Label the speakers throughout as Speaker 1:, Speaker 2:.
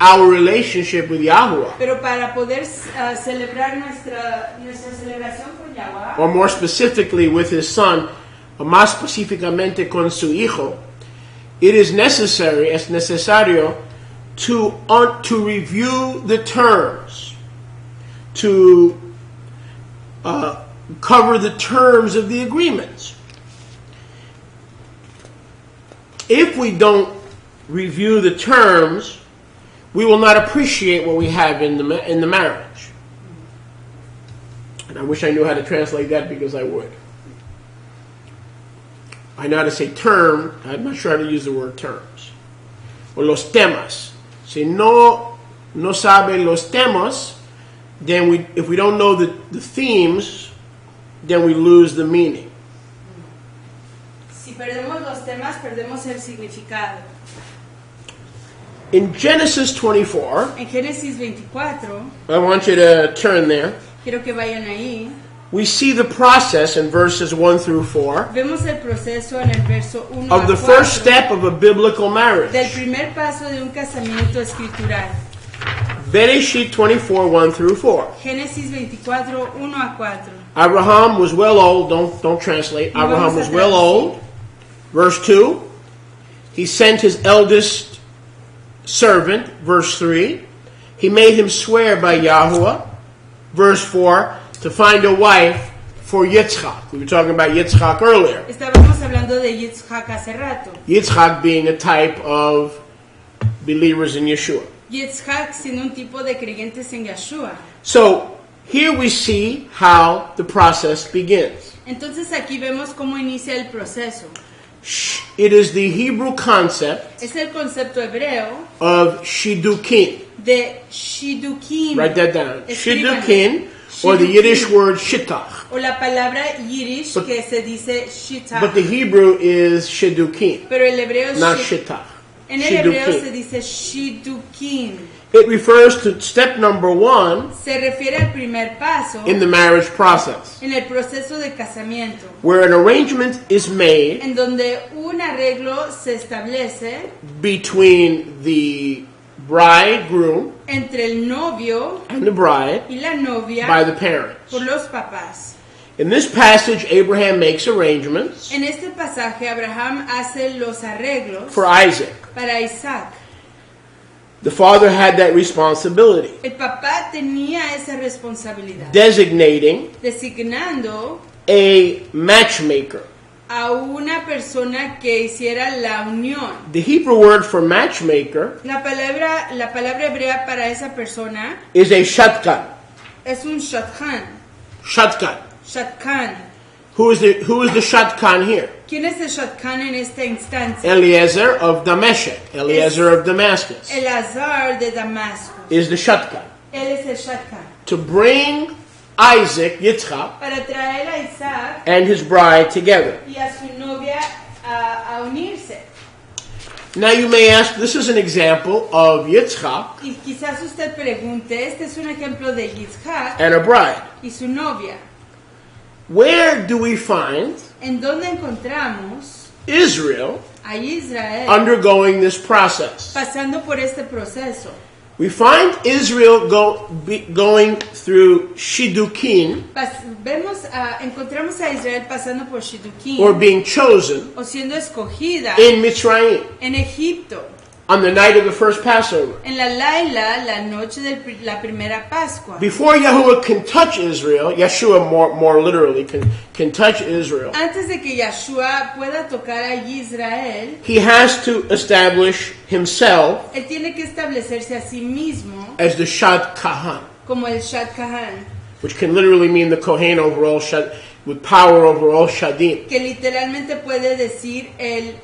Speaker 1: our relationship with Yahweh.
Speaker 2: Pero para poder celebrar nuestra celebración con Yahweh,
Speaker 1: or more specifically with his son, o más específicamente con su hijo, es necesario to review the terms, to cover the terms of the agreements. If we don't review the terms, we will not appreciate what we have in the marriage. And I wish I knew how to translate that, because I would. I know how to say term. I'm not sure how to use the word terms. Or los temas. Si no sabe los temas, then if we don't know the themes, then we lose the meaning.
Speaker 2: Si perdemos los temas, perdemos el significado.
Speaker 1: In Genesis 24,
Speaker 2: en Génesis 24,
Speaker 1: I want you to turn there.
Speaker 2: Quiero que vayan ahí.
Speaker 1: We see the process in verses 1 through 4
Speaker 2: Vemos el proceso en el verso 1
Speaker 1: of
Speaker 2: a
Speaker 1: the
Speaker 2: 4,
Speaker 1: first step of a biblical marriage.
Speaker 2: del primer paso de un casamiento escritural.
Speaker 1: Bereshit 24, 1 through 4.
Speaker 2: Génesis 24, 1 a 4.
Speaker 1: Abraham was well old. Don't translate.
Speaker 2: No
Speaker 1: Abraham
Speaker 2: vamos a
Speaker 1: was well
Speaker 2: traducir.
Speaker 1: old. Verse 2. He sent his eldest servant. Verse 3. He made him swear by Yahweh. Verse 4. To find a wife for Yitzchak. We were talking about Yitzchak earlier.
Speaker 2: Estábamos hablando de Yitzhak hace rato.
Speaker 1: Yitzchak being a type of believers in Yeshua.
Speaker 2: Yitzhak siendo un tipo de creyentes en Yeshua.
Speaker 1: So, here we see how the process begins.
Speaker 2: Entonces aquí vemos cómo inicia el proceso.
Speaker 1: It is the Hebrew concept
Speaker 2: Es el concepto hebreo
Speaker 1: of shidukin.
Speaker 2: de shidukim.
Speaker 1: Write that down.
Speaker 2: Escríbanlo.
Speaker 1: Shidukin, or the Yiddish word shittach.
Speaker 2: O la palabra yiddish que se dice shitach.
Speaker 1: But the Hebrew is shidukin,
Speaker 2: Pero el hebreo es
Speaker 1: not shittach.
Speaker 2: En el hebreo se
Speaker 1: Shidukin.
Speaker 2: dice shidukim.
Speaker 1: It refers to step number 1
Speaker 2: Se refiere al primer paso
Speaker 1: in the marriage process,
Speaker 2: en el proceso de casamiento,
Speaker 1: where an arrangement is made
Speaker 2: en donde un arreglo se establece
Speaker 1: between the bridegroom
Speaker 2: entre el novio
Speaker 1: and the bride
Speaker 2: y la novia
Speaker 1: by the parents.
Speaker 2: por los papás.
Speaker 1: In this passage, Abraham makes arrangements
Speaker 2: En este pasaje, Abraham hace los arreglos
Speaker 1: for Isaac.
Speaker 2: para Isaac.
Speaker 1: The father had that responsibility,
Speaker 2: El papá tenía esa responsabilidad,
Speaker 1: designating
Speaker 2: designando
Speaker 1: a matchmaker.
Speaker 2: a una persona que hiciera la unión.
Speaker 1: The Hebrew word for matchmaker
Speaker 2: La palabra hebrea para esa persona
Speaker 1: is a shatkan.
Speaker 2: es un shatkan.
Speaker 1: Shatkan.
Speaker 2: Shatkan.
Speaker 1: Who is the shatkan here?
Speaker 2: ¿Quién es el shatkan en esta instancia?
Speaker 1: Eliezer of Damascus. Eliezer of Damascus
Speaker 2: El azar de Damasco.
Speaker 1: is the shatkan.
Speaker 2: Él es el shatkan.
Speaker 1: To bring Isaac, Yitzchak,
Speaker 2: Para traer a Isaac
Speaker 1: and his bride together.
Speaker 2: y a su novia a unirse.
Speaker 1: Now you may ask, this is an example of Yitzchak
Speaker 2: Y quizás usted pregunte, este es un ejemplo de Yitzhak
Speaker 1: and a bride.
Speaker 2: y su novia.
Speaker 1: Where do we find
Speaker 2: ¿En dónde encontramos
Speaker 1: Israel
Speaker 2: a Israel
Speaker 1: undergoing this process?
Speaker 2: pasando por este proceso?
Speaker 1: We find Israel going through shidukin,
Speaker 2: Encontramos a Israel pasando por Shidukim
Speaker 1: or being chosen
Speaker 2: o siendo escogida
Speaker 1: in Mitzrayim
Speaker 2: en Egipto,
Speaker 1: on the night of the first Passover.
Speaker 2: en la Laila, la noche de la primera Pascua.
Speaker 1: Before Yahuwah can touch Israel, Yeshua more literally can touch Israel,
Speaker 2: Antes de que Yeshua pueda tocar a Israel,
Speaker 1: he has to establish himself
Speaker 2: él tiene que establecerse a sí mismo
Speaker 1: as the Shad Kahan,
Speaker 2: como el Shad Kahan,
Speaker 1: which can literally mean the Kohen over all Shad, with power over all Shadim.
Speaker 2: que literalmente puede decir el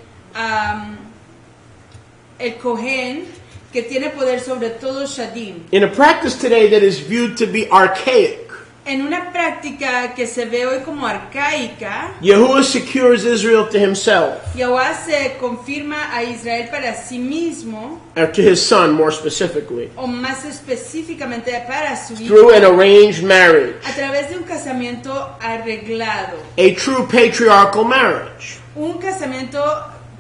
Speaker 2: Kohen, que tiene poder sobre todo Shadim.
Speaker 1: In a practice today that is viewed to be archaic,
Speaker 2: En una práctica que se ve hoy como arcaica,
Speaker 1: Yahuwah secures Israel to himself,
Speaker 2: Yahweh se confirma a Israel para sí mismo,
Speaker 1: or to his son more specifically,
Speaker 2: o más específicamente para su hijo,
Speaker 1: through an arranged marriage,
Speaker 2: a través de un casamiento arreglado.
Speaker 1: a true patriarchal marriage.
Speaker 2: Un casamiento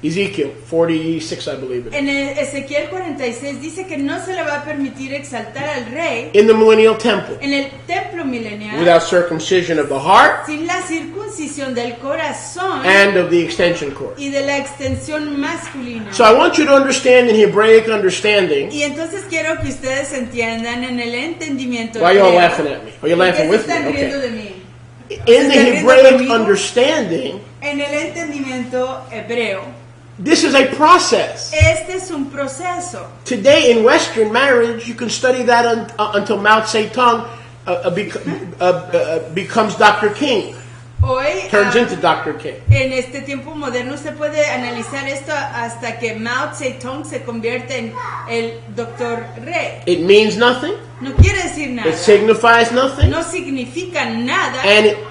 Speaker 1: Ezekiel 46, I believe it is.
Speaker 2: En Ezequiel 46 dice que no se le va a permitir exaltar al rey
Speaker 1: In the millennial temple,
Speaker 2: en el templo milenial
Speaker 1: without circumcision of the heart
Speaker 2: sin la circuncisión del corazón
Speaker 1: and of the extension cord.
Speaker 2: y de la extensión masculina.
Speaker 1: So I want you to understand in Hebraic understanding.
Speaker 2: Y entonces quiero que ustedes entiendan en el entendimiento.
Speaker 1: Why are you all
Speaker 2: hebreo.
Speaker 1: laughing at me? Are you
Speaker 2: ¿Por qué
Speaker 1: laughing
Speaker 2: se
Speaker 1: with me?
Speaker 2: están riendo
Speaker 1: Okay.
Speaker 2: de mí?
Speaker 1: In the
Speaker 2: ¿Se están riendo
Speaker 1: Hebraic
Speaker 2: conmigo?
Speaker 1: understanding,
Speaker 2: En el entendimiento hebreo,
Speaker 1: this is a process.
Speaker 2: este es un proceso.
Speaker 1: Today in Western marriage, you can study that until Mao Zedong becomes Dr. King,
Speaker 2: Hoy,
Speaker 1: turns into Dr. King.
Speaker 2: en este tiempo moderno, se puede analizar esto hasta que Mao Zedong se convierte en el Dr. Rey.
Speaker 1: It means nothing.
Speaker 2: No quiere decir nada.
Speaker 1: It signifies nothing.
Speaker 2: No significa nada.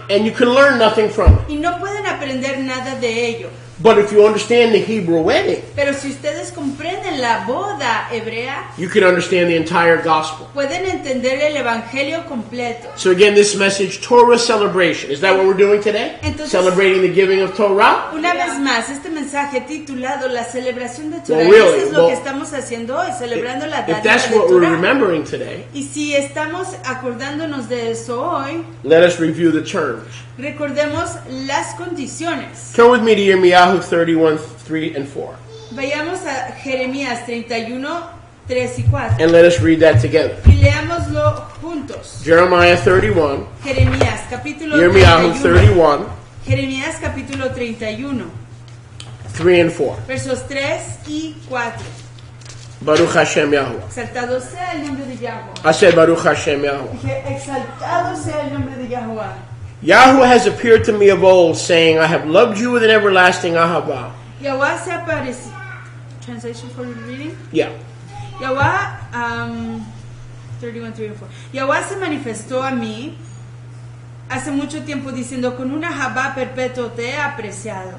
Speaker 1: And you can learn nothing from it.
Speaker 2: Y no pueden aprender nada de ello.
Speaker 1: But if you understand the Hebrew wedding,
Speaker 2: Pero si ustedes comprenden la boda hebrea,
Speaker 1: you can understand the entire gospel.
Speaker 2: pueden entender el evangelio completo.
Speaker 1: So again, this message, Torah celebration. Is that what we're doing today?
Speaker 2: Entonces-
Speaker 1: Celebrating the giving of Torah?
Speaker 2: Una vez más, este mensaje titulado La celebración de Torah,
Speaker 1: Well, really,
Speaker 2: eso es lo
Speaker 1: well,
Speaker 2: que estamos haciendo hoy, celebrando la
Speaker 1: If
Speaker 2: dádiva
Speaker 1: that's
Speaker 2: de
Speaker 1: what we're
Speaker 2: Torah.
Speaker 1: remembering today,
Speaker 2: Y si estamos acordándonos de eso hoy,
Speaker 1: let us review the terms.
Speaker 2: recordemos las condiciones.
Speaker 1: Turn with me to Yirmiyahu 31, 3 and 4.
Speaker 2: Vayamos a Jeremías 31, 3 y 4
Speaker 1: And let us read that together.
Speaker 2: y leámoslo juntos.
Speaker 1: Jeremiah 31,
Speaker 2: Jeremías capítulo
Speaker 1: Yirmiyahu
Speaker 2: 31.
Speaker 1: 31,
Speaker 2: Jeremías capítulo 31,
Speaker 1: 3 and 4.
Speaker 2: versos 3 y 4.
Speaker 1: Baruch Hashem Yahuwah.
Speaker 2: Exaltado sea el nombre de Yahweh.
Speaker 1: I said Baruch Hashem Yahuwah.
Speaker 2: Dije, exaltado sea el nombre de Yahweh.
Speaker 1: Yahweh has appeared to me of old, saying, I have loved you with an everlasting ahavah.
Speaker 2: Yahweh se apareció. Translation for reading.
Speaker 1: Yeah.
Speaker 2: Yahweh, 31, 3 and 4. Yahweh se manifestó a mí hace mucho tiempo diciendo, con una jabá perpetuo te he apreciado.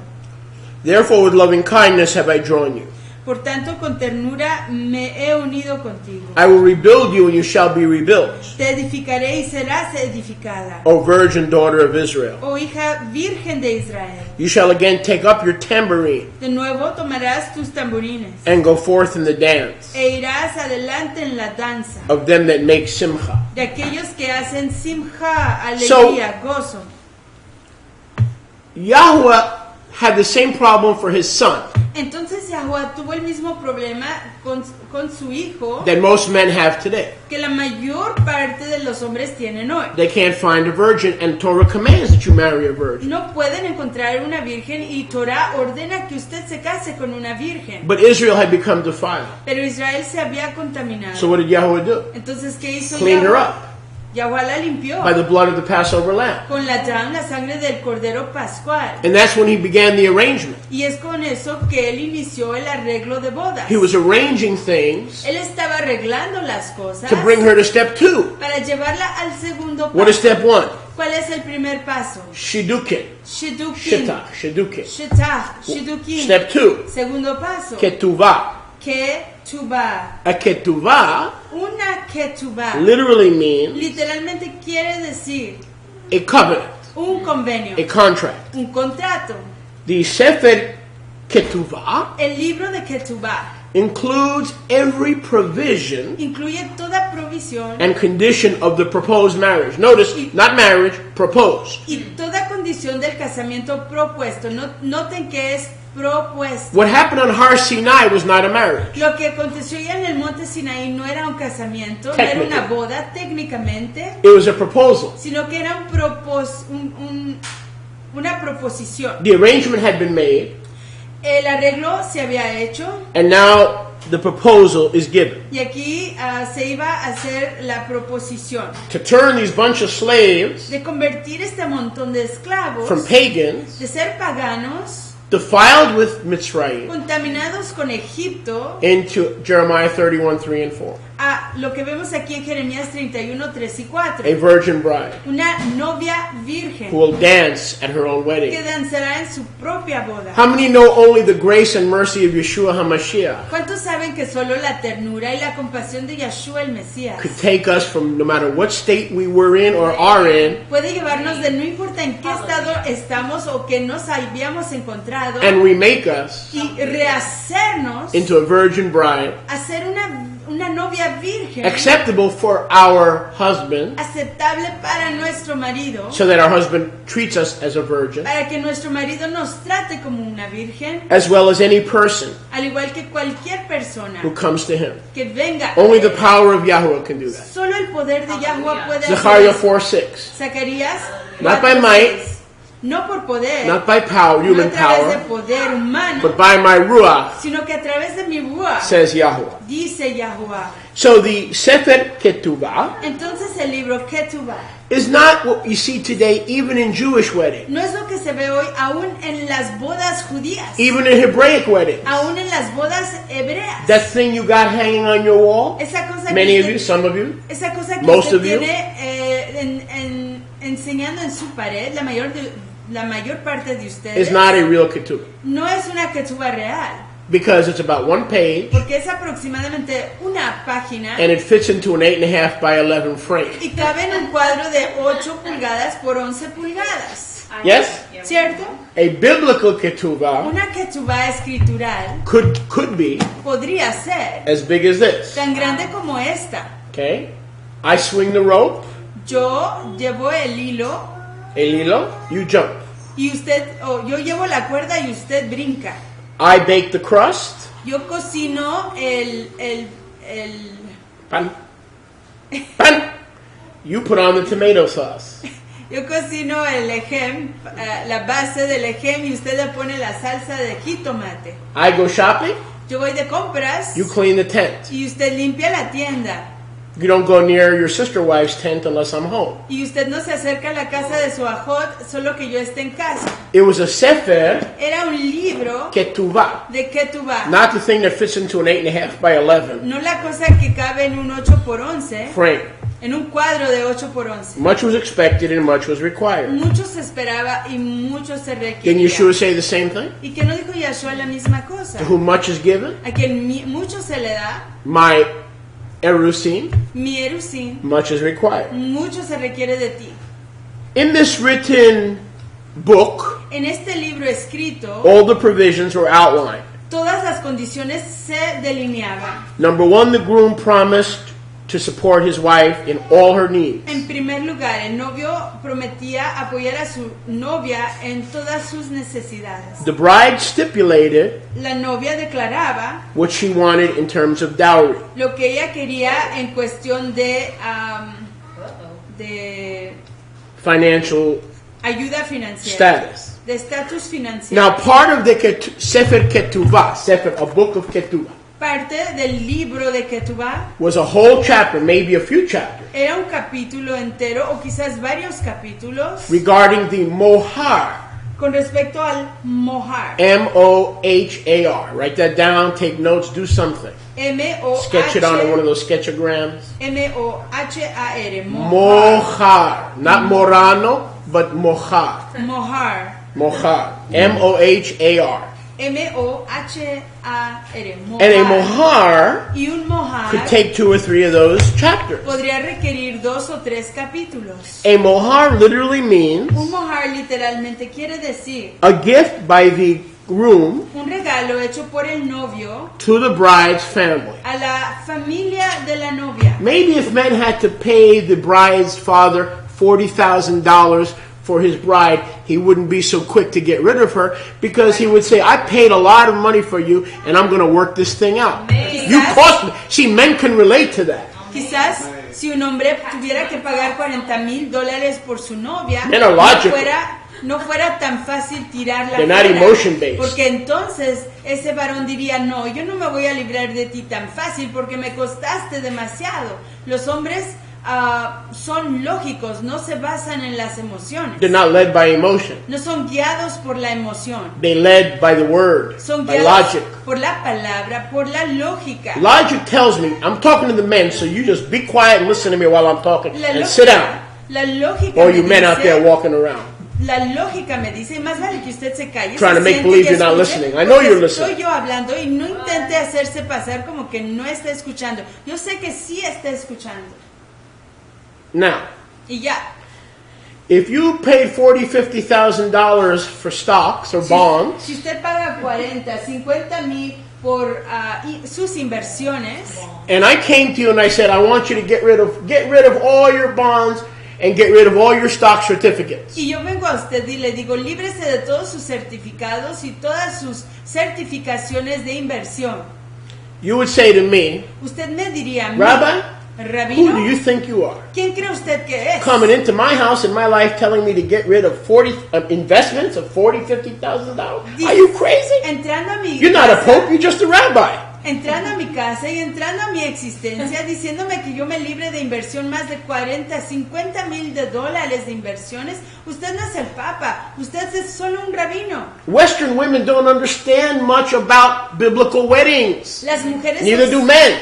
Speaker 1: Therefore with loving kindness have I drawn you.
Speaker 2: Por tanto, con ternura me he unido contigo.
Speaker 1: I will rebuild you and you shall be rebuilt,
Speaker 2: Te edificaré y serás edificada.
Speaker 1: O virgin daughter of Israel.
Speaker 2: Oh hija virgen de Israel.
Speaker 1: You shall again take up your tambourine
Speaker 2: De nuevo tomarás tus tamborines
Speaker 1: and go forth in the dance
Speaker 2: e irás adelante en la danza
Speaker 1: of them that make simcha.
Speaker 2: de aquellos que hacen simcha, alegría, gozo.
Speaker 1: Yahweh had the same problem for his son
Speaker 2: Entonces Yahweh tuvo el mismo problema con su hijo
Speaker 1: that most men have today.
Speaker 2: que la mayor parte de los hombres tienen hoy.
Speaker 1: They can't find a virgin, and Torah commands that you marry a virgin.
Speaker 2: No pueden encontrar una virgen y Torah ordena que usted se case con una virgen.
Speaker 1: But Israel had become defiled.
Speaker 2: Pero Israel se había contaminado.
Speaker 1: So what did Yahweh do?
Speaker 2: Entonces, ¿qué hizo
Speaker 1: Cleaned her
Speaker 2: Yahweh?
Speaker 1: up
Speaker 2: Yahweh la limpió
Speaker 1: by the blood of the Passover lamb.
Speaker 2: con la sangre del cordero pascual.
Speaker 1: And that's when he began the arrangement.
Speaker 2: Y es con eso que él inició el arreglo de bodas.
Speaker 1: He was arranging things
Speaker 2: Él estaba arreglando las cosas
Speaker 1: to bring her to step 2.
Speaker 2: para llevarla al segundo
Speaker 1: What is
Speaker 2: paso.
Speaker 1: step 1?
Speaker 2: ¿Cuál es el primer paso?
Speaker 1: Shidukin.
Speaker 2: Shidukin.
Speaker 1: Shidukin.
Speaker 2: Shidukin.
Speaker 1: Step 2.
Speaker 2: Segundo paso.
Speaker 1: Ketuvah.
Speaker 2: Ketubah.
Speaker 1: A ketuvah
Speaker 2: Una ketubah
Speaker 1: literally means
Speaker 2: literalmente quiere decir
Speaker 1: a covenant,
Speaker 2: un convenio,
Speaker 1: a contract.
Speaker 2: un contrato.
Speaker 1: The Sefer Ketuvah
Speaker 2: El libro de Ketubah
Speaker 1: includes every provision
Speaker 2: incluye toda provisión
Speaker 1: and condition of the proposed marriage. Notice, not marriage, proposed.
Speaker 2: y toda condición del casamiento propuesto. Noten que es propuesto.
Speaker 1: What happened on Har Sinai was not a marriage.
Speaker 2: Lo que aconteció ya en el monte Sinaí no era un casamiento, no era una boda técnicamente,
Speaker 1: It was a proposal.
Speaker 2: sino que era una proposición.
Speaker 1: The arrangement had been made,
Speaker 2: El arreglo se había hecho
Speaker 1: and now the proposal is given.
Speaker 2: y aquí se iba a hacer la proposición
Speaker 1: To turn these bunch of slaves
Speaker 2: de convertir este montón de esclavos,
Speaker 1: from pagans,
Speaker 2: de ser paganos,
Speaker 1: defiled with Mitzrayim,
Speaker 2: contaminados con Egipto,
Speaker 1: into Jeremiah 31, 3 and 4.
Speaker 2: a lo que vemos aquí en Jeremías 31, 3 y 4.
Speaker 1: A virgin bride
Speaker 2: Una novia virgen
Speaker 1: who will dance at her own
Speaker 2: que
Speaker 1: wedding.
Speaker 2: danzará en su propia boda.
Speaker 1: How many know only the grace and mercy of Yeshua HaMashiach
Speaker 2: ¿Cuántos saben que solo la ternura y la compasión de Yeshua el Mesías
Speaker 1: could take us from no matter what state we were in or are in
Speaker 2: puede llevarnos de no importa en qué estado estamos o que nos habíamos encontrado
Speaker 1: and remake us
Speaker 2: y rehacernos
Speaker 1: into a virgin bride,
Speaker 2: a ser una novia virgen
Speaker 1: acceptable for our husband,
Speaker 2: aceptable para nuestro marido,
Speaker 1: so that our husband treats us as a virgin,
Speaker 2: para que nuestro marido nos trate como una virgen,
Speaker 1: as well as any person
Speaker 2: al igual que cualquier persona
Speaker 1: who comes to him.
Speaker 2: que venga.
Speaker 1: Only the power of Yahweh can do that.
Speaker 2: Solo el poder de Yahweh puede
Speaker 1: Zechariah
Speaker 2: hacer eso.
Speaker 1: 4:6.
Speaker 2: Zacarías
Speaker 1: Not by
Speaker 2: 4:6.
Speaker 1: might,
Speaker 2: No por poder,
Speaker 1: not by power,
Speaker 2: no a
Speaker 1: human
Speaker 2: través de
Speaker 1: power,
Speaker 2: poder humano,
Speaker 1: but by my ruach,
Speaker 2: sino que a través de mi ruach,
Speaker 1: says Yahweh.
Speaker 2: dice Yahweh.
Speaker 1: So the Sefer Ketuvah
Speaker 2: Entonces el libro Ketubah
Speaker 1: is not what you see today, even in Jewish weddings,
Speaker 2: no es lo que se ve hoy aún en las bodas judías,
Speaker 1: even in Hebraic weddings.
Speaker 2: aún en las bodas hebreas.
Speaker 1: That thing you got hanging on your wall,
Speaker 2: Esa cosa
Speaker 1: many
Speaker 2: que
Speaker 1: of you,
Speaker 2: usted,
Speaker 1: some of you,
Speaker 2: esa cosa que
Speaker 1: most
Speaker 2: usted
Speaker 1: of you.
Speaker 2: tiene enseñando en su pared, la mayor parte de ustedes,
Speaker 1: is not a real Ketuvah,
Speaker 2: no es una Ketubah real,
Speaker 1: because it's about one page
Speaker 2: porque es aproximadamente una página
Speaker 1: and it fits into an 8.5 by 11 frame.
Speaker 2: y cabe en un cuadro de 8 pulgadas por 11 pulgadas.
Speaker 1: Yes?
Speaker 2: ¿Cierto?
Speaker 1: A biblical Ketuvah
Speaker 2: Una Ketubah escritural
Speaker 1: could be
Speaker 2: podría ser
Speaker 1: as big as this.
Speaker 2: tan grande como esta.
Speaker 1: Okay? I swing the rope,
Speaker 2: Yo llevo el hilo
Speaker 1: el hilo, you jump.
Speaker 2: y yo llevo la cuerda y usted brinca.
Speaker 1: I bake the crust,
Speaker 2: Yo cocino el
Speaker 1: pan, pan. You put on the tomato sauce.
Speaker 2: yo cocino el lejem, la base del lejem y usted le pone la salsa de jitomate.
Speaker 1: I go shopping,
Speaker 2: Yo voy de compras
Speaker 1: you clean the tent.
Speaker 2: y usted limpia la tienda.
Speaker 1: You don't go near your sister wife's tent unless I'm home.
Speaker 2: Y usted no se acerca a la casa de su ajot solo que yo esté en casa.
Speaker 1: It was a sefer
Speaker 2: Era un libro
Speaker 1: ketuvah,
Speaker 2: de Ketubah.
Speaker 1: not the thing that fits into an 8.5 by 11
Speaker 2: No la cosa que cabe en un 8 por 11,
Speaker 1: frame.
Speaker 2: en un cuadro de 8 por 11.
Speaker 1: Much was expected and much was required.
Speaker 2: Mucho se esperaba y mucho se
Speaker 1: Can
Speaker 2: requería.
Speaker 1: Yeshua say the same thing?
Speaker 2: ¿Y que no dijo Yahshua la misma cosa?
Speaker 1: To whom much is given,
Speaker 2: A quien mucho se le da,
Speaker 1: my erusin,
Speaker 2: mi erusin,
Speaker 1: much is required.
Speaker 2: mucho se requiere de ti.
Speaker 1: In this written book,
Speaker 2: En este libro escrito,
Speaker 1: all the provisions were outlined.
Speaker 2: todas las condiciones se delineaban.
Speaker 1: Number one, the groom promised to support his wife in all her needs.
Speaker 2: En primer lugar, el novio prometía apoyar a su novia en todas sus necesidades.
Speaker 1: The bride stipulated
Speaker 2: La novia declaraba
Speaker 1: what she wanted in terms of dowry.
Speaker 2: lo que ella quería en cuestión de
Speaker 1: Financial
Speaker 2: ayuda financiera,
Speaker 1: status.
Speaker 2: de estatus financiero.
Speaker 1: Now, part of the Sefer Ketuvah, a book of Ketuvah,
Speaker 2: Parte del libro de Ketubah
Speaker 1: was a whole chapter, maybe a few chapters,
Speaker 2: era un capítulo entero o quizás varios capítulos
Speaker 1: regarding the mohar,
Speaker 2: con respecto al mohar.
Speaker 1: M-O-H-A-R. Write that down, take notes, do something. Sketch it on one of those sketchograms.
Speaker 2: M-O-H-A-R.
Speaker 1: Mohar. Not Morano, but mohar.
Speaker 2: Mohar.
Speaker 1: Mohar. M-O-H-A-R.
Speaker 2: M-O-H-A-R.
Speaker 1: And a mohar
Speaker 2: Y un mohar
Speaker 1: could take 2 or 3 of those chapters.
Speaker 2: podría requerir 2 o 3 capítulos.
Speaker 1: A mohar literally means
Speaker 2: Un mohar literalmente quiere decir
Speaker 1: a gift by the groom
Speaker 2: un regalo hecho por el novio
Speaker 1: to the bride's family.
Speaker 2: a la familia de la novia.
Speaker 1: Maybe if men had to pay the bride's father $40,000 for his bride, he wouldn't be so quick to get rid of her, because he would say, I paid a lot of money for you and I'm going to work this thing out. You cost me. See, men can relate to that.
Speaker 2: Quizás si un hombre tuviera que pagar $40,000 por su novia,
Speaker 1: Men are logical.
Speaker 2: no fuera tan fácil tirarla
Speaker 1: They're not
Speaker 2: fuera,
Speaker 1: emotion-based.
Speaker 2: porque entonces ese varón diría, no, yo no me voy a librar de ti tan fácil porque me costaste demasiado. Los hombres son lógicos, no se basan en las emociones.
Speaker 1: They're not led by emotion.
Speaker 2: No son guiados por la emoción.
Speaker 1: They led by the word,
Speaker 2: Son
Speaker 1: by
Speaker 2: guiados
Speaker 1: logic.
Speaker 2: por la palabra, por la lógica.
Speaker 1: Logic tells me, I'm talking to the men, so you just be quiet and listen to me while I'm talking,
Speaker 2: La
Speaker 1: and
Speaker 2: lógica,
Speaker 1: sit down.
Speaker 2: la lógica
Speaker 1: Or
Speaker 2: me
Speaker 1: you men out there
Speaker 2: dice,
Speaker 1: walking around.
Speaker 2: la lógica me dice, más vale que usted se calle.
Speaker 1: Trying
Speaker 2: se
Speaker 1: to make
Speaker 2: siente
Speaker 1: believe
Speaker 2: y
Speaker 1: you're not
Speaker 2: escuche,
Speaker 1: listening. I know
Speaker 2: porque
Speaker 1: you're
Speaker 2: estoy
Speaker 1: listening.
Speaker 2: yo hablando y no intente hacerse pasar como que no está escuchando. Yo sé que sí está escuchando.
Speaker 1: Now,
Speaker 2: Y ya.
Speaker 1: if you paid $40,000, $50,000 for stocks or bonds,
Speaker 2: Si usted paga 40, 50 mil por sus inversiones,
Speaker 1: and I came to you and I said, I want you to get rid of all your bonds and get rid of all your stock certificates.
Speaker 2: y yo vengo a usted y le digo, líbrese de todos sus certificados y todas sus certificaciones de inversión.
Speaker 1: You would say to me,
Speaker 2: Usted me diría a mí,
Speaker 1: Rabbi, who
Speaker 2: Rabino,
Speaker 1: do you think you are?
Speaker 2: ¿quién cree usted que es?
Speaker 1: Coming into my house in my life telling me to get rid of 40 investments of $40,000, $50,000? Are you crazy?
Speaker 2: Entrando a mi
Speaker 1: You're not a
Speaker 2: casa,
Speaker 1: pope, you're just a rabbi.
Speaker 2: entrando a mi casa y entrando a mi existencia, diciéndome que yo me libre de inversión más de 40, 50 mil de dólares de inversiones. Usted no es el Papa, usted es solo un rabino.
Speaker 1: Western women don't understand much about biblical weddings.
Speaker 2: Las mujeres
Speaker 1: Neither do men.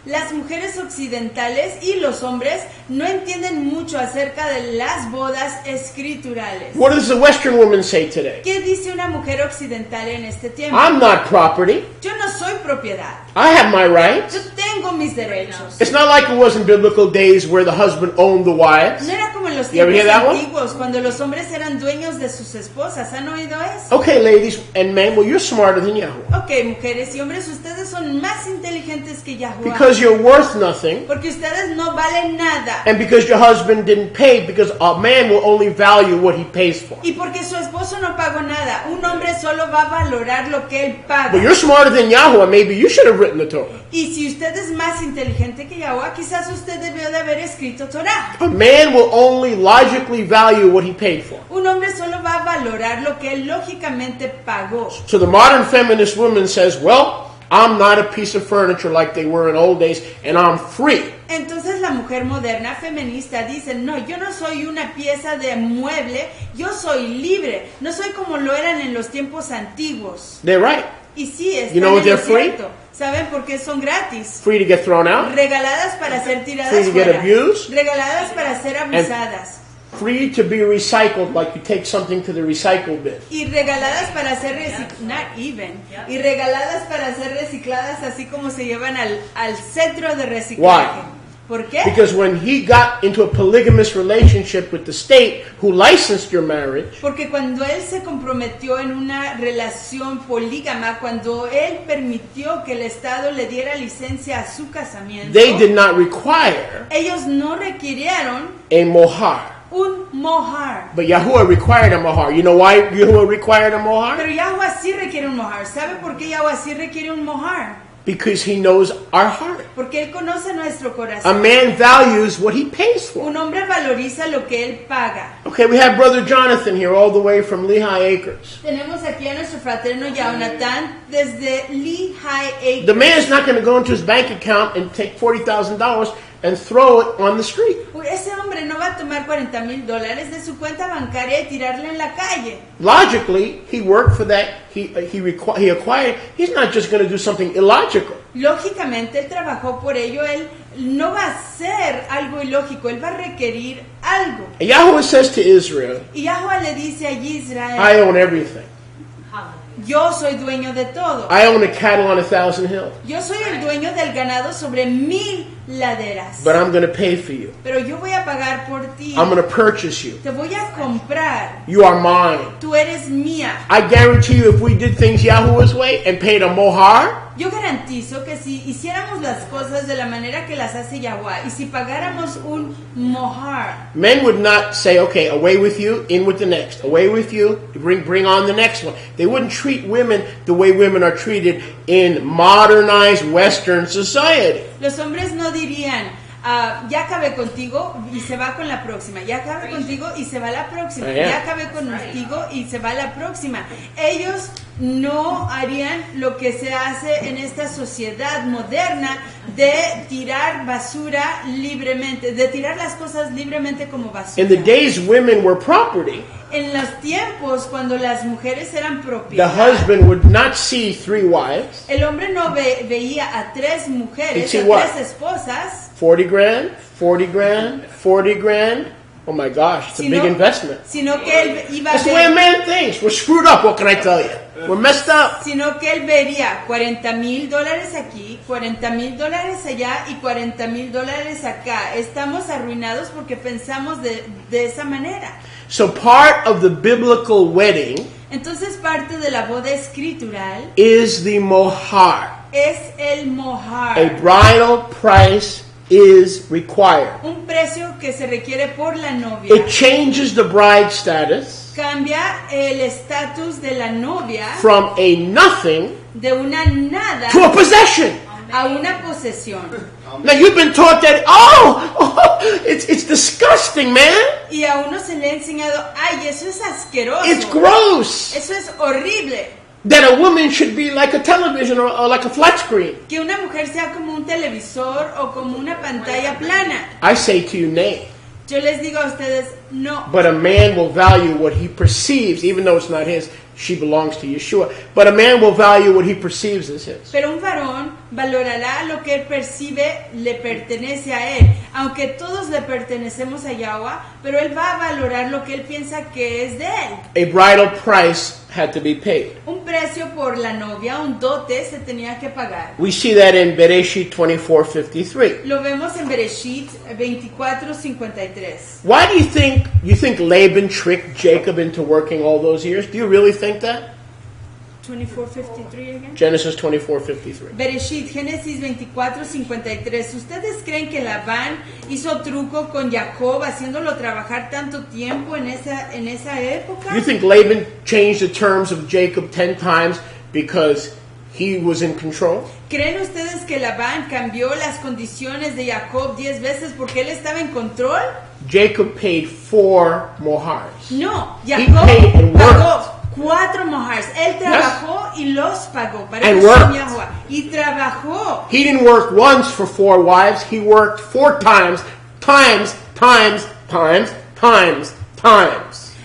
Speaker 2: Las mujeres occidentales y los hombres no entienden mucho acerca de las bodas escriturales.
Speaker 1: What does the Western woman say today?
Speaker 2: ¿Qué dice una mujer occidental en este tiempo?
Speaker 1: I'm not property.
Speaker 2: Yo no soy propiedad.
Speaker 1: I have my rights.
Speaker 2: Yo tengo mis derechos.
Speaker 1: It's not like it was in biblical days where the husband owned the wives.
Speaker 2: No era como en los
Speaker 1: You ever
Speaker 2: tiempos
Speaker 1: hear that one?
Speaker 2: antiguos, cuando los hombres eran dueños de sus esposas. ¿Han oído eso?
Speaker 1: Okay, ladies and men, well, you're smarter than Yahweh.
Speaker 2: Ok, mujeres y hombres, ustedes son más inteligentes que Yahuwah.
Speaker 1: Because you're worth nothing,
Speaker 2: Porque ustedes no valen nada.
Speaker 1: and because your husband didn't pay, because a man will only value what he pays for.
Speaker 2: Y porque su esposo no pagó nada. Un hombre solo va a valorar lo que él paga.
Speaker 1: But you're smarter than Yahweh. Maybe you should have written the Torah.
Speaker 2: Y si usted es más inteligente que Yahuwah, quizás usted debió de haber escrito Torah.
Speaker 1: A man will only logically value what he paid for.
Speaker 2: Un hombre solo va a valorar lo que él lógicamente pagó.
Speaker 1: So the modern feminist woman says, well, I'm not a piece of furniture like they were in old days, and I'm free.
Speaker 2: Entonces la mujer moderna feminista dice, no, yo no soy una pieza de mueble, yo soy libre, no soy como lo eran en los tiempos antiguos.
Speaker 1: They're right.
Speaker 2: Y sí, están
Speaker 1: You know what
Speaker 2: en lo
Speaker 1: they're free?
Speaker 2: cierto. ¿Saben por qué son gratis?
Speaker 1: Free to get thrown out,
Speaker 2: Regaladas para ser tiradas
Speaker 1: Free to get
Speaker 2: fuera.
Speaker 1: abused.
Speaker 2: Regaladas para ser abusadas.
Speaker 1: free to be recycled like you take something to the recycle bin.
Speaker 2: Y regaladas para ser y regaladas para ser recicladas así como se llevan al centro de reciclaje.
Speaker 1: Why?
Speaker 2: ¿Por qué?
Speaker 1: Because when he got into a polygamous relationship with the state who licensed your marriage,
Speaker 2: Porque cuando él se comprometió en una relación polígama, cuando él permitió que el Estado le diera licencia a su casamiento,
Speaker 1: they did not require
Speaker 2: ellos no requirieron
Speaker 1: a mohar.
Speaker 2: un mohar.
Speaker 1: But Yahuwah required a mohar. You know why Yahuwah required a mohar?
Speaker 2: Pero Yahuwah sí requiere un mohar. ¿Sabe por qué Yahuwah sí requiere un mohar?
Speaker 1: Because he knows our heart.
Speaker 2: Porque él conoce nuestro
Speaker 1: A
Speaker 2: corazón.
Speaker 1: man values what he pays for.
Speaker 2: Un hombre valoriza lo que él paga.
Speaker 1: Okay, we have Brother Jonathan here all the way from Lehigh Acres.
Speaker 2: Tenemos aquí a nuestro fraterno Jonathan desde Lehigh Acres.
Speaker 1: The man's not going to go into his bank account and take $40,000 and throw it on the street.
Speaker 2: Ese hombre no va a tomar $40,000 de su cuenta bancaria y tirarla en la calle.
Speaker 1: Logically, he worked for that. He acquired. He's not just going to do something illogical.
Speaker 2: Lógicamente él trabajó por ello, él no va a hacer algo ilógico, él va a requerir algo.
Speaker 1: And Yahweh says to Israel,
Speaker 2: Y Yahuwah le dice a
Speaker 1: I
Speaker 2: Israel,
Speaker 1: own everything.
Speaker 2: yo soy dueño de todo.
Speaker 1: I own the cattle on 1,000 hills.
Speaker 2: Yo soy el dueño del ganado sobre 1000 laderas.
Speaker 1: But I'm going to pay for you.
Speaker 2: Pero yo voy a pagar por ti.
Speaker 1: I'm going to purchase you.
Speaker 2: Te voy a comprar.
Speaker 1: You are mine.
Speaker 2: Tú eres mía.
Speaker 1: I guarantee you if we did things Yahweh's way and paid a mohar,
Speaker 2: Yo garantizo que si hiciéramos las cosas de la manera que las hace Yahuwah y si pagáramos un mohar,
Speaker 1: men would not say, okay, away with you, in with the next. Away with you, bring on the next one. They wouldn't treat women the way women are treated in modernized Western society.
Speaker 2: los hombres no dirían, ya acabé contigo y se va con la próxima, ya acabé contigo y se va la próxima, ya acabé contigo y se va la próxima. Ellos no harían lo que se hace en esta sociedad moderna de tirar basura libremente, de tirar las cosas libremente como
Speaker 1: In the
Speaker 2: basura.
Speaker 1: days women were property,
Speaker 2: En los tiempos cuando las mujeres eran
Speaker 1: the
Speaker 2: propiedad,
Speaker 1: husband would not see 3 wives,
Speaker 2: el hombre no veía a 3 mujeres,
Speaker 1: He'd see
Speaker 2: a
Speaker 1: what?
Speaker 2: 3 esposas,
Speaker 1: 40 grand, 40 grand, 40 grand. Oh my gosh, it's a big investment.
Speaker 2: sino que él iba a
Speaker 1: That's the way a
Speaker 2: ver,
Speaker 1: man thinks. We're screwed up, what can I tell you? We're messed up.
Speaker 2: sino que él vería $40,000 aquí, $40,000 allá y $40,000 acá. Estamos arruinados porque pensamos de esa manera.
Speaker 1: So part of the biblical wedding
Speaker 2: Entonces parte de la boda escritural
Speaker 1: is the mohar.
Speaker 2: es el mohar.
Speaker 1: A bridal price is required.
Speaker 2: Un precio que se requiere por la novia.
Speaker 1: It changes the bride status
Speaker 2: Cambia el estatus de la novia
Speaker 1: from a nothing
Speaker 2: de una nada
Speaker 1: to a possession.
Speaker 2: a una posesión.
Speaker 1: Now you've been taught that, it's disgusting, man.
Speaker 2: Y a uno se le ha enseñado, ay, eso es asqueroso.
Speaker 1: It's gross.
Speaker 2: Eso es horrible.
Speaker 1: That a woman should be like a television or like a flat screen.
Speaker 2: Que una mujer sea como un televisor o como una pantalla plana.
Speaker 1: I say to you, nay.
Speaker 2: Yo les digo a ustedes, no.
Speaker 1: But a man will value what he perceives, even though it's not his. She belongs to Yeshua. But a man will value what he perceives as his.
Speaker 2: Pero un varón valorará lo que él percibe le pertenece a él. Aunque todos le pertenecemos a Yahweh, pero él va a valorar lo que él piensa que es de él.
Speaker 1: A bridal price had to be paid.
Speaker 2: Un precio por la novia, un dote, se tenía que pagar.
Speaker 1: We see that in Bereshit 24:53.
Speaker 2: Lo vemos en Bereshit 24:53.
Speaker 1: Why do you think Laban tricked Jacob into working all those years? Do you really think that?
Speaker 2: 24:53 again.
Speaker 1: Genesis 24:53.
Speaker 2: Bereshit, Génesis 24:53. ¿Ustedes creen que Labán hizo truco con Jacob haciéndolo trabajar tanto tiempo en esa época?
Speaker 1: You think Laban changed the terms of Jacob 10 times because he was in control?
Speaker 2: ¿Creen ustedes que Labán cambió las condiciones de Jacob 10 veces porque él estaba en control?
Speaker 1: Jacob paid 4 mohars.
Speaker 2: No,
Speaker 1: He paid and
Speaker 2: Jacob pagó
Speaker 1: worked.
Speaker 2: 4 mohars. Él trabajó y los pagó. Para
Speaker 1: And
Speaker 2: eso
Speaker 1: worked.
Speaker 2: Yahweh. Y trabajó.
Speaker 1: He didn't work once for 4 wives. He worked 4 times.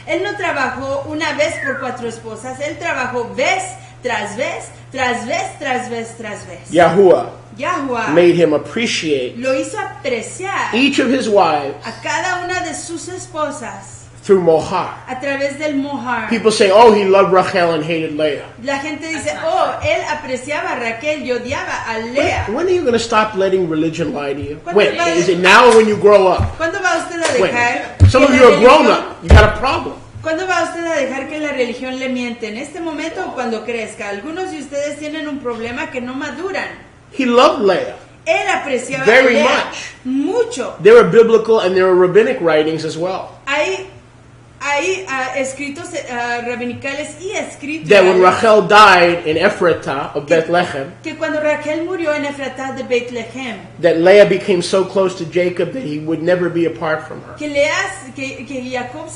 Speaker 2: Él no trabajó una vez por 4 esposas. Él trabajó vez tras vez, tras vez, tras vez, tras vez.
Speaker 1: Yahuwah
Speaker 2: Yahweh
Speaker 1: made him appreciate
Speaker 2: lo hizo apreciar
Speaker 1: each of his wives
Speaker 2: a cada una de sus esposas
Speaker 1: through mohar.
Speaker 2: a través del mohar.
Speaker 1: People say, oh, he loved Rachel and hated Leah.
Speaker 2: La gente dice, oh, él apreciaba a Raquel y odiaba a Lea.
Speaker 1: When are you going to stop letting religion lie to you?
Speaker 2: ¿Cuándo
Speaker 1: When?
Speaker 2: va-
Speaker 1: Is it now or when you grow up?
Speaker 2: ¿Cuándo va usted a
Speaker 1: When?
Speaker 2: dejar
Speaker 1: Some of
Speaker 2: que
Speaker 1: you
Speaker 2: la
Speaker 1: are grown
Speaker 2: religión-
Speaker 1: up. You got a problem.
Speaker 2: ¿Cuándo va usted a dejar que la religión le miente? ¿En este momento o cuando crezca? Algunos de ustedes tienen un problema que no maduran.
Speaker 1: He loved Leah.
Speaker 2: Él apreciaba a
Speaker 1: Very
Speaker 2: Lea
Speaker 1: much.
Speaker 2: mucho.
Speaker 1: There are biblical and there are rabbinic writings as well.
Speaker 2: Hay escritos rabinicales y escritos
Speaker 1: That when Rachel died in Ephratah of Bethlehem,
Speaker 2: que cuando Raquel murió en Efratá de Bethlehem,
Speaker 1: that Leah became so close to Jacob that he would never be apart from her.
Speaker 2: que Jacob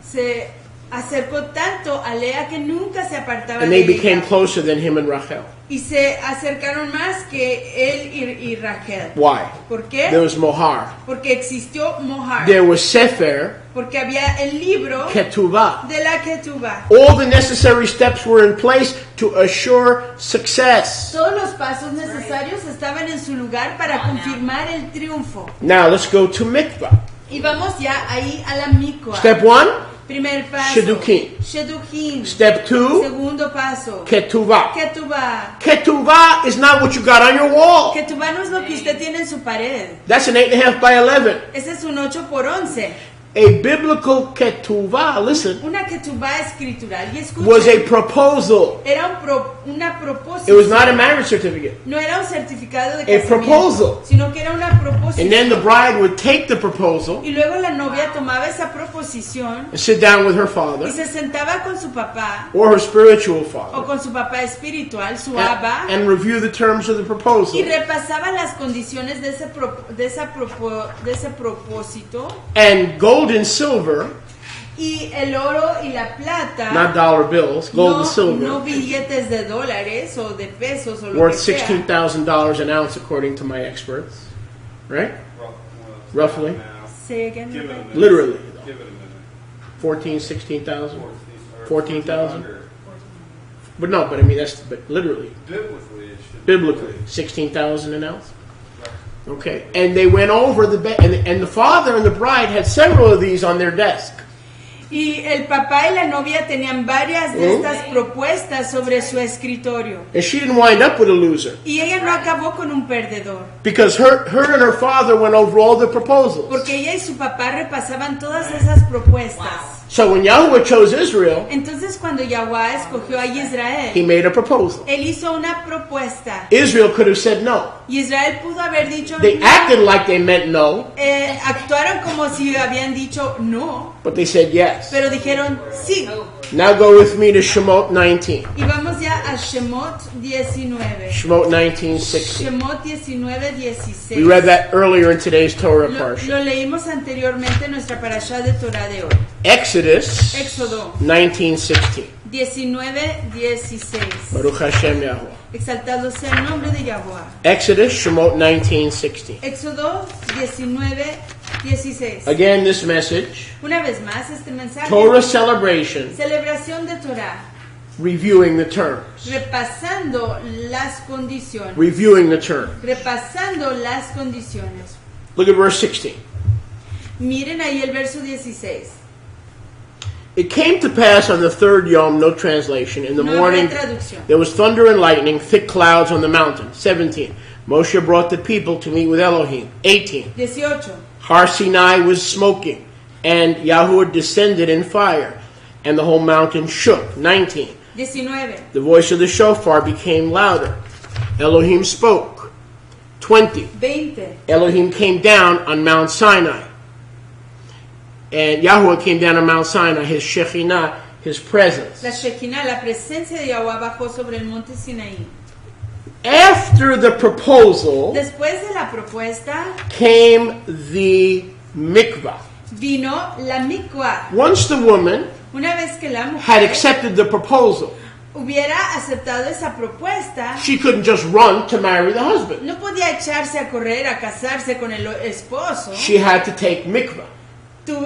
Speaker 2: se acercó tanto a Lea que nunca se apartaba
Speaker 1: And
Speaker 2: de
Speaker 1: they became
Speaker 2: ella.
Speaker 1: closer than him and Rachel.
Speaker 2: Y se acercaron más que él y Raquel.
Speaker 1: Why?
Speaker 2: ¿Por
Speaker 1: There
Speaker 2: qué?
Speaker 1: was mohar.
Speaker 2: Porque existió Mohar.
Speaker 1: There was sefer,
Speaker 2: Porque había el libro
Speaker 1: ketuvah.
Speaker 2: de la Ketubá.
Speaker 1: All the necessary steps were in place to assure success.
Speaker 2: Todos los pasos necesarios estaban en su lugar para confirmar el triunfo.
Speaker 1: Now let's go to mikvah.
Speaker 2: Y vamos ya ahí a la Mikwa.
Speaker 1: Step 1,
Speaker 2: Primer paso.
Speaker 1: Shidduchim.
Speaker 2: Shidduchim.
Speaker 1: Step 2,
Speaker 2: Segundo paso.
Speaker 1: ketuvah.
Speaker 2: Ketubá.
Speaker 1: Ketuvah is not what you got on your wall.
Speaker 2: Ketubá no es lo que usted tiene en su pared.
Speaker 1: That's an 8.5 by 11.
Speaker 2: Ese es un 8 por 11.
Speaker 1: A biblical ketuvah, listen,
Speaker 2: Una Ketubá escritural. Y
Speaker 1: was a
Speaker 2: escuche,
Speaker 1: proposal.
Speaker 2: era una
Speaker 1: It
Speaker 2: proposición.
Speaker 1: was not a marriage certificate.
Speaker 2: No era un certificado de
Speaker 1: A
Speaker 2: casamiento,
Speaker 1: proposal.
Speaker 2: sino que era una proposición.
Speaker 1: And then the bride would take the proposal
Speaker 2: Y luego la novia tomaba esa proposición
Speaker 1: and sit down with her
Speaker 2: y
Speaker 1: father
Speaker 2: se sentaba con su papá
Speaker 1: or her spiritual
Speaker 2: o
Speaker 1: father
Speaker 2: con su papá espiritual, su Abba,
Speaker 1: and review the terms of the
Speaker 2: y
Speaker 1: proposal.
Speaker 2: repasaba las condiciones de ese propósito,
Speaker 1: And gold and silver,
Speaker 2: y el oro y la plata,
Speaker 1: not dollar bills, gold and
Speaker 2: no
Speaker 1: silver,
Speaker 2: billetes de dólares o de pesos o lo
Speaker 1: worth
Speaker 2: que sea,
Speaker 1: $16,000 an ounce according to my experts. Right? Roughly.
Speaker 2: Say again.
Speaker 3: Give it a minute.
Speaker 1: Literally.
Speaker 3: Give it a minute.
Speaker 1: 14, 16,000? 14,000? But no, but I mean, but literally. Biblically, 16,000 an ounce? Okay. And they went over the bed, and the father and the bride had several of these on their desk.
Speaker 2: Y el papá y la novia tenían varias de estas propuestas sobre su escritorio.
Speaker 1: And she didn't wind up with a loser.
Speaker 2: Y ella no acabó con un perdedor.
Speaker 1: Because her and her father went over all the proposals.
Speaker 2: Porque ella y su papá repasaban todas esas propuestas.
Speaker 1: So when Yahweh chose Israel,
Speaker 2: Entonces cuando Yahweh escogió a Israel,
Speaker 1: he made a proposal.
Speaker 2: él hizo una propuesta.
Speaker 1: Israel could have said no.
Speaker 2: Y Israel pudo haber dicho
Speaker 1: They
Speaker 2: no.
Speaker 1: acted like they meant no,
Speaker 2: Actuaron como si habían dicho no,
Speaker 1: but they said yes.
Speaker 2: pero dijeron sí.
Speaker 1: Now go with me to Shemot 19.
Speaker 2: Y vamos ya a Shemot 19.
Speaker 1: Shemot 19:16.
Speaker 2: Shemot 19:16.
Speaker 1: We read that earlier in today's Torah
Speaker 2: Lo
Speaker 1: parsha.
Speaker 2: leímos anteriormente en nuestra parashá de Torah de hoy.
Speaker 1: Éxodo 19:16.
Speaker 2: 19:16.
Speaker 1: Baruch Hashem Yahweh.
Speaker 2: Exaltado sea el nombre de Yahweh.
Speaker 1: Exodus Shemot 19:16.
Speaker 2: Éxodo 19:16.
Speaker 1: Again, this message,
Speaker 2: Una vez más, este mensaje.
Speaker 1: Torah celebration,
Speaker 2: Celebración de Torah.
Speaker 1: reviewing the terms.
Speaker 2: Repasando las condiciones.
Speaker 1: Reviewing the terms.
Speaker 2: Repasando las condiciones.
Speaker 1: Look at verse 16.
Speaker 2: Miren ahí el verso 16.
Speaker 1: It came to pass on the third Yom, no translation, in the
Speaker 2: No
Speaker 1: morning
Speaker 2: habrá traducción.
Speaker 1: there was thunder and lightning, thick clouds on the mountain. 17. Moshe brought the people to meet with Elohim. 18.
Speaker 2: 18.
Speaker 1: Har Sinai was smoking, and Yahweh descended in fire, and the whole mountain shook. 19.
Speaker 2: 19.
Speaker 1: The voice of the shofar became louder. Elohim spoke. 20.
Speaker 2: 20.
Speaker 1: Elohim came down on Mount Sinai. And Yahweh came down on Mount Sinai, his Shekhinah, his presence.
Speaker 2: La Shekinah, la presencia de Yahweh bajó sobre el monte Sinaí.
Speaker 1: After the proposal
Speaker 2: Después de la propuesta,
Speaker 1: came the mikvah.
Speaker 2: vino la mikvah.
Speaker 1: Once the woman
Speaker 2: Una vez que la
Speaker 1: had
Speaker 2: mujer
Speaker 1: accepted the proposal,
Speaker 2: hubiera aceptado esa propuesta,
Speaker 1: she couldn't just run to marry the husband.
Speaker 2: no podía echarse a correr a casarse con el esposo.
Speaker 1: She had to take mikvah.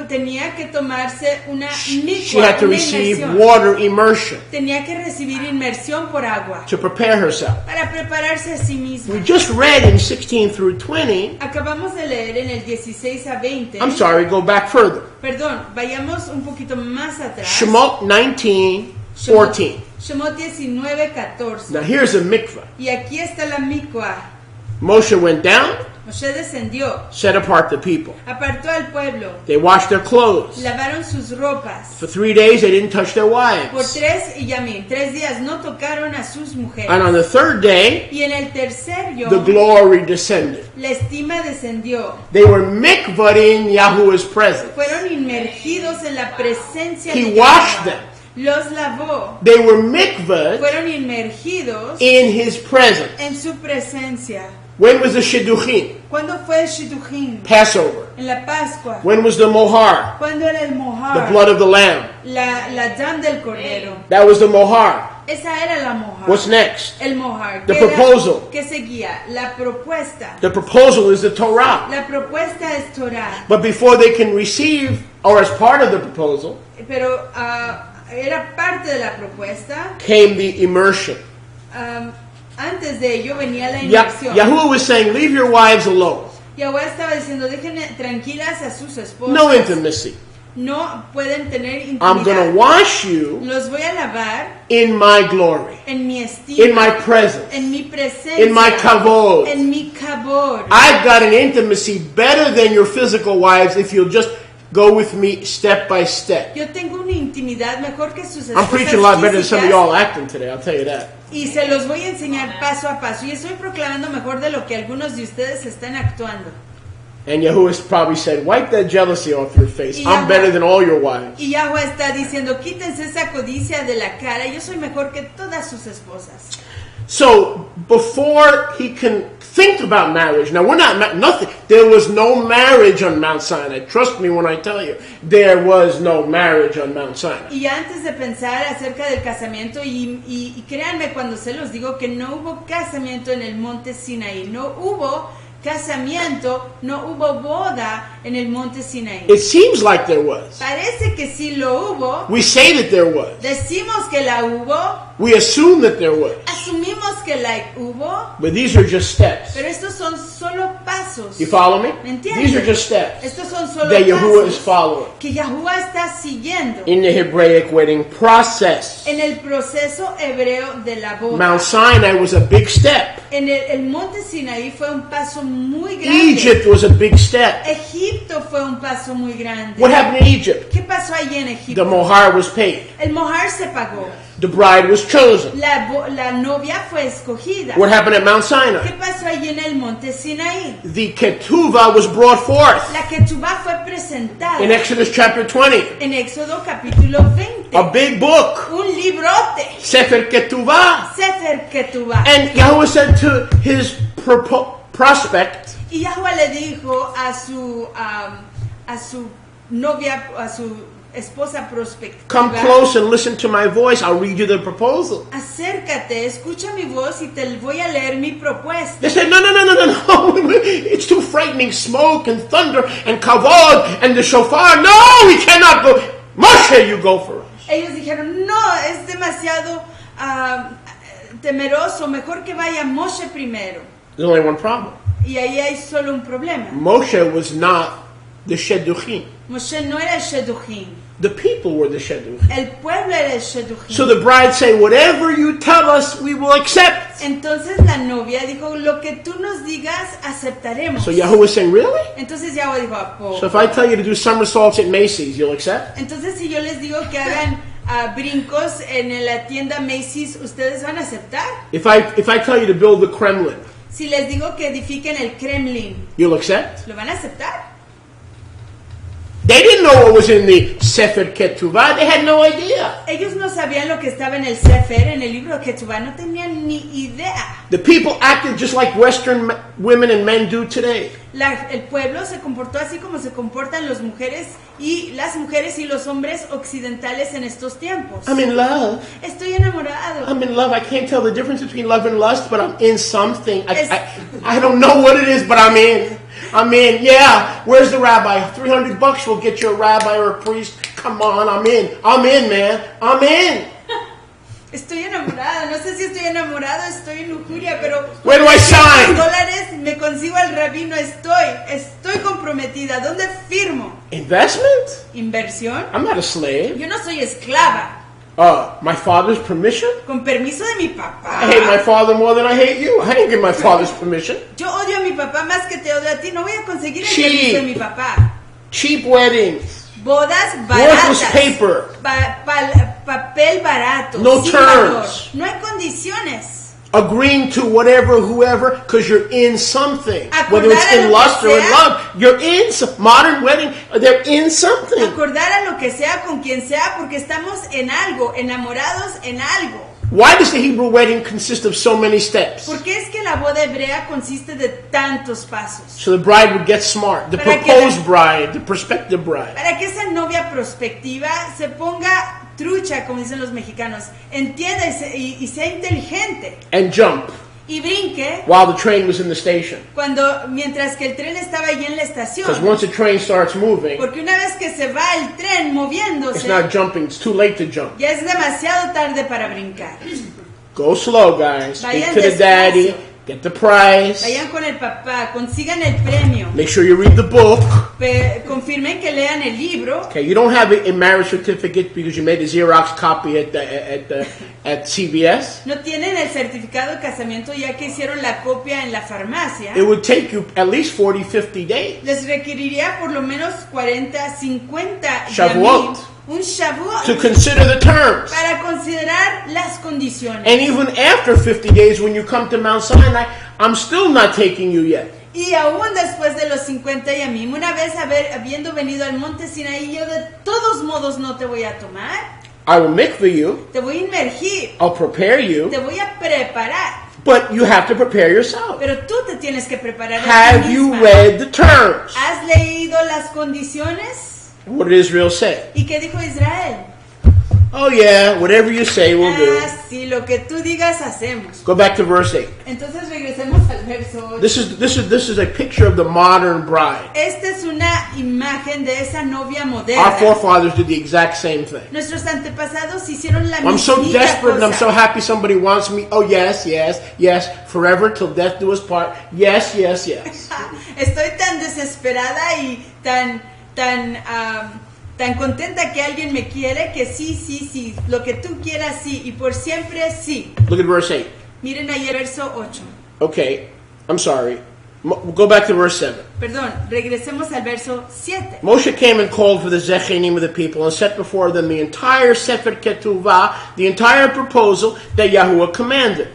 Speaker 2: Tenía que tomarse una
Speaker 1: She
Speaker 2: mikvah,
Speaker 1: had to
Speaker 2: una
Speaker 1: receive
Speaker 2: inmersión.
Speaker 1: water immersion
Speaker 2: Tenía que recibir inmersión por agua
Speaker 1: to prepare herself.
Speaker 2: para prepararse a sí misma.
Speaker 1: We just read in 16 through 20.
Speaker 2: Acabamos de leer en el 16 a 20.
Speaker 1: I'm sorry, go back further.
Speaker 2: Perdón, vayamos un poquito más atrás.
Speaker 1: Shemot 19:14.
Speaker 2: Shemot 19:14.
Speaker 1: Now here's a mikvah.
Speaker 2: Y aquí está la mikvah.
Speaker 1: Moshe went down,
Speaker 2: Moshe descendió,
Speaker 1: set apart the people.
Speaker 2: apartó al pueblo,
Speaker 1: They washed their clothes.
Speaker 2: lavaron sus ropas.
Speaker 1: For 3 days they didn't touch their
Speaker 2: Por
Speaker 1: wives.
Speaker 2: 3 días no tocaron a sus mujeres.
Speaker 1: And on the third day,
Speaker 2: Y en el tercer
Speaker 1: the
Speaker 2: yom,
Speaker 1: glory descended.
Speaker 2: la estima descendió.
Speaker 1: They were mikvahed in Yahuwah's presence.
Speaker 2: Fueron inmergidos en la presencia
Speaker 1: He
Speaker 2: de
Speaker 1: washed
Speaker 2: Yahweh.
Speaker 1: them.
Speaker 2: Los lavó.
Speaker 1: They were mikvahed
Speaker 2: Fueron inmergidos
Speaker 1: in his presence.
Speaker 2: en su presencia.
Speaker 1: When was the shidduchim?
Speaker 2: ¿Cuándo fue el Shidduchim?
Speaker 1: Passover.
Speaker 2: En la Pascua.
Speaker 1: When was the mohar?
Speaker 2: ¿Cuándo era el
Speaker 1: The
Speaker 2: mohar?
Speaker 1: blood of the lamb.
Speaker 2: La dam del cordero.
Speaker 1: That was the mohar.
Speaker 2: Esa era la mohar.
Speaker 1: What's next?
Speaker 2: El mohar.
Speaker 1: The
Speaker 2: ¿Qué era?
Speaker 1: proposal.
Speaker 2: ¿Qué seguía? La propuesta.
Speaker 1: The proposal is the Torah.
Speaker 2: La propuesta es Torah.
Speaker 1: But before they can receive, or as part of the proposal,
Speaker 2: Pero era parte de la propuesta.
Speaker 1: came the immersion.
Speaker 2: Antes de ello venía la inmersión.
Speaker 1: Yahuwah was saying, leave your wives alone.
Speaker 2: Yahweh estaba diciendo, dejen tranquilas a sus esposas.
Speaker 1: No intimacy.
Speaker 2: No pueden tener
Speaker 1: I'm going to
Speaker 2: intimidad.
Speaker 1: wash you
Speaker 2: Los voy a lavar
Speaker 1: in my glory,
Speaker 2: en mi estima,
Speaker 1: in my presence.
Speaker 2: en mi presencia,
Speaker 1: in my kavod.
Speaker 2: en mi kabod.
Speaker 1: I've got an intimacy better than your physical wives if you'll just go with me step by step.
Speaker 2: Yo tengo una intimidad mejor que sus
Speaker 1: I'm
Speaker 2: esposas
Speaker 1: preaching a lot better than some of
Speaker 2: físicas,
Speaker 1: y'all acting today, I'll tell you that.
Speaker 2: y se los voy a enseñar paso a paso. Y estoy proclamando mejor de lo que algunos de ustedes están actuando.
Speaker 1: And Yahuwah probably said, wipe that jealousy off your face.
Speaker 2: Y
Speaker 1: I'm
Speaker 2: Yahuwah-
Speaker 1: better than all your wives.
Speaker 2: Y Yahweh está diciendo, quítense esa codicia de la cara. Yo soy mejor que todas sus esposas.
Speaker 1: So, before he can think about marriage, now we're not, nothing, there was no marriage on Mount Sinai. Trust me when I tell you, there was no marriage on Mount Sinai.
Speaker 2: Y antes de pensar acerca del casamiento, y créanme cuando se los digo que no hubo casamiento en el monte Sinaí, no hubo casamiento, no hubo boda en el monte Sinaí.
Speaker 1: It seems like there was.
Speaker 2: Parece que sí lo hubo.
Speaker 1: We say that there was.
Speaker 2: Decimos que la hubo.
Speaker 1: We assume that there was.
Speaker 2: Asumimos que la hubo.
Speaker 1: But these are just steps.
Speaker 2: Pero estos son solo pasos.
Speaker 1: You follow me?
Speaker 2: ¿Me entiendes?
Speaker 1: These are just steps
Speaker 2: Estos son solo
Speaker 1: that Yahuwah is
Speaker 2: pasos
Speaker 1: following
Speaker 2: que Yahuwah está siguiendo
Speaker 1: in the Hebraic wedding process.
Speaker 2: en el proceso hebreo de la boda.
Speaker 1: Mount Sinai was a big step.
Speaker 2: En el monte Sinaí fue un paso muy grande.
Speaker 1: Egypt was a big step.
Speaker 2: Egipto fue un paso muy grande.
Speaker 1: What happened in Egypt?
Speaker 2: ¿Qué pasó allí en
Speaker 1: The
Speaker 2: Egipto?
Speaker 1: mohar was paid.
Speaker 2: El mohar se pagó.
Speaker 1: The bride was chosen.
Speaker 2: La novia fue escogida.
Speaker 1: What happened at Mount
Speaker 2: ¿Qué
Speaker 1: Sinai?
Speaker 2: pasó allí en el monte Sinaí?
Speaker 1: The ketuvah was brought forth
Speaker 2: La ketubá fue presentada
Speaker 1: in Exodus chapter 20.
Speaker 2: en Éxodo capítulo 20.
Speaker 1: A big book,
Speaker 2: Un librote.
Speaker 1: Sefer Ketuvah.
Speaker 2: Sefer ketubá.
Speaker 1: And Yahweh said to his prospect,
Speaker 2: Y Yahuwah le dijo a su novia, a su esposa prospectiva,
Speaker 1: come close and listen to my voice. I'll read you the proposal.
Speaker 2: acércate, escucha mi voz y te voy a leer mi propuesta.
Speaker 1: They said, no. It's too frightening. Smoke and thunder and kavod and the shofar. No, we cannot go. Moshe, you go for us.
Speaker 2: Ellos dijeron, no, es demasiado temeroso, mejor que vaya Moshe primero.
Speaker 1: There's only one problem.
Speaker 2: Y ahí hay solo un problema.
Speaker 1: Moshe was not the Shedduchim.
Speaker 2: Moshe no era el Shedduchim.
Speaker 1: The people were the Shedduchim.
Speaker 2: El pueblo era el Shedduchim.
Speaker 1: So the bride say, whatever you tell us, we will accept.
Speaker 2: Entonces la novia dijo, lo que tú nos digas, aceptaremos.
Speaker 1: So Yahuwah is saying, really?
Speaker 2: Entonces Yahweh dijo, ¿a poco?
Speaker 1: So if I tell you to do somersaults at Macy's, you'll accept?
Speaker 2: Entonces si yo les digo que hagan brincos en la tienda Macy's, ¿ustedes van a aceptar?
Speaker 1: If I tell you to build the Kremlin,
Speaker 2: Si les digo que edifiquen el Kremlin,
Speaker 1: you'll accept?
Speaker 2: ¿lo van a aceptar?
Speaker 1: They didn't know what was in the Sefer Ketuvah. They had no idea.
Speaker 2: Ellos no sabían lo que estaba en el Sefer, en el libro de Ketubá, no tenían ni idea.
Speaker 1: The people acted just like Western women and men do today.
Speaker 2: El pueblo se comportó así como se comportan las mujeres y los hombres occidentales en estos tiempos.
Speaker 1: I'm in love.
Speaker 2: Estoy enamorado.
Speaker 1: I'm in love. I can't tell the difference between love and lust, but I'm in something. I don't know what it is, but I'm in. I'm in. Yeah. Where's the rabbi? $300 will get you a rabbi or a priest. Come on. I'm in. I'm in, man. I'm in.
Speaker 2: Estoy enamorada. No sé si estoy enamorado, estoy en lujuria, pero
Speaker 1: Where do I sign?
Speaker 2: $100 me consigo al rabino. Estoy comprometida. ¿Dónde firmo?
Speaker 1: Investment?
Speaker 2: Inversión.
Speaker 1: I'm not a slave.
Speaker 2: Yo no soy esclava.
Speaker 1: My father's permission?
Speaker 2: Con permiso de mi papá.
Speaker 1: I hate my father more than I hate you. I didn't get my father's permission.
Speaker 2: Yo odio a mi papá más que te odio a ti. No voy a conseguir el
Speaker 1: Cheap.
Speaker 2: permiso de mi papá.
Speaker 1: Cheap weddings.
Speaker 2: Bodas
Speaker 1: Worthless
Speaker 2: baratas.
Speaker 1: paper.
Speaker 2: Papel barato.
Speaker 1: No
Speaker 2: sin
Speaker 1: terms.
Speaker 2: valor. No hay condiciones.
Speaker 1: Agreeing to whatever, whoever, because you're in something. Whether it's
Speaker 2: Acordar a
Speaker 1: in
Speaker 2: lo
Speaker 1: lust
Speaker 2: que
Speaker 1: or in
Speaker 2: sea.
Speaker 1: love, you're in some modern wedding. They're in something.
Speaker 2: Acordar a lo que sea con quien sea porque estamos en algo, enamorados en algo.
Speaker 1: Why does the Hebrew wedding consist of so many steps?
Speaker 2: ¿Por qué es que la boda hebrea consiste de tantos pasos?
Speaker 1: So the bride would get smart. The
Speaker 2: Para que
Speaker 1: proposed bride, the prospective bride.
Speaker 2: Para que esa novia prospectiva se ponga trucha, como dicen los mexicanos, entienda y sea inteligente
Speaker 1: And jump
Speaker 2: y brinque
Speaker 1: while the train was in the station.
Speaker 2: mientras que el tren estaba allí en la
Speaker 1: Because
Speaker 2: estación.
Speaker 1: once the train starts moving,
Speaker 2: Porque una vez que se va el tren
Speaker 1: it's
Speaker 2: moviéndose,
Speaker 1: not jumping. It's too late to jump.
Speaker 2: ya es demasiado tarde para brincar.
Speaker 1: Go slow, guys. Speak
Speaker 2: Vayan
Speaker 1: to the daddy.
Speaker 2: despacio.
Speaker 1: Get the prize.
Speaker 2: Vayan con el papá, consigan el premio,
Speaker 1: Make sure you read the book.
Speaker 2: confirmen que lean el libro.
Speaker 1: Okay, you don't have a marriage certificate because you made a Xerox copy at CVS.
Speaker 2: No tienen el certificado de casamiento ya que hicieron la copia en la farmacia.
Speaker 1: It would take you at least 40, 50 days.
Speaker 2: Les requeriría por lo menos 40, 50
Speaker 1: Shavuot.
Speaker 2: un Shavuot
Speaker 1: To consider the terms.
Speaker 2: para considerar las condiciones.
Speaker 1: And even after 50 days, when you come to Mount Sinai, I'm still not taking you yet.
Speaker 2: Y aún después de los 50 yamim, una vez habiendo venido al monte Sinaí, yo de todos modos no te voy a tomar.
Speaker 1: I will mikveh you.
Speaker 2: Te voy a inmergir.
Speaker 1: I'll prepare you.
Speaker 2: Te voy a preparar.
Speaker 1: But you have to prepare yourself.
Speaker 2: Pero tú te tienes que preparar a ti
Speaker 1: Have you
Speaker 2: misma.
Speaker 1: read the terms?
Speaker 2: ¿Has leído las condiciones?
Speaker 1: What did Israel say?
Speaker 2: ¿Y qué dijo Israel?
Speaker 1: Oh yeah, whatever you say we'll do.
Speaker 2: Sí, lo que tú digas hacemos.
Speaker 1: Go back to verse 8.
Speaker 2: Entonces regresemos al verso 8.
Speaker 1: This is a picture of the modern bride.
Speaker 2: Esta es una imagen de esa novia
Speaker 1: Our
Speaker 2: moderna.
Speaker 1: forefathers did the exact same thing.
Speaker 2: Nuestros antepasados hicieron la
Speaker 1: I'm so
Speaker 2: misma
Speaker 1: desperate and I'm so
Speaker 2: cosa.
Speaker 1: happy somebody wants me. Oh yes, yes, yes, forever till death do us part. Yes, yes, yes.
Speaker 2: Estoy tan desesperada y tan contenta que alguien me quiere que sí, lo que tú quieras sí y por siempre sí.
Speaker 1: Look at verse 8.
Speaker 2: Miren ahí el verso 8.
Speaker 1: Okay, I'm sorry. Go back to verse 7.
Speaker 2: Perdón, regresemos al verso 7.
Speaker 1: Moshe came and called for the Zechanim of the people and set before them the entire Sefer Ketuvah, the entire proposal that Yahuwah commanded.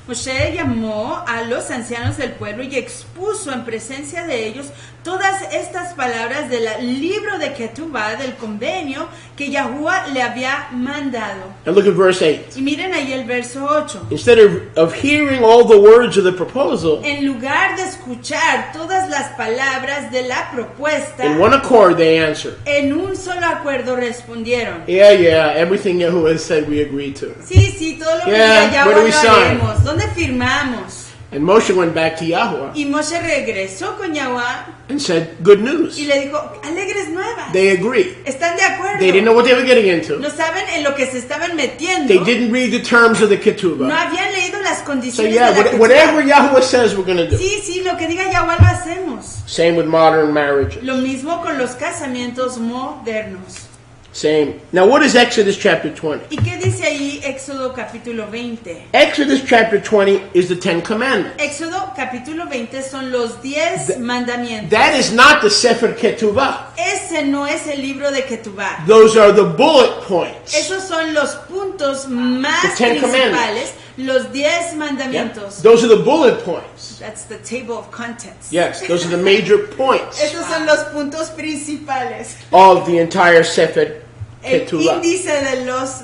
Speaker 2: Moshe llamó a los ancianos del pueblo y expuso en presencia de ellos todas estas palabras del libro de Ketubá, del convenio que Yahuwah le había mandado.
Speaker 1: And look at verse 8.
Speaker 2: Y miren ahí el verso 8.
Speaker 1: Instead of hearing all the words of the proposal,
Speaker 2: En lugar de escuchar todas las palabras de la propuesta,
Speaker 1: in one accord they answered,
Speaker 2: en un solo acuerdo respondieron.
Speaker 1: yeah, everything Yahuwah said we agreed to.
Speaker 2: Sí, todo lo que
Speaker 1: Yeah,
Speaker 2: diga
Speaker 1: where do
Speaker 2: Yahuwah
Speaker 1: we
Speaker 2: lo
Speaker 1: sign?
Speaker 2: haremos. ¿Dónde firmamos?
Speaker 1: And Moshe went back to Yahuwah
Speaker 2: Y Moshe regresó con Yahuwah
Speaker 1: and said, good news.
Speaker 2: y le dijo, alegres nuevas.
Speaker 1: They agreed.
Speaker 2: ¿Están de acuerdo?
Speaker 1: They didn't know what they were getting into.
Speaker 2: No saben en lo que se estaban metiendo.
Speaker 1: They didn't read the terms of the
Speaker 2: No
Speaker 1: Ketubah.
Speaker 2: habían leído las
Speaker 1: So
Speaker 2: condiciones
Speaker 1: yeah,
Speaker 2: de la
Speaker 1: whatever
Speaker 2: Ketubá.
Speaker 1: Yahuwah says we're going to do.
Speaker 2: Sí, lo que diga Yahuwah lo hacemos.
Speaker 1: Same with modern marriages.
Speaker 2: Lo mismo con los casamientos modernos.
Speaker 1: Same. Now what is Exodus chapter 20?
Speaker 2: ¿Y qué dice ahí Éxodo capítulo 20?
Speaker 1: Exodus chapter 20 is the Ten Commandments.
Speaker 2: Éxodo capítulo 20 son los 10 mandamientos.
Speaker 1: That is not the Sefer Ketubah.
Speaker 2: Ese no es el libro de Ketubá.
Speaker 1: Those are the bullet points.
Speaker 2: Esos son los puntos más
Speaker 1: The Ten
Speaker 2: principales, los 10
Speaker 1: Yeah?
Speaker 2: mandamientos.
Speaker 1: Those are the bullet points.
Speaker 2: That's the table of contents.
Speaker 1: Yes, those are the major points
Speaker 2: Esos son los puntos principales.
Speaker 1: of the entire Sefer
Speaker 2: El
Speaker 1: Ketubah.
Speaker 2: índice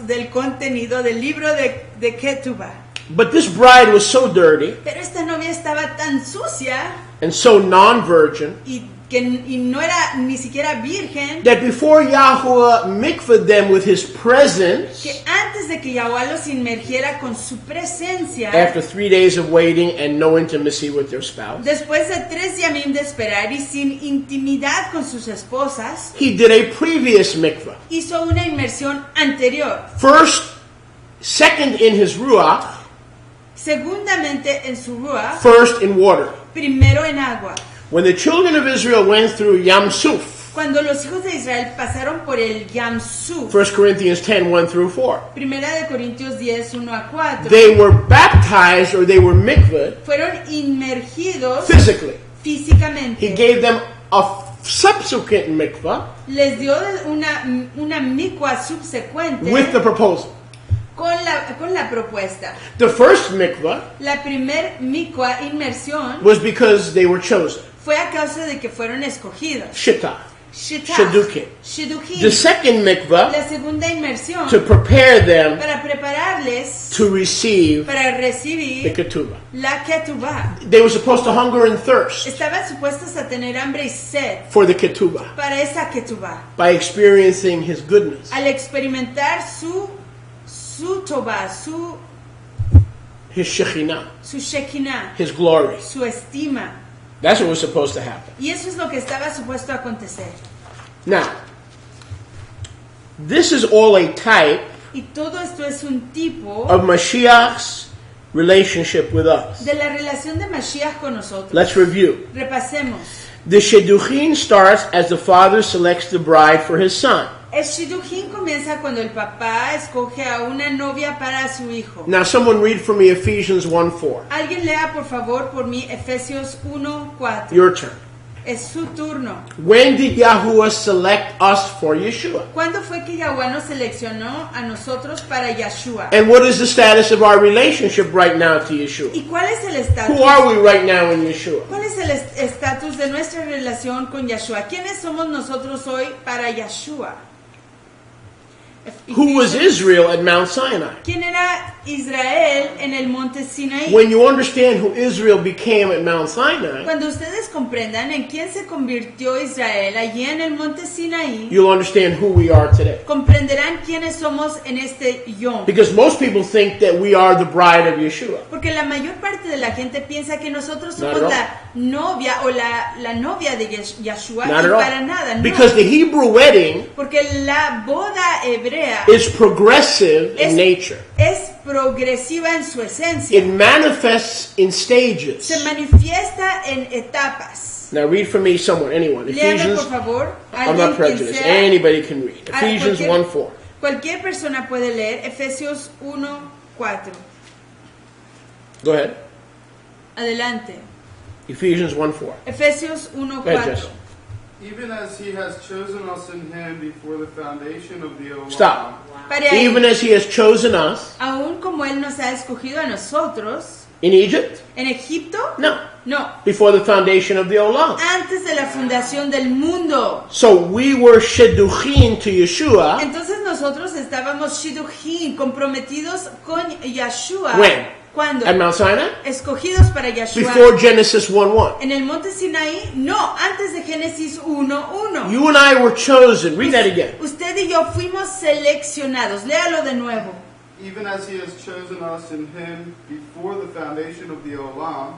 Speaker 2: del contenido del libro de Ketubá.
Speaker 1: But this bride was so dirty
Speaker 2: Pero esta novia estaba tan sucia
Speaker 1: and so non-virgin
Speaker 2: y no era ni siquiera virgen,
Speaker 1: that before Yahuwah mikvahd them with his presence,
Speaker 2: que antes de que Yahuwah los inmergiera con su presencia,
Speaker 1: after 3 days of waiting and no intimacy with their spouse,
Speaker 2: después de 3 yamim de esperar y sin intimidad con sus esposas,
Speaker 1: he did a previous mikvah.
Speaker 2: hizo una inmersión anterior.
Speaker 1: Second in his ruach,
Speaker 2: Segundamente en su ruach,
Speaker 1: first in water.
Speaker 2: primero en agua.
Speaker 1: When the children of Israel went through Yam Suf,
Speaker 2: Cuando los hijos de Israel pasaron por el Yam Suf,
Speaker 1: 1 Corinthians 10, 1 through 4,
Speaker 2: Primera de Corintios 10, 1 a 4,
Speaker 1: they were baptized or they were mikvahd
Speaker 2: fueron inmergidos
Speaker 1: physically.
Speaker 2: físicamente.
Speaker 1: He gave them a subsequent mikvah
Speaker 2: Les dio una mikvah subsecuente
Speaker 1: with the proposal.
Speaker 2: con la propuesta.
Speaker 1: The first mikvah
Speaker 2: La primer mikvah, inmersión,
Speaker 1: was because they were chosen.
Speaker 2: fue a causa de que fueron escogidos.
Speaker 1: Shittah.
Speaker 2: Shitah,
Speaker 1: Shedukim.
Speaker 2: Shedukim.
Speaker 1: The second mikvah
Speaker 2: La segunda inmersión,
Speaker 1: to prepare them
Speaker 2: para prepararles
Speaker 1: to receive
Speaker 2: para
Speaker 1: the
Speaker 2: recibir
Speaker 1: ketubah.
Speaker 2: la ketubá.
Speaker 1: They were supposed to hunger and thirst
Speaker 2: Estaban supuestos a tener hambre y sed
Speaker 1: for the ketubah
Speaker 2: para esa ketubá.
Speaker 1: by experiencing his goodness,
Speaker 2: Al experimentar su toba,
Speaker 1: his shekhinah,
Speaker 2: su shekinah,
Speaker 1: his glory.
Speaker 2: su estima.
Speaker 1: That's what was supposed to happen.
Speaker 2: Y eso es lo que estaba supuesto a acontecer.
Speaker 1: Now, this is all a type
Speaker 2: Y todo esto es un tipo
Speaker 1: of Mashiach's relationship with us.
Speaker 2: de la relación de Mashiach con nosotros.
Speaker 1: Let's review.
Speaker 2: Repasemos.
Speaker 1: The Shidduchin starts as the father selects the bride for his son.
Speaker 2: El Shidduchim comienza cuando el papá escoge a una novia para su hijo.
Speaker 1: Now, someone read for me Ephesians 1:4.
Speaker 2: Alguien lea por favor por mí Efesios 1:4.
Speaker 1: Your turn.
Speaker 2: Es su turno.
Speaker 1: When did Yahuwah select us for Yeshua?
Speaker 2: ¿Cuándo fue que Yahuwah nos seleccionó a nosotros para Yeshua?
Speaker 1: And what is the status of our relationship right now to Yeshua?
Speaker 2: ¿Y cuál es el estatus?
Speaker 1: Who are we right now in Yeshua?
Speaker 2: ¿Cuál es el estatus de nuestra relación con Yeshua? ¿Quiénes somos nosotros hoy para Yeshua?
Speaker 1: Who was Israel at Mount Sinai?
Speaker 2: ¿Quién era Israel en el monte Sinaí.
Speaker 1: When you understand who Israel became at Mount Sinai,
Speaker 2: Cuando ustedes comprendan en quién se convirtió Israel allí en el monte Sinaí,
Speaker 1: you'll understand who we are today.
Speaker 2: comprenderán quiénes somos en este Yom.
Speaker 1: Because most people think that we are the bride of Yeshua.
Speaker 2: Porque la mayor parte de la gente piensa que nosotros
Speaker 1: Not
Speaker 2: somos
Speaker 1: at all.
Speaker 2: la novia o la novia de Yeshua,
Speaker 1: Not
Speaker 2: y
Speaker 1: at all.
Speaker 2: para nada, no.
Speaker 1: Because the Hebrew wedding
Speaker 2: Porque la boda hebrea
Speaker 1: is progressive in
Speaker 2: es,
Speaker 1: nature.
Speaker 2: es progresiva en su esencia.
Speaker 1: It manifests in stages.
Speaker 2: Se manifiesta en etapas.
Speaker 1: Now read for me someone, anyone.
Speaker 2: Léame
Speaker 1: Ephesians,
Speaker 2: por favor.
Speaker 1: I'm
Speaker 2: Alguien
Speaker 1: not
Speaker 2: quien
Speaker 1: prejudiced.
Speaker 2: sea.
Speaker 1: Anybody can read. Ephesians
Speaker 2: cualquier-
Speaker 1: 1:4.
Speaker 2: Cualquier persona puede leer Efesios 1:4.
Speaker 1: Go ahead.
Speaker 2: Adelante.
Speaker 1: Ephesians 1:4.
Speaker 2: Efesios
Speaker 1: Go ahead,
Speaker 2: 1:4.
Speaker 1: Jess.
Speaker 3: Even as he has chosen us in him before the foundation of the world.
Speaker 1: Stop.
Speaker 2: Pare ahí.
Speaker 1: Even as he has chosen us
Speaker 2: Aún como Él nos ha escogido a nosotros,
Speaker 1: in Egypt?
Speaker 2: en Egipto,
Speaker 1: No.
Speaker 2: no,
Speaker 1: Before the foundation of the olam.
Speaker 2: antes de la fundación del mundo.
Speaker 1: So we were sheduchim to Yeshua.
Speaker 2: Entonces nosotros estábamos shidduchim, comprometidos con Yeshua.
Speaker 1: When?
Speaker 2: ¿Cuándo?
Speaker 1: At Mount Sinai?
Speaker 2: Escogidos para Yeshua.
Speaker 1: Before Genesis 1:1.
Speaker 2: En el monte Sinaí, no, antes de Génesis 1:1.
Speaker 1: You and I were chosen. Read that again.
Speaker 2: Usted y yo fuimos seleccionados. Léalo de nuevo.
Speaker 3: Even as he has chosen us in him before the foundation of the olam,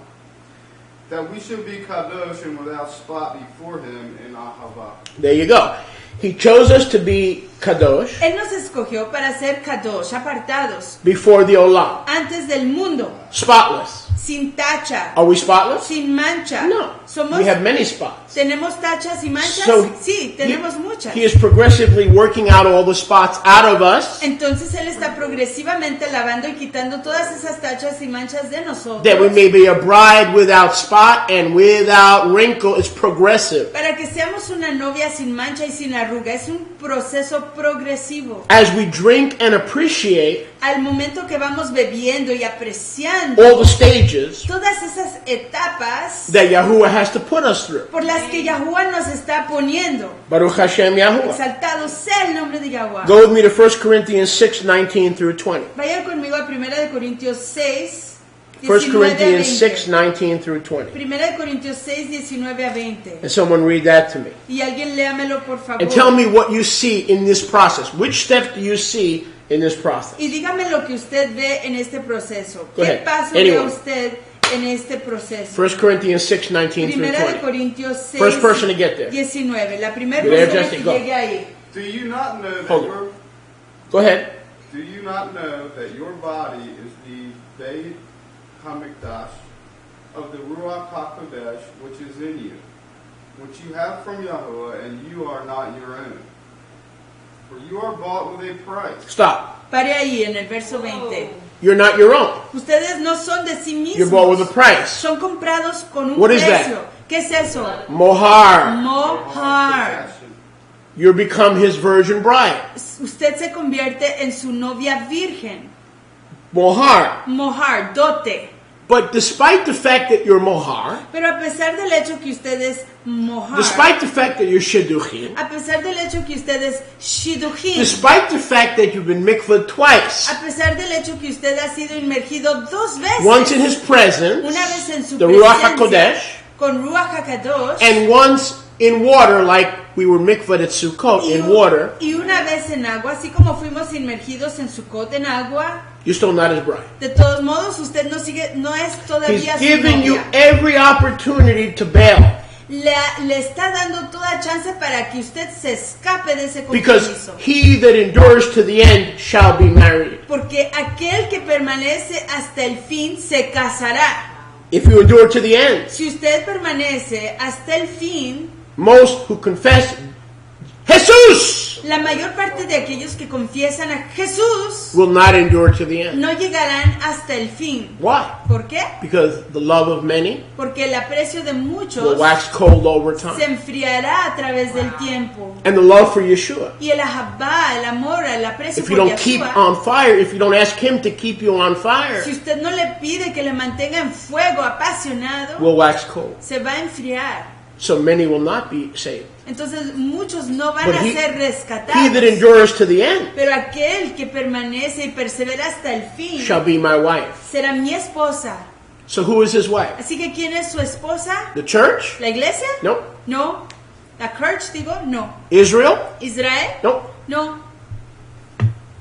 Speaker 3: that we should be kadosh and without spot before him in ahavah.
Speaker 1: There you go. He chose us to be kadosh
Speaker 2: Él nos escogió para ser kadosh, apartados,
Speaker 1: before the olam.
Speaker 2: antes del mundo,
Speaker 1: Spotless.
Speaker 2: sin tacha,
Speaker 1: Are we spotless?
Speaker 2: sin mancha.
Speaker 1: No.
Speaker 2: Somos,
Speaker 1: We have many spots.
Speaker 2: ¿Tenemos tachas y manchas?
Speaker 1: So
Speaker 2: Sí, tenemos muchas.
Speaker 1: he is progressively working out all the spots out of us
Speaker 2: Entonces Él está progresivamente lavando y quitando todas esas tachas y manchas de nosotros.
Speaker 1: that we may be a bride without spot and without wrinkle. It's progressive.
Speaker 2: Para que seamos una novia sin mancha y sin arruga. Es un proceso progresivo.
Speaker 1: As we drink and appreciate
Speaker 2: Al momento que vamos bebiendo y apreciando
Speaker 1: all the stages
Speaker 2: todas esas etapas
Speaker 1: that Yahuwah has to put us through.
Speaker 2: por las que Yahuwah nos está poniendo.
Speaker 1: Baruch Hashem Yahuwah.
Speaker 2: Exaltado sea el nombre de Yahuwah.
Speaker 1: Go with me to 1 Corinthians 6:19 through 20.
Speaker 2: Vayan conmigo a 1 de Corintios 6,
Speaker 1: 1
Speaker 2: 19 a
Speaker 1: Corinthians
Speaker 2: 20.
Speaker 1: 6:19 through 20.
Speaker 2: 1 de Corintios 6, 19 a 20.
Speaker 1: And someone read that to me.
Speaker 2: Y alguien léamelo por favor.
Speaker 1: And tell me what you see in this process. Which step do you see in this process?
Speaker 2: Y dígame lo que usted ve en este proceso.
Speaker 1: Go
Speaker 2: ¿Qué
Speaker 1: ahead.
Speaker 2: paso ve
Speaker 1: Anyone.
Speaker 2: usted en este proceso?
Speaker 1: 1 Corinthians 6:19 through
Speaker 2: Primera de
Speaker 1: 20.
Speaker 2: Corintios 6,
Speaker 1: First person to get there.
Speaker 2: 19. La primera
Speaker 1: You're there,
Speaker 2: persona
Speaker 1: Jesse,
Speaker 2: que
Speaker 1: go.
Speaker 2: llegue ahí.
Speaker 3: Do you not know that
Speaker 1: Hold it. Go ahead.
Speaker 3: Do you not know that your body is the Beit Hamikdash of the Ruach HaKodesh which is in you, which you have from Yahuwah, and you are not your own? For you are bought with a price.
Speaker 1: Stop.
Speaker 2: Pare ahí en el verso 20.
Speaker 1: You're not your own.
Speaker 2: Ustedes no son de sí
Speaker 1: You're bought with a
Speaker 2: mismos.
Speaker 1: price.
Speaker 2: Son comprados con un
Speaker 1: What is
Speaker 2: precio.
Speaker 1: that?
Speaker 2: ¿Qué es eso?
Speaker 1: Mohar.
Speaker 2: Mohar.
Speaker 1: You become his virgin bride.
Speaker 2: Usted se convierte en su novia virgen.
Speaker 1: Mohar.
Speaker 2: Mohar, dote.
Speaker 1: But despite the fact that you're mohar,
Speaker 2: Pero a pesar del hecho que usted es mohar,
Speaker 1: despite the fact that you're shidduchim,
Speaker 2: a pesar del hecho que usted es shidduchim,
Speaker 1: despite the fact that you've been mikvah twice,
Speaker 2: a pesar del hecho que usted ha sido inmergido 2 veces,
Speaker 1: once in his presence,
Speaker 2: una vez en su
Speaker 1: the Ruach
Speaker 2: presencia,
Speaker 1: HaKodesh,
Speaker 2: con Ruach HaKadosh,
Speaker 1: and once in water, like we were mikvah at Sukkot in water,
Speaker 2: y una vez en agua, así como fuimos inmergidos en Sukkot en agua,
Speaker 1: you're still not his bride.
Speaker 2: de todos modos usted no es
Speaker 1: He's
Speaker 2: todavía su
Speaker 1: giving you
Speaker 2: novia.
Speaker 1: every opportunity to bail.
Speaker 2: Le está dando toda chance para que usted se escape de ese
Speaker 1: Because
Speaker 2: compromiso.
Speaker 1: he that endures to the end shall be married.
Speaker 2: Porque aquel que permanece hasta el fin se casará.
Speaker 1: If you endure to the end,
Speaker 2: Si usted permanece hasta el fin,
Speaker 1: most who confess Jesus
Speaker 2: la mayor parte de aquellos que confiesan a Jesús
Speaker 1: will not endure to the end.
Speaker 2: no llegarán hasta el fin.
Speaker 1: Why?
Speaker 2: ¿Por qué?
Speaker 1: Because the love of many
Speaker 2: Porque el aprecio de
Speaker 1: will
Speaker 2: muchos
Speaker 1: wax cold over
Speaker 2: se
Speaker 1: time.
Speaker 2: enfriará a través del tiempo.
Speaker 1: And the love for Yeshua,
Speaker 2: Y el ahabá, el amor, el aprecio
Speaker 1: if you
Speaker 2: por
Speaker 1: don't keep
Speaker 2: Yeshua,
Speaker 1: on fire, if you don't ask him to keep you on fire,
Speaker 2: si usted no le pide que le mantenga en fuego, apasionado,
Speaker 1: will wax cold.
Speaker 2: se va a enfriar.
Speaker 1: So many will not be saved.
Speaker 2: Entonces muchos no van
Speaker 1: But
Speaker 2: a
Speaker 1: he-
Speaker 2: ser
Speaker 1: He
Speaker 2: rescatados.
Speaker 1: that endures to the end
Speaker 2: Pero aquel que permanece y persevera hasta el fin
Speaker 1: shall be my wife.
Speaker 2: será mi esposa.
Speaker 1: So who is his wife?
Speaker 2: Así que ¿quién es su esposa?
Speaker 1: The church?
Speaker 2: ¿La iglesia?
Speaker 1: No.
Speaker 2: No. ¿La church, digo? No.
Speaker 1: Israel?
Speaker 2: ¿Israel?
Speaker 1: No.
Speaker 2: No.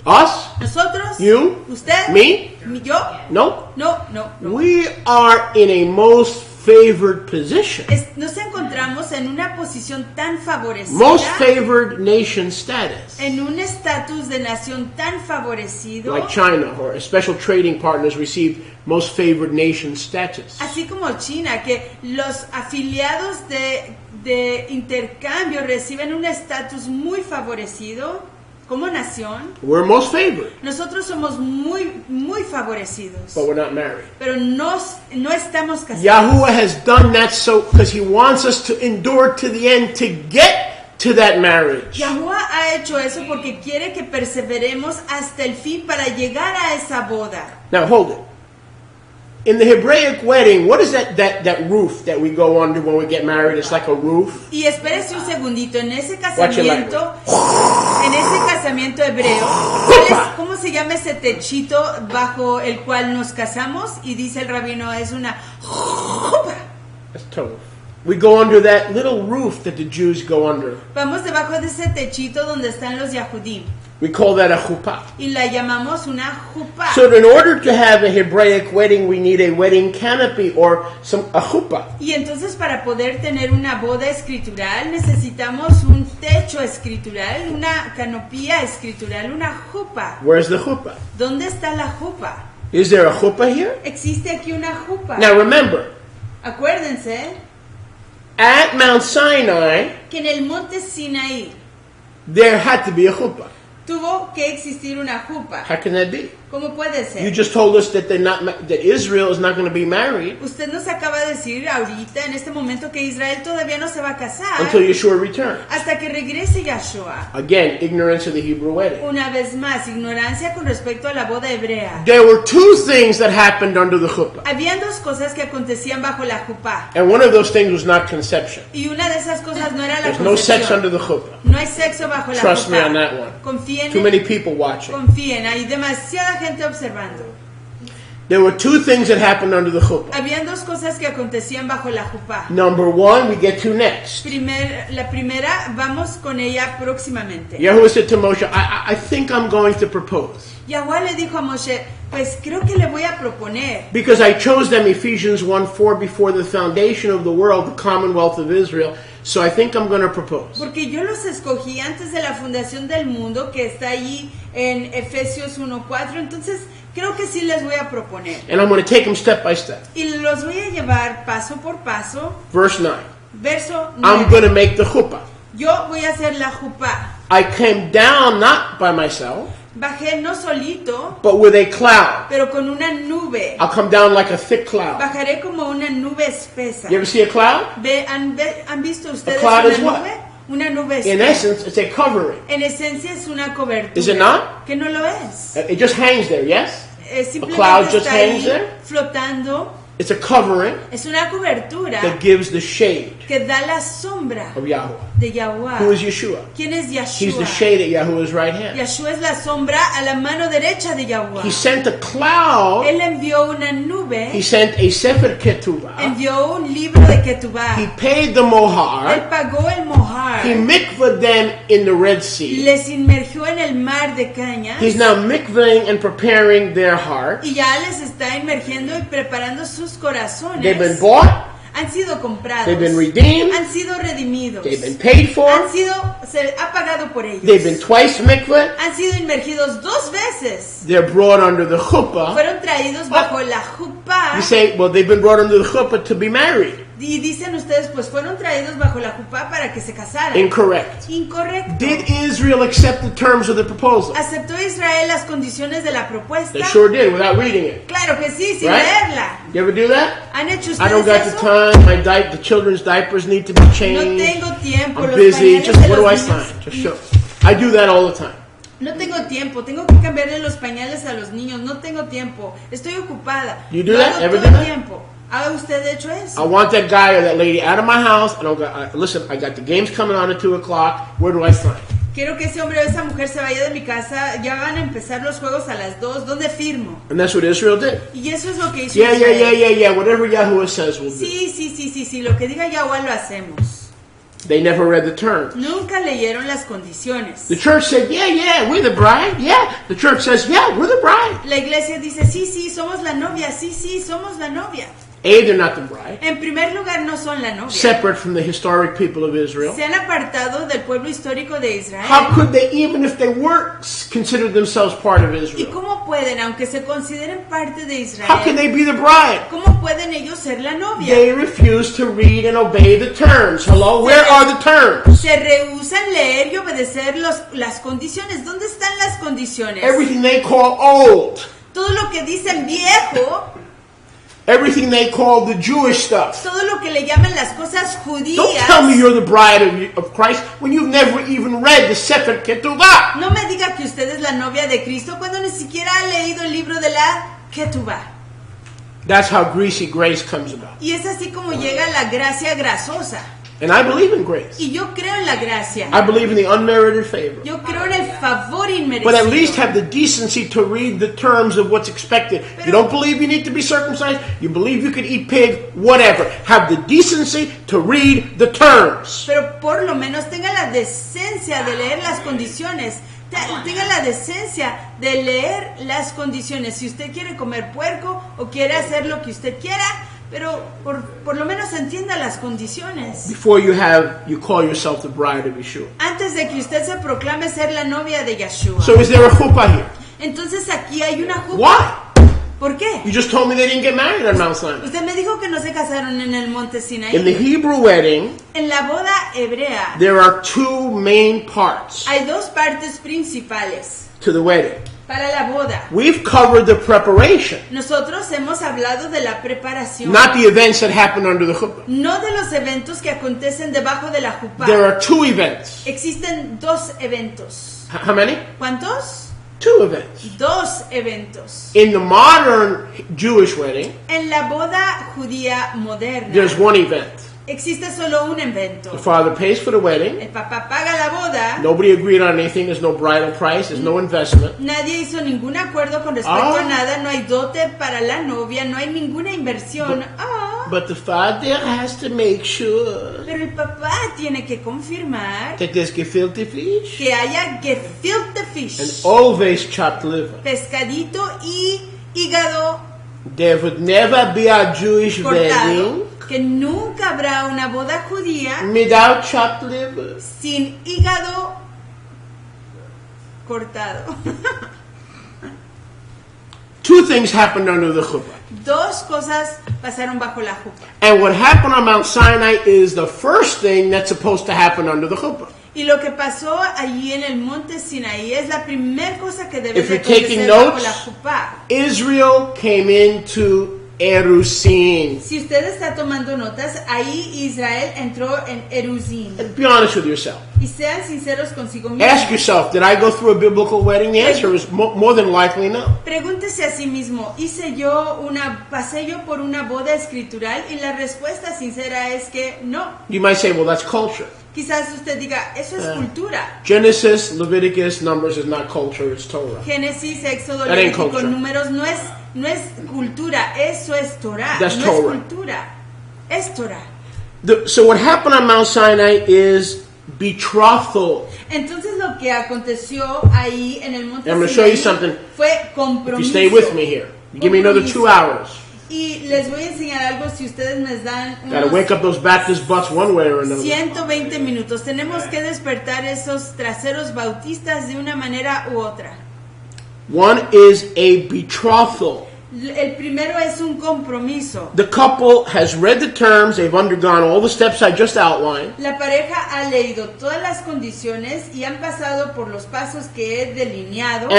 Speaker 1: Us?
Speaker 2: ¿Nosotros?
Speaker 1: You?
Speaker 2: ¿Usted?
Speaker 1: Me?
Speaker 2: ¿Yo?
Speaker 1: No.
Speaker 2: No, no, no.
Speaker 1: We are in a most favored position.
Speaker 2: Nos encontramos en una posición tan favorecida,
Speaker 1: Most favored nation status.
Speaker 2: en un estatus de nación tan favorecido,
Speaker 1: Like China, or special trading partners receive most favored nation status.
Speaker 2: así como China, que los afiliados de intercambio reciben un estatus muy favorecido como nación.
Speaker 1: We're most favored,
Speaker 2: Nosotros somos muy, muy favorecidos,
Speaker 1: but we're not married.
Speaker 2: pero no estamos casados.
Speaker 1: Yahuwah has done that so because he wants us to endure to the end to get to that marriage.
Speaker 2: Yahuwah ha hecho eso porque quiere que perseveremos hasta el fin para llegar a esa boda.
Speaker 1: Now hold it. In the Hebraic wedding, what is that roof that we go under when we get married? It's like a roof.
Speaker 2: Y espérese un segundito, en ese
Speaker 1: Watch your
Speaker 2: casamiento hebreo, ¿cómo se llama ese techito bajo el cual nos casamos? Y dice el rabino, es una jupa.
Speaker 1: That's tough. We go under that little roof that the Jews go under.
Speaker 2: Vamos debajo de ese techito donde están los Yahudim
Speaker 1: We call that a chuppah.
Speaker 2: y la llamamos una jupa.
Speaker 1: So in order to have a Hebraic wedding, we need a wedding canopy or a chuppah.
Speaker 2: Y entonces para poder tener una boda escritural necesitamos un techo escritural, una canopía escritural, una jupa.
Speaker 1: Where's the chuppah?
Speaker 2: ¿Dónde está la jupa?
Speaker 1: Is there a chuppah here?
Speaker 2: Existe aquí una jupa.
Speaker 1: Now remember,
Speaker 2: Acuérdense
Speaker 1: at Mount Sinai,
Speaker 2: que en el monte Sinaí
Speaker 1: there had to be a chuppah.
Speaker 2: tuvo que existir una jupa.
Speaker 1: How can that be?
Speaker 2: ¿Cómo puede
Speaker 1: You
Speaker 2: ser?
Speaker 1: just told us that that Israel is not going to be married
Speaker 2: Usted nos acaba de decir ahorita, en este momento, que Israel todavía no se va a casar
Speaker 1: until Yeshua returns.
Speaker 2: hasta que regrese Yahshua.
Speaker 1: Again, ignorance of the Hebrew wedding.
Speaker 2: Una vez más, ignorancia con respecto a la boda hebrea.
Speaker 1: There were two things that happened under the chuppah,
Speaker 2: Habían dos cosas que acontecían bajo la jupa.
Speaker 1: and one of those things was not conception.
Speaker 2: Y una de esas cosas no era la
Speaker 1: There's no sex
Speaker 2: concepción.
Speaker 1: under the chuppah.
Speaker 2: No hay sexo bajo la
Speaker 1: Trust me
Speaker 2: jupa.
Speaker 1: on that one.
Speaker 2: Confíen,
Speaker 1: Too many people watching.
Speaker 2: confíen, hay demasiada gente observando.
Speaker 1: There were two things that happened under the chuppah.
Speaker 2: Habían dos cosas que acontecían bajo la jupa.
Speaker 1: Number one, we get to next.
Speaker 2: La primera, vamos con ella próximamente.
Speaker 1: Yahuwah said to Moshe, I think I'm going to propose.
Speaker 2: Yahweh le dijo a Moshe, pues creo que le voy a proponer.
Speaker 1: Because I chose them, Ephesians 1:4, before the foundation of the world, the commonwealth of Israel. So I think I'm going to propose.
Speaker 2: Porque yo los escogí antes de la fundación del mundo, que está allí en Efesios 1:4. Entonces, creo que sí les voy a proponer.
Speaker 1: And I'm going to take them step by step.
Speaker 2: Y los voy a llevar paso por paso.
Speaker 1: Verse 9.
Speaker 2: Verso
Speaker 1: I'm
Speaker 2: 9.
Speaker 1: going to make the chuppah.
Speaker 2: Yo voy a hacer la jupa.
Speaker 1: I came down not by myself,
Speaker 2: Bajé no solito,
Speaker 1: but with a cloud.
Speaker 2: pero con una nube.
Speaker 1: I'll come down like a thick cloud.
Speaker 2: Bajaré como una nube espesa.
Speaker 1: You ever see a cloud?
Speaker 2: ¿Han visto ustedes
Speaker 1: cloud
Speaker 2: una
Speaker 1: is what?
Speaker 2: nube? Una nube
Speaker 1: In
Speaker 2: espesa.
Speaker 1: essence, it's a covering.
Speaker 2: En esencia es una cobertura.
Speaker 1: Is it not?
Speaker 2: Que no lo es.
Speaker 1: It just hangs there, yes?
Speaker 2: Simplemente
Speaker 1: cloud just
Speaker 2: está
Speaker 1: hangs
Speaker 2: ahí
Speaker 1: there?
Speaker 2: flotando.
Speaker 1: It's a covering
Speaker 2: Es una cobertura
Speaker 1: that gives the shade
Speaker 2: que da la sombra
Speaker 1: of Yahuwah.
Speaker 2: de Yahuwah.
Speaker 1: Who is Yeshua?
Speaker 2: ¿Quién es
Speaker 1: He's the
Speaker 2: Yahshua?
Speaker 1: shade at Yahuwah's right hand.
Speaker 2: Yahshua es la sombra a la mano derecha de Yahuwah.
Speaker 1: He sent a cloud.
Speaker 2: Él envió una
Speaker 1: He
Speaker 2: nube,
Speaker 1: sent a Sefer Ketuvah.
Speaker 2: envió un libro de Ketubá.
Speaker 1: He paid the
Speaker 2: Él
Speaker 1: Mohar.
Speaker 2: pagó el mohar.
Speaker 1: He mikvahed them in the Red Sea.
Speaker 2: Les inmergió en el mar de cañas.
Speaker 1: He's now mikvahing and preparing their heart.
Speaker 2: Y ya les está inmergiendo y preparando sus corazones.
Speaker 1: They've been bought.
Speaker 2: Han sido comprados.
Speaker 1: They've been redeemed.
Speaker 2: Han sido redimidos.
Speaker 1: They've been paid for.
Speaker 2: Se ha pagado por ellos.
Speaker 1: They've been twice mikvahed.
Speaker 2: Han sido inmergidos 2 veces.
Speaker 1: They're brought under the chuppah.
Speaker 2: Fueron traídos bajo la jupa.
Speaker 1: You say, well, they've been brought under the chuppah to be married.
Speaker 2: Y dicen ustedes, pues fueron traídos bajo la jupa para que se casaran.
Speaker 1: Incorrect.
Speaker 2: Incorrecto.
Speaker 1: Did Israel accept the terms of the proposal?
Speaker 2: ¿Aceptó Israel las condiciones de la propuesta?
Speaker 1: They sure did without reading it.
Speaker 2: Claro que sí, sin
Speaker 1: Right?
Speaker 2: leerla.
Speaker 1: You ever do that?
Speaker 2: ¿Han hecho
Speaker 1: I don't
Speaker 2: ustedes
Speaker 1: got the
Speaker 2: eso?
Speaker 1: time. The children's diapers need to be
Speaker 2: No
Speaker 1: changed.
Speaker 2: tengo tiempo.
Speaker 1: I'm
Speaker 2: Los
Speaker 1: busy.
Speaker 2: pañales
Speaker 1: Just
Speaker 2: de
Speaker 1: what do I
Speaker 2: los
Speaker 1: sign?
Speaker 2: niños.
Speaker 1: Just show. I do that all the time.
Speaker 2: No tengo tiempo, tengo que cambiarle los pañales a los niños, no tengo tiempo, estoy ocupada.
Speaker 1: You do
Speaker 2: Lo
Speaker 1: that?
Speaker 2: hago
Speaker 1: Ever
Speaker 2: todo
Speaker 1: do
Speaker 2: el
Speaker 1: that?
Speaker 2: tiempo. ¿Ha usted hecho
Speaker 1: I
Speaker 2: eso?
Speaker 1: want that guy or that lady out of my house. Listen, I got the games coming on at 2 o'clock. Where do I sign?
Speaker 2: Quiero que ese hombre o esa mujer se vaya de mi casa. Ya van a empezar los juegos a las 2. ¿Dónde firmo?
Speaker 1: And that's what Israel did.
Speaker 2: Y eso es lo que hizo
Speaker 1: Yeah.
Speaker 2: Israel.
Speaker 1: Whatever Yahuwah says, we'll do.
Speaker 2: Sí. Lo que diga Yahweh lo hacemos.
Speaker 1: They never read the terms.
Speaker 2: Nunca leyeron las condiciones.
Speaker 1: The church said, yeah, we're the bride. Yeah. The church says, yeah, we're the bride.
Speaker 2: La iglesia dice, sí, somos la novia. Sí, somos la novia.
Speaker 1: A, they're not the bride.
Speaker 2: En primer lugar, no son la novia.
Speaker 1: Separate from the historic people of Israel.
Speaker 2: Se han apartado del pueblo histórico de Israel.
Speaker 1: How could they, even if they were, consider themselves part of
Speaker 2: ¿Y
Speaker 1: Israel?
Speaker 2: cómo pueden, aunque se consideren parte de
Speaker 1: How can
Speaker 2: Israel,
Speaker 1: they be the bride?
Speaker 2: cómo pueden ellos ser la novia?
Speaker 1: They refuse to read and obey the terms. Hello, where are the terms?
Speaker 2: Se rehúsan leer y obedecer las condiciones. ¿Dónde están las condiciones?
Speaker 1: Everything they call old.
Speaker 2: Todo lo que dicen viejo,
Speaker 1: Everything they call the Jewish stuff.
Speaker 2: todo lo que le llaman las cosas
Speaker 1: Don't tell me
Speaker 2: judías.
Speaker 1: you're the bride of Christ when you've never even read the Sefer Ketuvah.
Speaker 2: No me diga que usted es la novia de Cristo cuando ni siquiera ha leído el libro de la Ketubá.
Speaker 1: That's how greasy grace comes about.
Speaker 2: Y es así como llega la gracia grasosa.
Speaker 1: And I believe in grace.
Speaker 2: Y yo creo en la gracia.
Speaker 1: I believe in the unmerited favor.
Speaker 2: Yo creo en el favor inmerecido.
Speaker 1: But at least have the decency to read the terms of what's expected. You don't believe you need to be circumcised. You believe you could eat pig. Whatever. Have the decency to read the terms.
Speaker 2: Pero por lo menos tenga la decencia de leer las condiciones. Tenga la decencia de leer las condiciones. Si usted quiere comer puerco o quiere hacer lo que usted quiera, pero por lo menos entienda las condiciones.
Speaker 1: Before you call yourself the bride of Yeshua.
Speaker 2: Antes de que usted se proclame ser la novia de Yeshua.
Speaker 1: So is there a chuppah here?
Speaker 2: Entonces aquí hay una jupa.
Speaker 1: Why?
Speaker 2: ¿Por qué?
Speaker 1: You just told me they didn't get married on Mount Sinai.
Speaker 2: Usted me dijo que no se casaron en el monte
Speaker 1: In the
Speaker 2: Sinaí.
Speaker 1: Hebrew wedding,
Speaker 2: En la boda hebrea
Speaker 1: there are two main parts
Speaker 2: hay dos partes principales
Speaker 1: to the wedding.
Speaker 2: para la boda.
Speaker 1: We've covered the preparation,
Speaker 2: Nosotros hemos hablado de la preparación,
Speaker 1: not the events that happened under the chuppah.
Speaker 2: no de los eventos que acontecen debajo de la jupá.
Speaker 1: There are two events.
Speaker 2: Existen dos eventos.
Speaker 1: How many?
Speaker 2: ¿Cuántos?
Speaker 1: Two events.
Speaker 2: Dos eventos.
Speaker 1: In the modern Jewish wedding,
Speaker 2: En la boda judía moderna
Speaker 1: there's one event.
Speaker 2: existe solo un evento.
Speaker 1: The father pays for the wedding.
Speaker 2: El papá paga la boda.
Speaker 1: Nobody agreed on anything. There's no bridal price. There's no investment.
Speaker 2: Nadie hizo ningún acuerdo con respecto
Speaker 1: Ah.
Speaker 2: a nada. No hay dote para la novia. No hay ninguna inversión.
Speaker 1: But the father has to make sure
Speaker 2: Pero el papá tiene que confirmar
Speaker 1: that there's gefilte fish
Speaker 2: que haya gefilte
Speaker 1: and
Speaker 2: fish,
Speaker 1: always chopped liver.
Speaker 2: pescadito y hígado
Speaker 1: There would never be a Jewish wedding
Speaker 2: cortado. Que nunca habrá una boda judía
Speaker 1: without chopped liver.
Speaker 2: sin hígado cortado.
Speaker 1: Two things happened under the chuppah.
Speaker 2: Dos cosas pasaron bajo la jupa.
Speaker 1: And what happened on Mount Sinai is the first thing that's supposed to happen under the chuppah.
Speaker 2: Y lo que pasó allí en el monte Sinaí es la primera cosa que debe
Speaker 1: If
Speaker 2: de
Speaker 1: you're taking
Speaker 2: acontecer bajo
Speaker 1: notes,
Speaker 2: la jupá.
Speaker 1: Israel came into Erusin.
Speaker 2: Si usted está tomando notas, ahí Israel entró en Eruzim.
Speaker 1: Be honest with yourself.
Speaker 2: Y sean sinceros consigo mismos.
Speaker 1: Ask yourself, did I go through a biblical wedding? The answer is more than likely no.
Speaker 2: Pregúntese a sí mismo, pasé yo por una boda escritural? Y la respuesta sincera es que no.
Speaker 1: You might say, well, that's culture.
Speaker 2: Quizás usted diga, eso es cultura.
Speaker 1: Genesis, Leviticus, Numbers is not culture, it's Torah.
Speaker 2: Génesis, Éxodo,
Speaker 1: That ain't
Speaker 2: Levítico,
Speaker 1: culture.
Speaker 2: Números no es cultura, eso es Torah.
Speaker 1: That's
Speaker 2: no
Speaker 1: Torah.
Speaker 2: es cultura, es Torah.
Speaker 1: So what happened on Mount Sinai is betrothal.
Speaker 2: Entonces lo que aconteció ahí en el monte
Speaker 1: I'm going to show you
Speaker 2: Sinaí
Speaker 1: something.
Speaker 2: fue
Speaker 1: If you
Speaker 2: compromiso.
Speaker 1: stay with me here, you give me another 2 hours.
Speaker 2: Y les voy a enseñar algo si ustedes me dan
Speaker 1: Got to wake up those Baptist butts one way or another.
Speaker 2: 120 minutos. Tenemos que despertar esos traseros bautistas de una manera u otra.
Speaker 1: One is a betrothal.
Speaker 2: El primero es un compromiso.
Speaker 1: The couple has read the terms, they've undergone all the steps I just outlined,
Speaker 2: La pareja ha leído todas las condiciones y han pasado por los pasos que he delineado.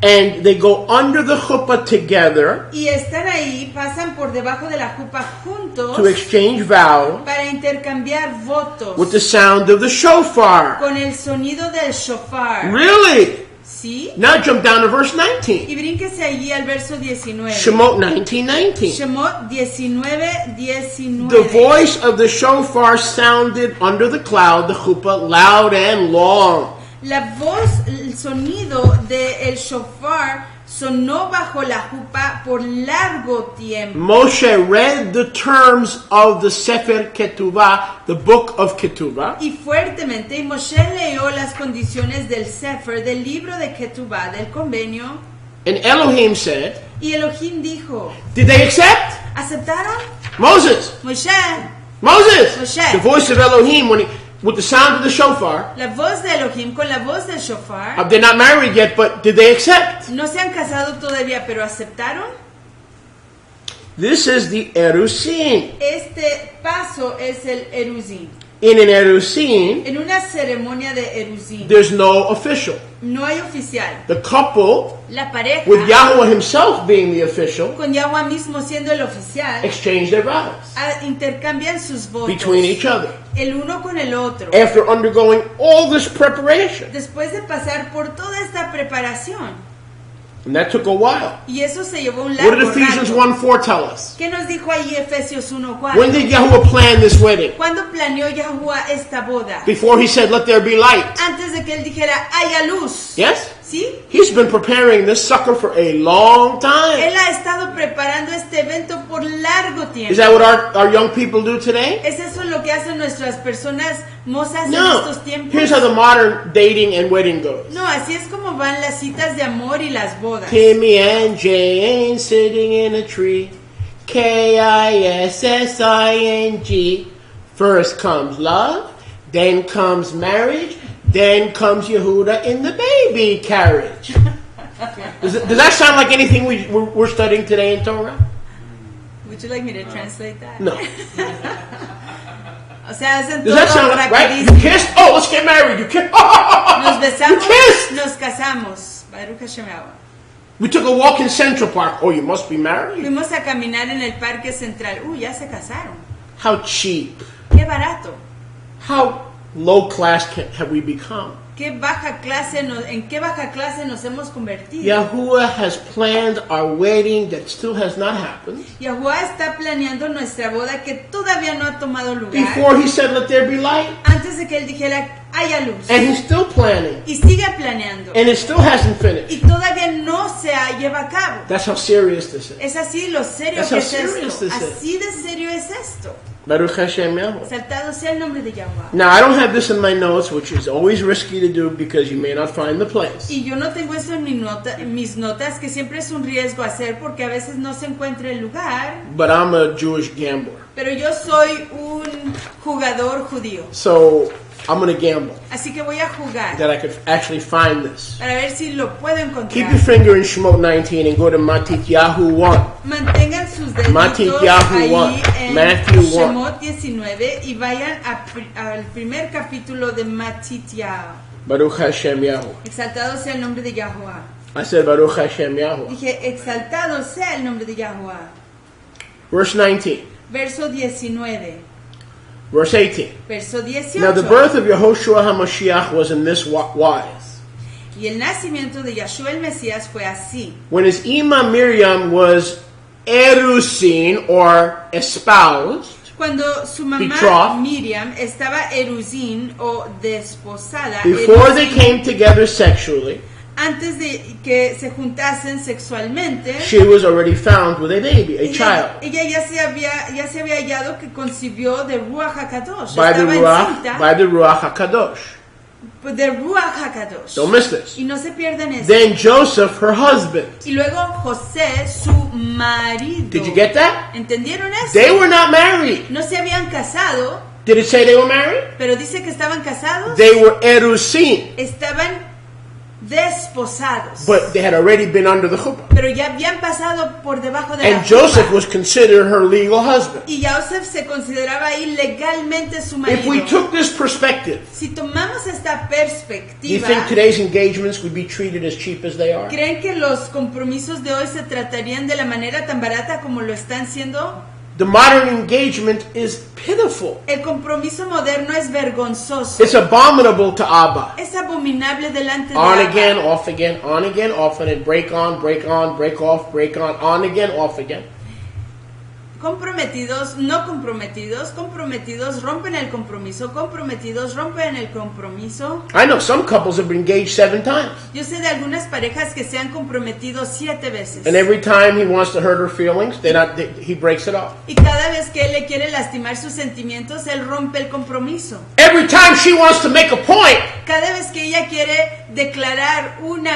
Speaker 1: and they go under the chuppah together
Speaker 2: Y están ahí, pasan por debajo de la jupa juntos
Speaker 1: to exchange vows
Speaker 2: para intercambiar votos
Speaker 1: with the sound of the shofar.
Speaker 2: con el sonido del shofar.
Speaker 1: Really?
Speaker 2: Sí.
Speaker 1: Now jump down to verse 19.
Speaker 2: Y brínquese allí al verso 19.
Speaker 1: Shemot 19:19.
Speaker 2: Shemot 19:19.
Speaker 1: The voice of the shofar sounded under the cloud, the chuppah, loud and long.
Speaker 2: La voz, el sonido del shofar sonó bajo la jupa por largo tiempo.
Speaker 1: Moshe read the terms of the Sefer Ketuvah, the book of Ketuvah.
Speaker 2: Y fuertemente, y Moshe leyó las condiciones del Sefer, del libro de Ketubá, del convenio.
Speaker 1: And Elohim said,
Speaker 2: Y Elohim dijo,
Speaker 1: did they accept?
Speaker 2: ¿aceptaron?
Speaker 1: Moses,
Speaker 2: Moshe,
Speaker 1: Moshe. The voice of Elohim with the sound of the shofar.
Speaker 2: la voz de Elohim con la voz del shofar.
Speaker 1: They're not married yet, but did they accept?
Speaker 2: No se han casado todavía, pero ¿aceptaron?
Speaker 1: This is the erusin.
Speaker 2: Este paso es el eruzin.
Speaker 1: In an erusin,
Speaker 2: En una ceremonia de eruzin
Speaker 1: there's no official.
Speaker 2: no hay oficial.
Speaker 1: The couple,
Speaker 2: La pareja,
Speaker 1: with Yahweh himself being the official,
Speaker 2: con Yahweh mismo siendo el oficial,
Speaker 1: exchange their vows
Speaker 2: intercambian sus votos
Speaker 1: between each other
Speaker 2: el uno con el otro.
Speaker 1: after undergoing all this preparation.
Speaker 2: Después de pasar por toda esta preparación,
Speaker 1: And that took a while.
Speaker 2: y eso se llevó un
Speaker 1: What
Speaker 2: largo
Speaker 1: did Ephesians
Speaker 2: rato.
Speaker 1: 1:4 tell us?
Speaker 2: ¿Qué nos dijo ahí Efesios 1:4?
Speaker 1: When did Yahweh plan this wedding?
Speaker 2: ¿Cuándo planeó Yahweh esta boda?
Speaker 1: Before he said, let there be light.
Speaker 2: Antes de que él dijera, haya luz.
Speaker 1: Yes?
Speaker 2: ¿Sí?
Speaker 1: He's been preparing this sucker for a long time.
Speaker 2: Él ha estado preparando este evento por largo tiempo.
Speaker 1: Is that what our young people do today?
Speaker 2: ¿Es eso lo que hacen nuestras personas mozas en
Speaker 1: No.
Speaker 2: estos tiempos?
Speaker 1: Here's how the modern dating and wedding goes.
Speaker 2: No, así es como van las citas de amor y las bodas.
Speaker 1: Timmy and Jane sitting in a tree. Kissing. First comes love, then comes marriage, then comes Yehuda in the baby carriage. Does that sound like anything we're studying today in Torah?
Speaker 2: Would you like me to translate that?
Speaker 1: No.
Speaker 2: O sea, hacen
Speaker 1: Does
Speaker 2: todo
Speaker 1: that sound like, right? You
Speaker 2: rapidísimo.
Speaker 1: kissed? Oh, let's get married. You kissed?
Speaker 2: Nos
Speaker 1: You
Speaker 2: besamos,
Speaker 1: kissed?
Speaker 2: nos casamos. Baruch Hashem Yahweh.
Speaker 1: We took a walk in Central Park. Oh, you must be married?
Speaker 2: Fuimos a caminar en el parque central. Ya se casaron.
Speaker 1: How cheap.
Speaker 2: Qué barato.
Speaker 1: How low class have we become?
Speaker 2: ¿En qué baja clase nos hemos convertido?
Speaker 1: Yahuwah has planned our wedding that still has not happened.
Speaker 2: Yahuwah está planeando nuestra boda que todavía no ha tomado lugar.
Speaker 1: Before he said, let there be light.
Speaker 2: Antes de que él dijera, haya luz.
Speaker 1: And he's still planning.
Speaker 2: Y sigue planeando.
Speaker 1: And it still hasn't finished.
Speaker 2: Y todavía no se lleva a cabo.
Speaker 1: That's how serious this is.
Speaker 2: Es así lo serio
Speaker 1: That's
Speaker 2: que
Speaker 1: how
Speaker 2: es
Speaker 1: serious
Speaker 2: esto.
Speaker 1: this is.
Speaker 2: Así de serio es esto.
Speaker 1: Baruch Hashem Yahweh.
Speaker 2: Exaltado sea el nombre de Yahweh.
Speaker 1: Now, I don't have this in my notes, which is always risky to do because you may not find the place.
Speaker 2: Y yo no tengo eso en mis notas, que siempre es un riesgo hacer porque a veces no se encuentra el lugar.
Speaker 1: But I'm a Jewish gambler.
Speaker 2: Pero yo soy un jugador judío.
Speaker 1: So, I'm going to gamble
Speaker 2: Así que voy a jugar
Speaker 1: that I could actually find this.
Speaker 2: para ver si lo puedo encontrar.
Speaker 1: Keep your finger in Shemot 19 and go to Matityahu 1.
Speaker 2: Mantengan sus deditos
Speaker 1: Matityahu
Speaker 2: ahí
Speaker 1: 1,
Speaker 2: en
Speaker 1: Matthew 1.
Speaker 2: Shemot 19 y vayan al primer capítulo de Matityahu.
Speaker 1: Baruch Hashem Yahu.
Speaker 2: Exaltado sea el nombre de Yahuwah.
Speaker 1: I said Baruch Hashem Yahu.
Speaker 2: Dije, exaltado sea el nombre de Yahuwah.
Speaker 1: Verse 19.
Speaker 2: Verso 19.
Speaker 1: Verse 18.
Speaker 2: Verso 18.
Speaker 1: Now the birth of Yehoshua HaMashiach was in this wise.
Speaker 2: Y el nacimiento de Yahshua el Mesías fue así.
Speaker 1: When his Ima Miriam was erusin, or espoused,
Speaker 2: Cuando su mamá
Speaker 1: betrothed,
Speaker 2: Miriam estaba eruzin o desposada,
Speaker 1: before they
Speaker 2: eruzin,
Speaker 1: came together sexually,
Speaker 2: antes de que se juntasen sexualmente,
Speaker 1: she was already found with a baby, a child,
Speaker 2: ella ya se había hallado que concibió de Ruach HaKadosh.
Speaker 1: by the
Speaker 2: Estaba
Speaker 1: Ruach HaKadosh.
Speaker 2: de Ruach HaKadosh.
Speaker 1: Don't miss this.
Speaker 2: Y no se pierdan eso.
Speaker 1: Then Joseph, her husband.
Speaker 2: Y luego José, su marido.
Speaker 1: Did you get that?
Speaker 2: ¿Entendieron eso?
Speaker 1: They were not married.
Speaker 2: No se habían casado,
Speaker 1: Did it say they were married?
Speaker 2: pero dice que estaban casados.
Speaker 1: They were erusin,
Speaker 2: Estaban desposados.
Speaker 1: but they had already been under the chuppah.
Speaker 2: Pero ya habían pasado por debajo de la
Speaker 1: And Joseph
Speaker 2: jupa.
Speaker 1: was considered her legal husband.
Speaker 2: Y Joseph se consideraba ahí legalmente su
Speaker 1: If we
Speaker 2: marido.
Speaker 1: took this perspective,
Speaker 2: Si tomamos esta
Speaker 1: do you
Speaker 2: perspectiva,
Speaker 1: think today's engagements would be treated as cheap as they are?
Speaker 2: ¿creen que los compromisos de hoy se tratarían de la manera tan barata como lo están siendo?
Speaker 1: The modern engagement is pitiful.
Speaker 2: El compromiso moderno es vergonzoso.
Speaker 1: It's abominable to Abba.
Speaker 2: Es abominable delante de
Speaker 1: On
Speaker 2: Abba.
Speaker 1: again, off again, on again, off again, break on, break off, break on again, off again.
Speaker 2: Comprometidos, no comprometidos, comprometidos, rompen el compromiso, comprometidos, rompen el compromiso.
Speaker 1: I know some couples have been engaged 7 times.
Speaker 2: Yo sé de algunas parejas que se han comprometido 7 veces.
Speaker 1: And every time he wants to hurt her feelings, he breaks it off.
Speaker 2: Y cada vez que él le quiere lastimar sus sentimientos, él rompe el compromiso.
Speaker 1: Every time she wants to make a point,
Speaker 2: Cada vez que ella quiere declarar un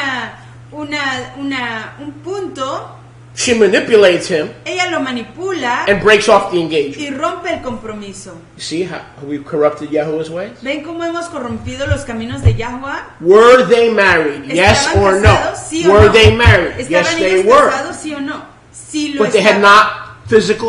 Speaker 2: punto,
Speaker 1: she manipulates him
Speaker 2: ella lo manipula
Speaker 1: and breaks off the engagement.
Speaker 2: y rompe el compromiso.
Speaker 1: You see how we've corrupted Yahuwah's ways?
Speaker 2: ¿Ven cómo hemos corrompido los caminos de Yahweh?
Speaker 1: Were they married? Yes
Speaker 2: ¿Estaban
Speaker 1: or
Speaker 2: casados?
Speaker 1: no?
Speaker 2: ¿Sí o
Speaker 1: Were
Speaker 2: no?
Speaker 1: they married? Yes,
Speaker 2: ¿Estaban
Speaker 1: they
Speaker 2: ellos
Speaker 1: were.
Speaker 2: casados, sí o no? Sí lo
Speaker 1: But they had
Speaker 2: estaban.
Speaker 1: not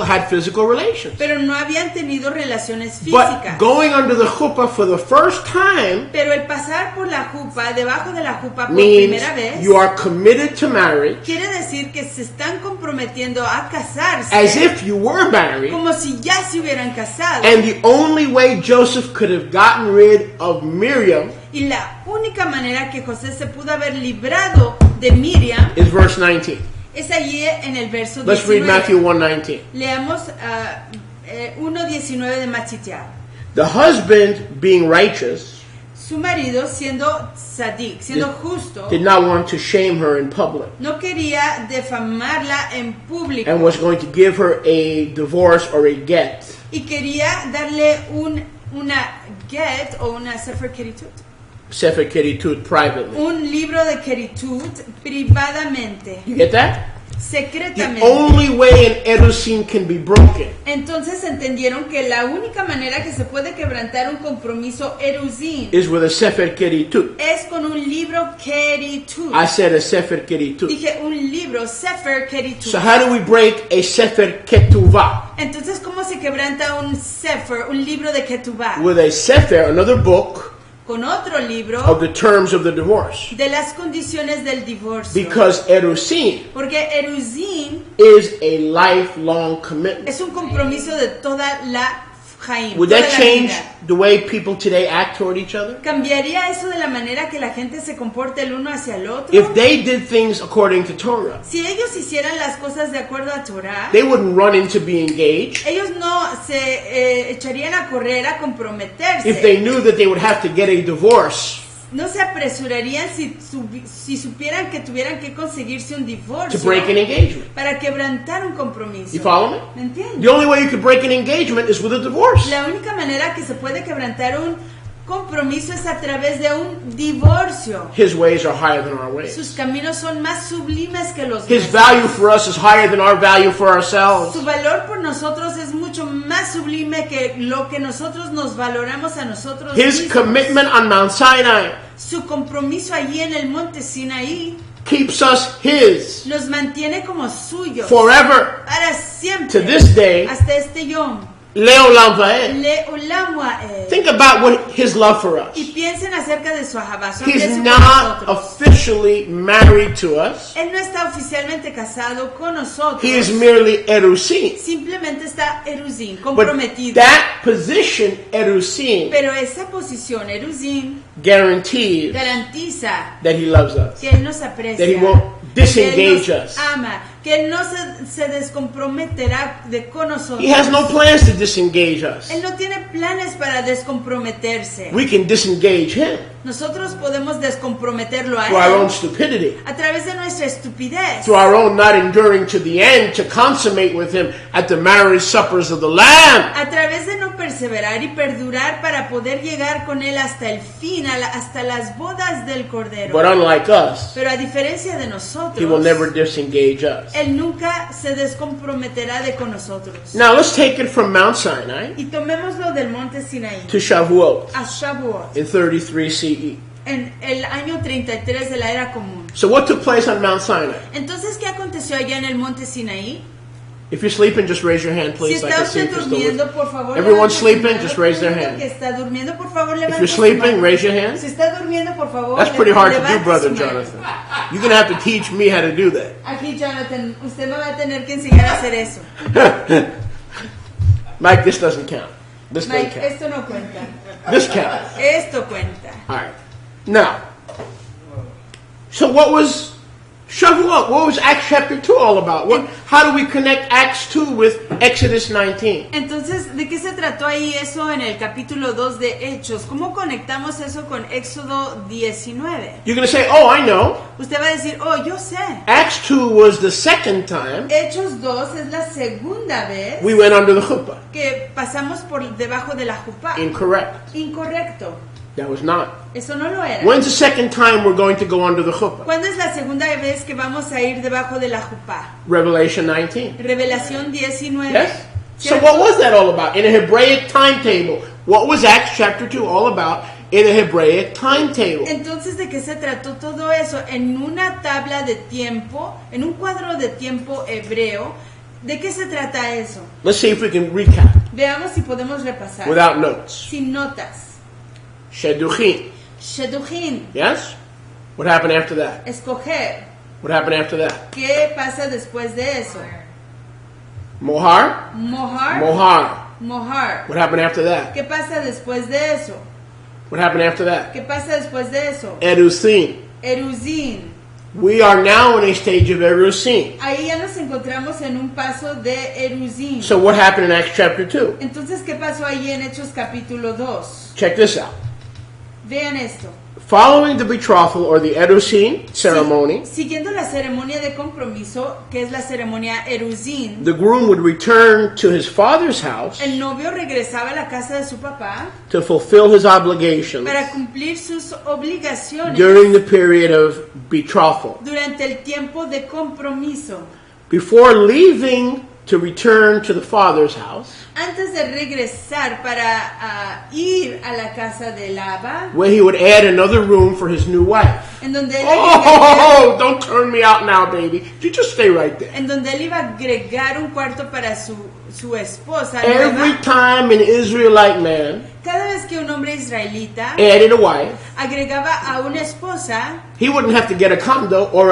Speaker 1: had physical relations.
Speaker 2: Pero no habían tenido relaciones
Speaker 1: But
Speaker 2: físicas.
Speaker 1: going under the chuppah for the first time
Speaker 2: Pero el pasar por la jupa, debajo de la jupa por
Speaker 1: means
Speaker 2: primera vez,
Speaker 1: you are committed to marriage
Speaker 2: quiere decir que se están comprometiendo a casarse
Speaker 1: as if you were married.
Speaker 2: como si ya se hubieran casado.
Speaker 1: And the only way Joseph could have gotten rid of Miriam
Speaker 2: Y la única manera que José se pudo haber librado de Miriam
Speaker 1: is verse 19.
Speaker 2: es allí en el verso
Speaker 1: Let's read
Speaker 2: 19.
Speaker 1: Matthew 1:19.
Speaker 2: Leamos 1:19 de Machitea.
Speaker 1: The husband, being righteous,
Speaker 2: Su marido, siendo sadik, siendo justo,
Speaker 1: did not want to shame her in public
Speaker 2: no quería defamarla en público
Speaker 1: and was going to give her a divorce or a get.
Speaker 2: y quería darle una get o una sefer keritut,
Speaker 1: Sefer Keritut privately.
Speaker 2: un libro de keritut privadamente,
Speaker 1: You get that? The
Speaker 2: secretamente.
Speaker 1: only way an erusin can be broken
Speaker 2: Entonces entendieron que la única manera que se puede quebrantar un compromiso eruzin
Speaker 1: is with a Sefer Keritut.
Speaker 2: es con un libro keritut.
Speaker 1: I said a Sefer Keritut.
Speaker 2: Dije un libro, sefer keritut.
Speaker 1: So how do we break a Sefer Ketuvah?
Speaker 2: Entonces, ¿cómo se quebranta un sefer, un libro de ketubah?
Speaker 1: With a Sefer, another book
Speaker 2: Con otro libro
Speaker 1: of the terms of the divorce.
Speaker 2: de las condiciones del divorcio.
Speaker 1: Because erusin
Speaker 2: Porque eruzin
Speaker 1: is a lifelong commitment.
Speaker 2: es un compromiso de toda la Jaim,
Speaker 1: Would
Speaker 2: toda
Speaker 1: that
Speaker 2: la
Speaker 1: change
Speaker 2: vida.
Speaker 1: the way people today act toward each other?
Speaker 2: ¿Cambiaría eso de la manera que la gente se comporta el uno hacia el otro?
Speaker 1: If they did things according to Torah,
Speaker 2: Si ellos hicieran las cosas de acuerdo a Torah,
Speaker 1: they wouldn't run in to be engaged
Speaker 2: ellos no se echarían a correr a comprometerse.
Speaker 1: if they knew that they would have to get a divorce
Speaker 2: No se apresurarían si supieran que tuvieran que conseguirse un
Speaker 1: to
Speaker 2: divorcio
Speaker 1: break an engagement.
Speaker 2: para quebrantar un compromiso.
Speaker 1: You follow me?
Speaker 2: ¿Me entiendes?
Speaker 1: The only way you could break an engagement is with a divorce.
Speaker 2: La única manera que se puede quebrantar un compromiso es a través de un divorcio.
Speaker 1: His ways are higher than our ways.
Speaker 2: Sus caminos son más sublimes que los
Speaker 1: His
Speaker 2: nuestros.
Speaker 1: value for us is higher than our value for ourselves.
Speaker 2: Su valor por nosotros es mucho más sublime que lo que nosotros nos valoramos a nosotros
Speaker 1: His
Speaker 2: mismos.
Speaker 1: commitment on Mount Sinai
Speaker 2: Su compromiso allí en el monte Sinaí
Speaker 1: keeps us His
Speaker 2: nos mantiene como suyos
Speaker 1: forever
Speaker 2: para siempre,
Speaker 1: to this day.
Speaker 2: hasta este yom.
Speaker 1: Leolam Va'ed.
Speaker 2: Le olam wa'ed.
Speaker 1: Think about what His love for us.
Speaker 2: Y piensen acerca de su ahabá, su
Speaker 1: He's
Speaker 2: aprecio por
Speaker 1: not
Speaker 2: nosotros.
Speaker 1: officially married to us.
Speaker 2: Él no está oficialmente casado con nosotros.
Speaker 1: He is merely erusin.
Speaker 2: Simplemente está eruzin,
Speaker 1: But
Speaker 2: comprometido.
Speaker 1: that position, erusin,
Speaker 2: Pero esa posición, eruzin,
Speaker 1: guarantees
Speaker 2: garantiza
Speaker 1: that He loves us.
Speaker 2: que Él nos aprecia,
Speaker 1: That He won't
Speaker 2: que Él
Speaker 1: disengage
Speaker 2: nos
Speaker 1: us.
Speaker 2: ama, que Él no se descomprometerá con nosotros.
Speaker 1: He has no plans to disengage us.
Speaker 2: Él no tiene planes para descomprometerse.
Speaker 1: We can disengage Him
Speaker 2: Nosotros podemos descomprometerlo a
Speaker 1: through our own
Speaker 2: Él
Speaker 1: stupidity,
Speaker 2: a través de nuestra estupidez,
Speaker 1: through our own not enduring to the end to consummate with Him at the marriage suppers of the Lamb.
Speaker 2: a través de no perseverar y perdurar para poder llegar con Él hasta el fin, hasta las bodas del Cordero.
Speaker 1: But unlike us,
Speaker 2: Pero a diferencia de
Speaker 1: He will
Speaker 2: nosotros,
Speaker 1: never disengage us.
Speaker 2: Él nunca se descomprometerá de con nosotros.
Speaker 1: Now let's take it from Mount Sinai
Speaker 2: Y tomémoslo del monte Sinaí
Speaker 1: to Shavuot
Speaker 2: a Shavuot
Speaker 1: in 33 CE.
Speaker 2: en el año 33 de la era común.
Speaker 1: So what took place on Mount Sinai?
Speaker 2: Entonces, ¿qué aconteció allá en el monte Sinaí?
Speaker 1: If you're sleeping, just raise your hand,
Speaker 2: Si
Speaker 1: please. I
Speaker 2: está
Speaker 1: can see
Speaker 2: usted
Speaker 1: if you're still with
Speaker 2: durmiendo, por favor,
Speaker 1: Everyone's
Speaker 2: levante su
Speaker 1: sleeping,
Speaker 2: mano.
Speaker 1: just raise their
Speaker 2: Todo el
Speaker 1: hand.
Speaker 2: mundo que está durmiendo, por favor,
Speaker 1: If
Speaker 2: levante
Speaker 1: you're
Speaker 2: su
Speaker 1: sleeping,
Speaker 2: mano.
Speaker 1: raise your hand.
Speaker 2: Si está durmiendo, por favor,
Speaker 1: That's pretty hard to do,
Speaker 2: levante
Speaker 1: Brother
Speaker 2: su mano.
Speaker 1: Jonathan. You're going to have to teach me how to do that.
Speaker 2: Aquí, Jonathan, usted me va a tener que enseñar a hacer eso.
Speaker 1: Mike, this doesn't count. This doesn't
Speaker 2: Mike,
Speaker 1: count.
Speaker 2: esto no cuenta.
Speaker 1: This counts.
Speaker 2: Esto cuenta.
Speaker 1: All right. Now, so what was Shavuot? What was Acts chapter 2 all about? How do we connect Acts 2 with Exodus 19?
Speaker 2: Entonces, ¿de qué se trató ahí eso en el capítulo 2 de Hechos? ¿Cómo conectamos eso con Éxodo 19?
Speaker 1: You're going to say, oh, I know.
Speaker 2: Usted va a decir, oh, yo sé.
Speaker 1: Acts 2 was the second time
Speaker 2: Hechos 2 es la segunda vez
Speaker 1: we went under the chuppah.
Speaker 2: que pasamos por debajo de la jupá.
Speaker 1: Incorrect.
Speaker 2: Incorrecto.
Speaker 1: That was not.
Speaker 2: Eso no lo era.
Speaker 1: When's the second time we're going to go under the chuppah?
Speaker 2: ¿Cuándo es la segunda vez que vamos a ir debajo de la jupá?
Speaker 1: Revelation 19.
Speaker 2: Revelación 19.
Speaker 1: Yes? So
Speaker 2: ¿Cierto?
Speaker 1: what was that all about? In a Hebraic timetable. What was Acts chapter 2 all about in a Hebraic timetable?
Speaker 2: Entonces, ¿de qué se trató todo eso? En una tabla de tiempo, en un cuadro de tiempo hebreo, ¿de qué se trata eso?
Speaker 1: Let's see if we can recap
Speaker 2: Veamos si podemos repasar.
Speaker 1: without notes.
Speaker 2: Sin notas.
Speaker 1: Sheduchim.
Speaker 2: Sheduchim,
Speaker 1: Yes? What happened after that?
Speaker 2: escoger.
Speaker 1: What happened after that?
Speaker 2: ¿Qué pasa después de eso?
Speaker 1: Mohar?
Speaker 2: Mohar.
Speaker 1: Mohar.
Speaker 2: Mohar.
Speaker 1: What happened after that?
Speaker 2: ¿Qué pasa después de eso?
Speaker 1: What happened after that?
Speaker 2: ¿Qué pasa después de eso?
Speaker 1: Erusim.
Speaker 2: Eruzin.
Speaker 1: We are now in a stage of Erusim.
Speaker 2: Ahí ya nos encontramos en un paso de Eruzin.
Speaker 1: So what happened in Acts chapter 2?
Speaker 2: Entonces, ¿qué pasó ahí en Hechos capítulo 2?
Speaker 1: Check this out.
Speaker 2: Vean esto.
Speaker 1: Following the betrothal or the Erusim ceremony,
Speaker 2: Siguiendo la ceremonia de compromiso, que es la ceremonia Eruzin,
Speaker 1: the groom would return to his father's house
Speaker 2: el novio regresaba a la casa de su papá
Speaker 1: to fulfill his obligations
Speaker 2: para cumplir sus obligaciones
Speaker 1: during the period of betrothal.
Speaker 2: durante el tiempo de compromiso.
Speaker 1: Before leaving to return to the father's house,
Speaker 2: Antes de regresar para ir a la casa de Laba,
Speaker 1: where he would add another room for his new wife.
Speaker 2: en donde él
Speaker 1: Oh, don't turn me out now, baby. You just stay right there.
Speaker 2: en donde él iba a agregar un cuarto para su esposa
Speaker 1: Every
Speaker 2: nueva.
Speaker 1: time an Israelite man
Speaker 2: Cada vez que un hombre israelita
Speaker 1: added a wife,
Speaker 2: agregaba a una esposa,
Speaker 1: he wouldn't have to get a condo or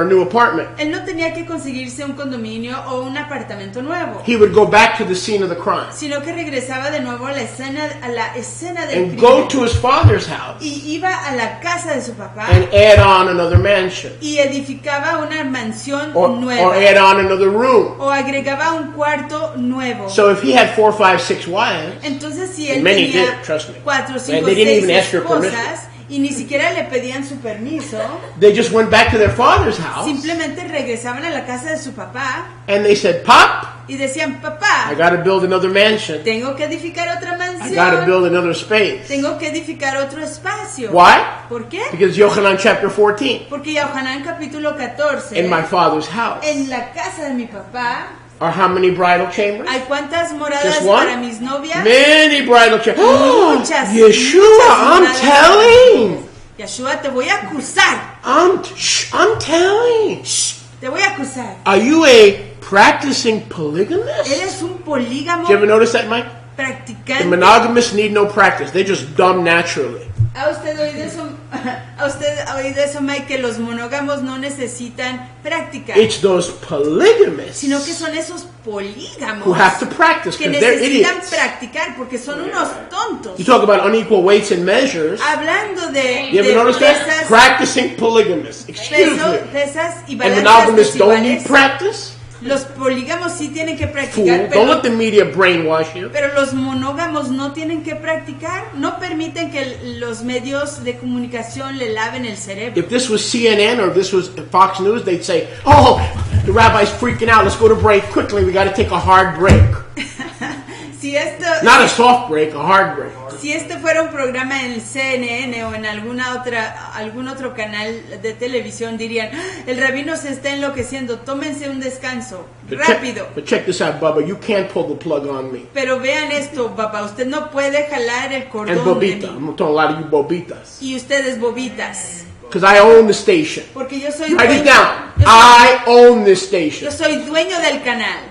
Speaker 1: a new apartment.
Speaker 2: él no tenía que conseguirse un condominio o un apartamento nuevo,
Speaker 1: He would go back to the scene of the crime
Speaker 2: sino que regresaba de nuevo a la escena del
Speaker 1: and go
Speaker 2: crimen
Speaker 1: to his father's house
Speaker 2: y iba a la casa de su papá
Speaker 1: and add on another mansion
Speaker 2: y edificaba una mansión
Speaker 1: or
Speaker 2: nueva
Speaker 1: add on another room.
Speaker 2: o agregaba un cuarto nuevo.
Speaker 1: So if he had 4, 5, 6 wives,
Speaker 2: Entonces, si él
Speaker 1: And many
Speaker 2: tenía
Speaker 1: did, trust me.
Speaker 2: 4, 5,
Speaker 1: And they didn't
Speaker 2: 6
Speaker 1: even ask for
Speaker 2: esposas y ni siquiera le pedían su permiso,
Speaker 1: they just went back to their father's house
Speaker 2: simplemente regresaban a la casa de su papá
Speaker 1: and they said, Pop,
Speaker 2: y decían,
Speaker 1: I
Speaker 2: papá,
Speaker 1: got to build another mansion.
Speaker 2: tengo que edificar otra
Speaker 1: I got to
Speaker 2: mansión,
Speaker 1: build another space.
Speaker 2: tengo que edificar otro espacio.
Speaker 1: Why?
Speaker 2: ¿Por qué?
Speaker 1: Because Yochanan chapter 14,
Speaker 2: Porque Yohanan capítulo 14,
Speaker 1: in my father's house,
Speaker 2: en la casa de mi papá,
Speaker 1: are how many bridal chambers?
Speaker 2: ¿hay cuántas moradas
Speaker 1: Just one?
Speaker 2: para mis novias?
Speaker 1: Many bridal chambers.
Speaker 2: Muchas,
Speaker 1: Yeshua,
Speaker 2: muchas
Speaker 1: I'm
Speaker 2: moradas.
Speaker 1: telling.
Speaker 2: Yeshua, te voy a acusar.
Speaker 1: I'm telling.
Speaker 2: Te voy a acusar.
Speaker 1: Are you a practicing polygamist?
Speaker 2: ¿Eres un polígamo
Speaker 1: Did you ever notice that, Mike? The
Speaker 2: practicante?
Speaker 1: monogamists need no practice. They're just dumb naturally.
Speaker 2: ¿Ha usted oído eso? ¿Ha usted oído eso, Mike? Que los monógamos no necesitan práctica,
Speaker 1: It's those polygamists
Speaker 2: sino que son esos polígamos
Speaker 1: who have to practice
Speaker 2: que
Speaker 1: because they're
Speaker 2: necesitan
Speaker 1: idiots.
Speaker 2: practicar porque son unos tontos.
Speaker 1: You talk about unequal weights and measures.
Speaker 2: Hablando de
Speaker 1: You ever notice that?
Speaker 2: pesas,
Speaker 1: Practicing polygamists. Excuse me.
Speaker 2: pesas y
Speaker 1: And
Speaker 2: balanzas
Speaker 1: monogamists don't need
Speaker 2: desiguales,
Speaker 1: practice.
Speaker 2: los polígamos sí tienen que
Speaker 1: Fool.
Speaker 2: practicar,
Speaker 1: Don't let
Speaker 2: pero,
Speaker 1: the media brainwash you.
Speaker 2: pero los monógamos no tienen que practicar, no permiten que los medios de comunicación le laven el cerebro.
Speaker 1: If this was CNN or if this was Fox News, they'd say, oh, the rabbi's freaking out. Let's go to break quickly. We got to take a hard break.
Speaker 2: Si esto,
Speaker 1: Not a soft break, a hard break.
Speaker 2: si este fuera un programa en el CNN o en algún otro canal de televisión, dirían, el rabino se está enloqueciendo, tómense un descanso, rápido.
Speaker 1: But check this out, Bubba. You can't pull the plug on me.
Speaker 2: Pero vean esto, papá, usted no puede jalar el
Speaker 1: And
Speaker 2: cordón de
Speaker 1: Bobita.
Speaker 2: mí.
Speaker 1: I'm talking a lot of you Bobitas.
Speaker 2: Y ustedes bobitas,
Speaker 1: Because I own the station.
Speaker 2: porque yo soy
Speaker 1: Write it
Speaker 2: dueño,
Speaker 1: down.
Speaker 2: yo soy-
Speaker 1: I own this station.
Speaker 2: yo soy dueño del canal.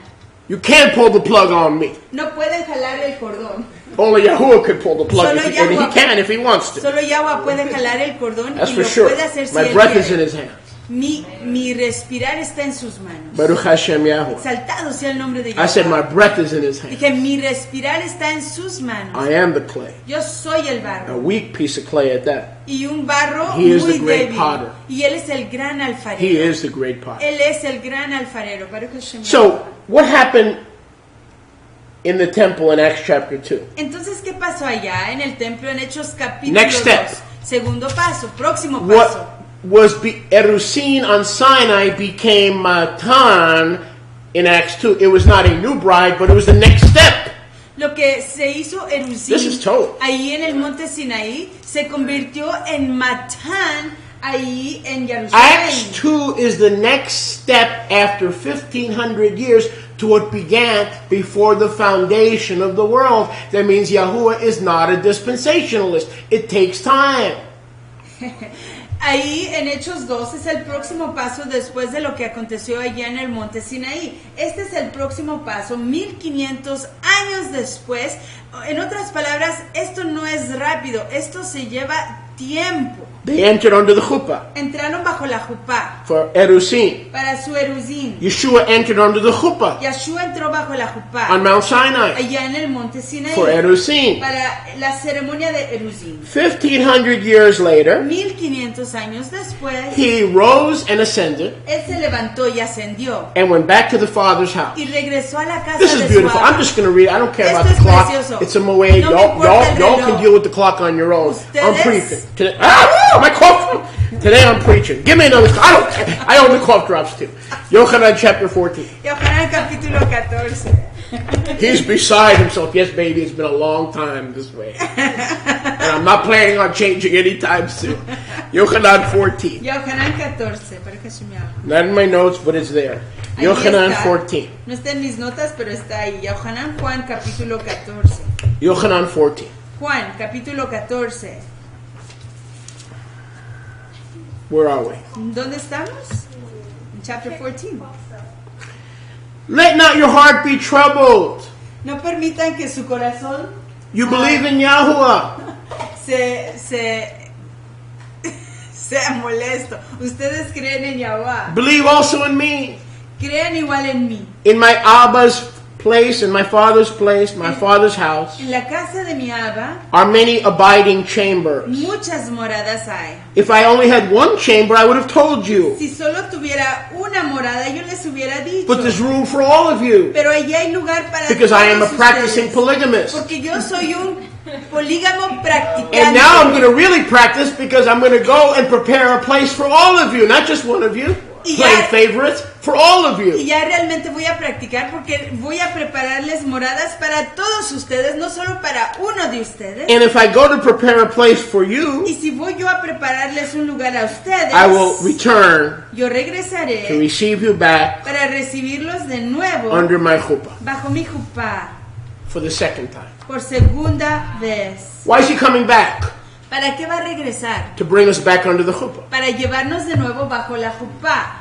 Speaker 1: You can't pull the plug on me.
Speaker 2: No pueden jalar el cordón.
Speaker 1: Only Yahuwah could pull the plug,
Speaker 2: Solo
Speaker 1: and he
Speaker 2: Yahuwah.
Speaker 1: can if he wants to.
Speaker 2: Solo Yahweh puede jalar el cordón
Speaker 1: That's
Speaker 2: y
Speaker 1: for
Speaker 2: lo
Speaker 1: sure.
Speaker 2: puede hacer si
Speaker 1: My
Speaker 2: él
Speaker 1: breath is in
Speaker 2: quiere.
Speaker 1: his hands.
Speaker 2: Mi respirar está en sus manos.
Speaker 1: Baruch Hashem Yahweh.
Speaker 2: Exaltado sea el nombre de
Speaker 1: I said my
Speaker 2: Yahweh.
Speaker 1: breath is in his hand.
Speaker 2: Dije, mi respirar está en sus manos.
Speaker 1: I am the clay.
Speaker 2: Yo soy el
Speaker 1: A
Speaker 2: barro.
Speaker 1: weak piece of clay at that.
Speaker 2: Y un barro
Speaker 1: He is
Speaker 2: muy
Speaker 1: the great
Speaker 2: débil.
Speaker 1: potter.
Speaker 2: Y él es el gran
Speaker 1: He
Speaker 2: alfarero.
Speaker 1: is the great potter.
Speaker 2: Él es el gran alfarero. Baruch Hashem
Speaker 1: So,
Speaker 2: Yahweh.
Speaker 1: what happened in the temple in Acts chapter 2?
Speaker 2: Entonces, ¿qué pasó allá en el templo en Hechos capítulo
Speaker 1: Next
Speaker 2: 2?
Speaker 1: step.
Speaker 2: Segundo paso, próximo paso.
Speaker 1: What was Erusin on Sinai became Matan in Acts 2. It was not a new bride, but it was the next step.
Speaker 2: Lo que se hizo
Speaker 1: This is
Speaker 2: Erusin
Speaker 1: Torah.
Speaker 2: ahí en el monte Sinaí se convirtió en Matán ahí en
Speaker 1: Acts
Speaker 2: Jerusalén.
Speaker 1: 2 is the next step after 1,500 years to what began before the foundation of the world. That means Yahuwah is not a dispensationalist. It takes time.
Speaker 2: Ahí en Hechos 2 es el próximo paso después de lo que aconteció allá en el monte Sinaí. Este es el próximo paso, 1500 años después. En otras palabras, esto no es rápido, esto se lleva tiempo.
Speaker 1: They entered under the chuppah
Speaker 2: Entraron bajo la jupá
Speaker 1: for Erusin.
Speaker 2: para su Eruzín.
Speaker 1: Yeshua entered under the chuppah
Speaker 2: Yeshua entró bajo la jupá
Speaker 1: on Mount Sinai
Speaker 2: allá en el monte Sinaí
Speaker 1: for Erusin.
Speaker 2: para la ceremonia de Eruzín.
Speaker 1: 1,500 years later,
Speaker 2: 1500 años después,
Speaker 1: he rose and ascended
Speaker 2: él se levantó y ascendió
Speaker 1: and went back to the Father's house.
Speaker 2: y regresó a la casa
Speaker 1: This
Speaker 2: de
Speaker 1: is
Speaker 2: su
Speaker 1: beautiful. I'm
Speaker 2: Abba.
Speaker 1: just going to read. I don't care
Speaker 2: Esto
Speaker 1: about the
Speaker 2: es
Speaker 1: clock.
Speaker 2: precioso.
Speaker 1: It's a moed.
Speaker 2: No me
Speaker 1: Y'all
Speaker 2: importa el
Speaker 1: can
Speaker 2: reloj.
Speaker 1: deal with the clock on your own. I'm
Speaker 2: Ustedes-
Speaker 1: preaching. Today, my cough. Today I'm preaching. Give me another. I own the cough drops too. Yochanan chapter 14.
Speaker 2: Yohanan capítulo 14.
Speaker 1: He's beside himself. Yes, baby, it's been a long time this way. And I'm not planning on changing anytime soon. Yochanan 14.
Speaker 2: Yohanan 14, para que se me haga.
Speaker 1: Not in my notes, but it's there.
Speaker 2: Ahí
Speaker 1: Yochanan
Speaker 2: está.
Speaker 1: 14.
Speaker 2: No está en mis notas, pero está ahí. Yohanan Juan capítulo 14.
Speaker 1: Yochanan 14.
Speaker 2: Juan capítulo 14.
Speaker 1: Where are we?
Speaker 2: ¿Dónde estamos? En chapter 14.
Speaker 1: Let not your heart be troubled.
Speaker 2: No permitan que su corazón
Speaker 1: You believe in Yahuwah.
Speaker 2: sea molesto. Ustedes creen en Yahweh.
Speaker 1: Believe also in me.
Speaker 2: Crean igual en mí.
Speaker 1: In my Abba's place, in my Father's place, my Father's house,
Speaker 2: En la casa de mi Abba,
Speaker 1: are many abiding chambers.
Speaker 2: muchas moradas hay.
Speaker 1: If I only had one chamber, I would have told you.
Speaker 2: Si solo tuviera una morada, yo les hubiera dicho.
Speaker 1: But there's room for all of you.
Speaker 2: Pero allí hay lugar para
Speaker 1: Because I am a
Speaker 2: todos
Speaker 1: practicing
Speaker 2: ustedes.
Speaker 1: polygamist.
Speaker 2: Porque yo soy un polígamo practicante.
Speaker 1: And now I'm going to really practice because I'm going to go and prepare a place for all of you, not just one of you.
Speaker 2: Y
Speaker 1: Playing
Speaker 2: ya-
Speaker 1: favorites for all of
Speaker 2: Y
Speaker 1: you.
Speaker 2: ya realmente voy a practicar porque voy a prepararles moradas para todos ustedes, no solo para uno de ustedes.
Speaker 1: And if I go to prepare a place for you,
Speaker 2: Y si voy yo a prepararles un lugar a ustedes,
Speaker 1: I will return
Speaker 2: yo
Speaker 1: to
Speaker 2: regresaré
Speaker 1: receive you back
Speaker 2: para recibirlos de nuevo
Speaker 1: under my chuppah
Speaker 2: bajo mi jupá
Speaker 1: for the second time.
Speaker 2: por segunda vez.
Speaker 1: Why is he coming back?
Speaker 2: ¿Para qué va a regresar?
Speaker 1: To bring us back under the chuppah.
Speaker 2: Para llevarnos de nuevo bajo la jupá.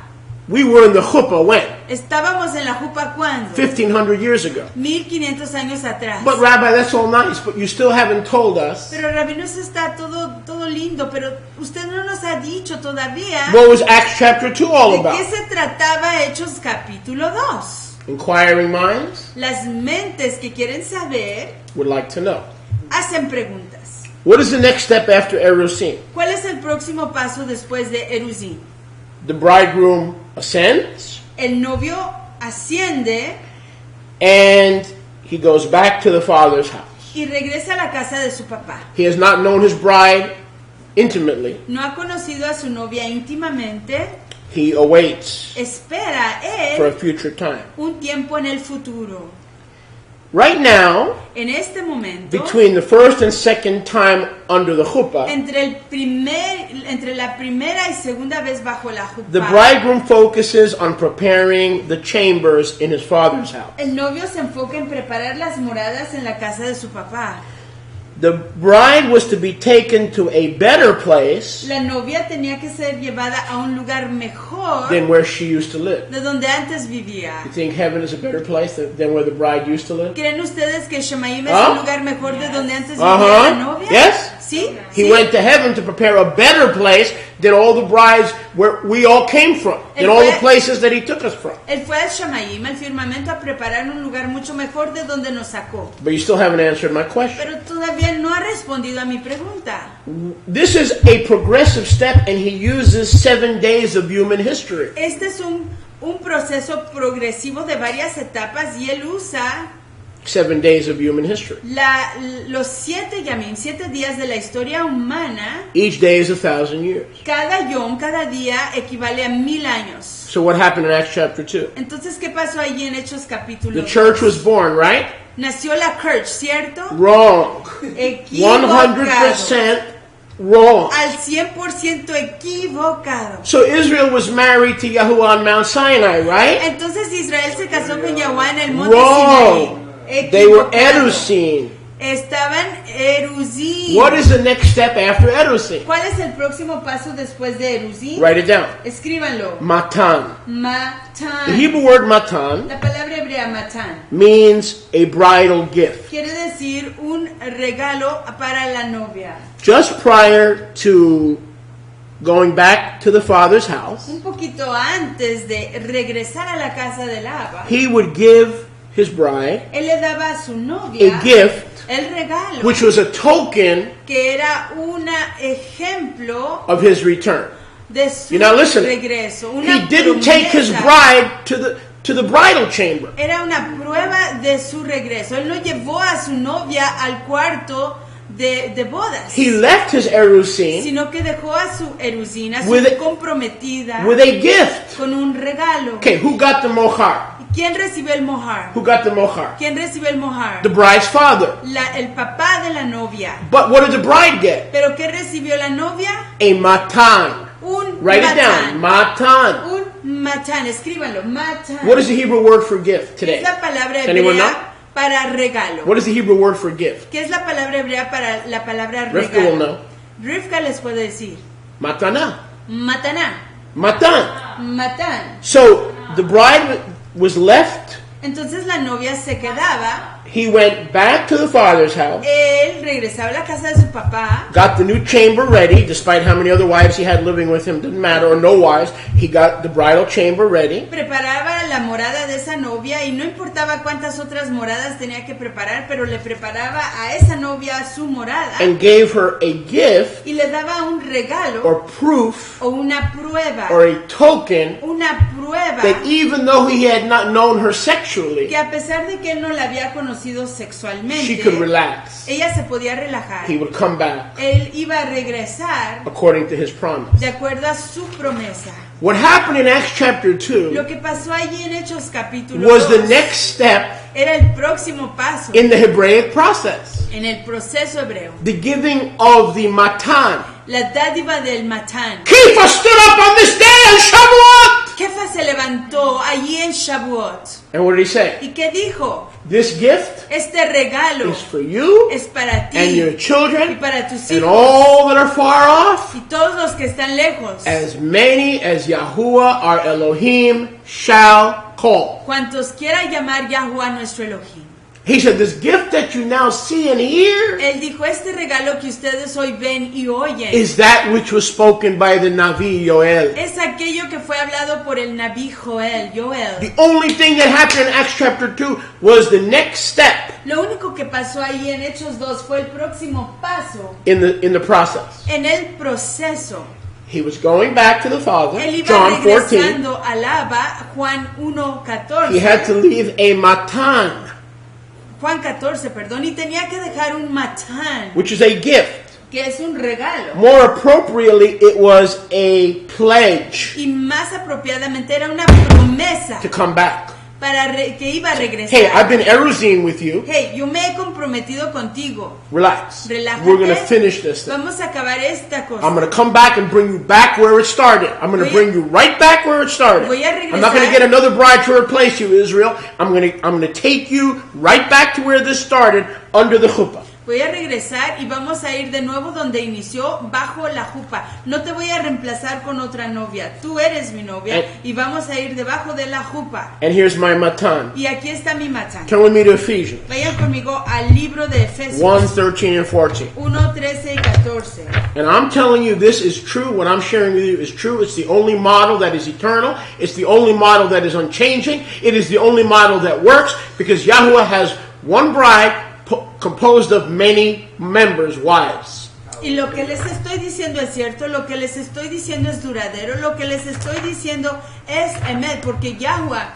Speaker 1: We were in the chuppah when?
Speaker 2: Estábamos en la jupá cuando
Speaker 1: 1,500 years ago.
Speaker 2: 1500 años atrás.
Speaker 1: But Rabbi, that's all nice, but you still haven't told us
Speaker 2: Pero Rabino, eso está todo lindo, pero usted no nos ha dicho todavía
Speaker 1: what was Acts chapter 2 all
Speaker 2: de qué
Speaker 1: about.
Speaker 2: se trataba Hechos capítulo 2.
Speaker 1: Inquiring minds
Speaker 2: Las mentes que quieren saber
Speaker 1: would like to know.
Speaker 2: hacen preguntas.
Speaker 1: What is the next step after Erusin?
Speaker 2: ¿Cuál es el próximo paso después de Eruzín?
Speaker 1: The bridegroom ascends
Speaker 2: El novio asciende
Speaker 1: and he goes back to the Father's house.
Speaker 2: y regresa a la casa de su papá.
Speaker 1: He has not known his bride intimately.
Speaker 2: No ha conocido a su novia íntimamente.
Speaker 1: He awaits
Speaker 2: Espera
Speaker 1: for a
Speaker 2: él
Speaker 1: future time.
Speaker 2: un tiempo en el futuro.
Speaker 1: Right now,
Speaker 2: En este momento,
Speaker 1: between the first and second time under the chuppah,
Speaker 2: entre la primera y segunda vez bajo la
Speaker 1: the
Speaker 2: jupá,
Speaker 1: bridegroom focuses on preparing the chambers in his father's house.
Speaker 2: el novio se enfoca en preparar las moradas en la casa de su papá.
Speaker 1: The bride was to be taken to a better place
Speaker 2: La novia tenía que ser llevada a un lugar mejor
Speaker 1: than where she used to live.
Speaker 2: de donde antes vivía.
Speaker 1: You think heaven is a better place than where the bride used to live?
Speaker 2: ¿Creen ustedes que Shemaim es
Speaker 1: ¿Ah?
Speaker 2: un lugar mejor de donde antes vivía la novia?
Speaker 1: Yes?
Speaker 2: ¿Sí?
Speaker 1: He
Speaker 2: ¿Sí?
Speaker 1: went to heaven to prepare a better place than all the brides where we all came from,
Speaker 2: Él
Speaker 1: and all the
Speaker 2: fue-
Speaker 1: places that he took us from.
Speaker 2: Él fue al Shamayim, al firmamento, a preparar un lugar mucho mejor de donde nos sacó.
Speaker 1: But you still haven't answered my question.
Speaker 2: Pero todavía no ha respondido a mi pregunta.
Speaker 1: This is a progressive step, and he uses 7 days of human history.
Speaker 2: Este es un proceso progresivo de varias etapas y él usa
Speaker 1: 7 days of human history.
Speaker 2: los 7 yamim, 7 días de la historia humana.
Speaker 1: Each day is 1,000 years.
Speaker 2: Cada yom, cada día equivale a 1000 años.
Speaker 1: So what happened in Acts chapter 2?
Speaker 2: Entonces, ¿qué pasó allí en Hechos capítulo
Speaker 1: The church
Speaker 2: 2?
Speaker 1: was born, right?
Speaker 2: Nació la church, ¿cierto?
Speaker 1: Wrong.
Speaker 2: Equivocado.
Speaker 1: 100% wrong.
Speaker 2: Al 100% equivocado.
Speaker 1: So Israel was married to Yahuwah on Mount Sinai, right?
Speaker 2: Entonces Israel se casó con Yahuwah en el monte
Speaker 1: Wrong.
Speaker 2: Sinaí.
Speaker 1: They were
Speaker 2: Equivocado.
Speaker 1: Erusin.
Speaker 2: Estaban eruzim.
Speaker 1: What is the next step after Erusin?
Speaker 2: ¿Cuál es el próximo paso después de eruzim?
Speaker 1: Write it down.
Speaker 2: Escríbanlo.
Speaker 1: Matan. The
Speaker 2: Matan.
Speaker 1: Hebrew word matan
Speaker 2: La palabra hebrea matan
Speaker 1: means a bridal gift.
Speaker 2: quiere decir un regalo para la novia.
Speaker 1: Just prior to going back to the father's house,
Speaker 2: Un poquito antes de regresar a la casa del Abba,
Speaker 1: he would give his bride
Speaker 2: él le daba a su novia
Speaker 1: a gift,
Speaker 2: el regalo,
Speaker 1: which was a token
Speaker 2: que era un ejemplo
Speaker 1: of his return.
Speaker 2: de su
Speaker 1: You're not listening.
Speaker 2: regreso. Una
Speaker 1: He didn't take his
Speaker 2: promesa.
Speaker 1: bride to the bridal chamber.
Speaker 2: Era una prueba de su regreso. Él no llevó a su novia al cuarto de bodas,
Speaker 1: He left his erusin
Speaker 2: sino que dejó a su erusina, su
Speaker 1: With a-
Speaker 2: comprometida,
Speaker 1: with a gift.
Speaker 2: con un regalo.
Speaker 1: Okay, who got the mohar?
Speaker 2: ¿Y quién recibió el mohar?
Speaker 1: Who got the mohar?
Speaker 2: ¿Quién recibió el mohar?
Speaker 1: The bride's father.
Speaker 2: El papá de la novia.
Speaker 1: But what did the bride get?
Speaker 2: ¿Pero qué recibió la novia?
Speaker 1: A matan.
Speaker 2: Un
Speaker 1: Write it down.
Speaker 2: matán.
Speaker 1: Matan.
Speaker 2: Un matán, escríbanlo, matán.
Speaker 1: What is the Hebrew word for gift
Speaker 2: ¿Qué
Speaker 1: today?
Speaker 2: es la palabra
Speaker 1: Does anyone know?
Speaker 2: hebrea para regalo?
Speaker 1: What is the Hebrew word for gift?
Speaker 2: ¿Qué es la palabra hebrea para la palabra
Speaker 1: Rivka will know.
Speaker 2: regalo? Rivka les puede decir.
Speaker 1: Matana.
Speaker 2: Mataná.
Speaker 1: Matan.
Speaker 2: Matán.
Speaker 1: So the bride was left.
Speaker 2: Entonces la novia se quedaba.
Speaker 1: He went back to the father's house,
Speaker 2: Él regresaba a la casa de su papá.
Speaker 1: got the new chamber ready, despite how many other wives he had living with him, didn't matter, or no wives. He got the bridal chamber ready.
Speaker 2: Preparaba la morada de esa novia y no importaba cuántas otras moradas tenía que preparar, pero le preparaba a esa novia su morada
Speaker 1: And gave her a gift
Speaker 2: y le daba un regalo
Speaker 1: or proof
Speaker 2: o una prueba,
Speaker 1: or a token
Speaker 2: una prueba
Speaker 1: that even though he had not known her sexually,
Speaker 2: que a pesar de que él no la había conocido
Speaker 1: she
Speaker 2: sexualmente,
Speaker 1: could relax.
Speaker 2: ella se podía relajar.
Speaker 1: He would come back
Speaker 2: Él iba a regresar
Speaker 1: according to his promise.
Speaker 2: de acuerdo a su promesa.
Speaker 1: What happened in Acts chapter 2
Speaker 2: Lo que pasó allí en Hechos capítulo
Speaker 1: was the
Speaker 2: 2
Speaker 1: next step
Speaker 2: era el próximo paso
Speaker 1: in the Hebraic process.
Speaker 2: en el proceso hebreo.
Speaker 1: The giving of the matan.
Speaker 2: La dádiva del matán.
Speaker 1: Kefa stood up on this day on Shavuot.
Speaker 2: Kefa se levantó allí en Shavuot.
Speaker 1: And what did he say?
Speaker 2: ¿Y qué dijo?
Speaker 1: This gift
Speaker 2: Este regalo
Speaker 1: is for you
Speaker 2: es para
Speaker 1: and your
Speaker 2: ti y
Speaker 1: children
Speaker 2: para tus
Speaker 1: and
Speaker 2: hijos
Speaker 1: all that are far off,
Speaker 2: y todos los que están lejos.
Speaker 1: as many as Yahuwah our Elohim shall call.
Speaker 2: Cuantos quiera llamar Yahuwah nuestro Elohim.
Speaker 1: He said, this gift that you now see and hear
Speaker 2: Él dijo, este regalo que ustedes hoy ven y oyen
Speaker 1: is that which was spoken by the Navi Yoel.
Speaker 2: es aquello que fue hablado por el Naví Joel.
Speaker 1: The only thing that happened in Acts chapter 2 was the next step
Speaker 2: Lo único que pasó ahí en Hechos 2 fue el próximo paso
Speaker 1: in the process.
Speaker 2: en el proceso.
Speaker 1: He was going back to the Father,
Speaker 2: Él iba
Speaker 1: John 14.
Speaker 2: regresando al Abba, Juan 1:14.
Speaker 1: He had to leave a matan,
Speaker 2: Juan 14, perdón, y tenía que dejar un matán,
Speaker 1: which is a gift.
Speaker 2: que es un regalo.
Speaker 1: More appropriately, it was a pledge
Speaker 2: Y más apropiadamente era una promesa
Speaker 1: to come back.
Speaker 2: que iba a regresar.
Speaker 1: Hey, I've been eruzine with you.
Speaker 2: Hey, yo me he comprometido contigo.
Speaker 1: Relax.
Speaker 2: Relájate.
Speaker 1: We're going to finish this thing.
Speaker 2: Vamos a acabar esta cosa.
Speaker 1: I'm going to come back and bring you back where it started. I'm going to bring you right back where it started.
Speaker 2: Voy a regresar.
Speaker 1: I'm not going to get another bride to replace you, Israel. I'm going to take you right back to where this started under the chuppah.
Speaker 2: Voy a regresar y vamos a ir de nuevo donde inició, bajo la jupa. No te voy a reemplazar con otra novia. Tú eres mi novia y vamos a ir debajo de la jupa.
Speaker 1: And here's my matan.
Speaker 2: Y aquí está mi matán.
Speaker 1: Turn with me to Ephesians
Speaker 2: Vayan conmigo al libro de Efesios
Speaker 1: 1:13 and 14.
Speaker 2: 1, 13 y 14.
Speaker 1: And I'm telling you, this is true. What I'm sharing with you is true. It's the only model that is eternal. It's the only model that is unchanging. It is the only model that works because Yahuwah has one bride composed of many members, wives.
Speaker 2: Y lo que les estoy diciendo es cierto, lo que les estoy diciendo es duradero, lo que les estoy diciendo es emet, porque Yahuwah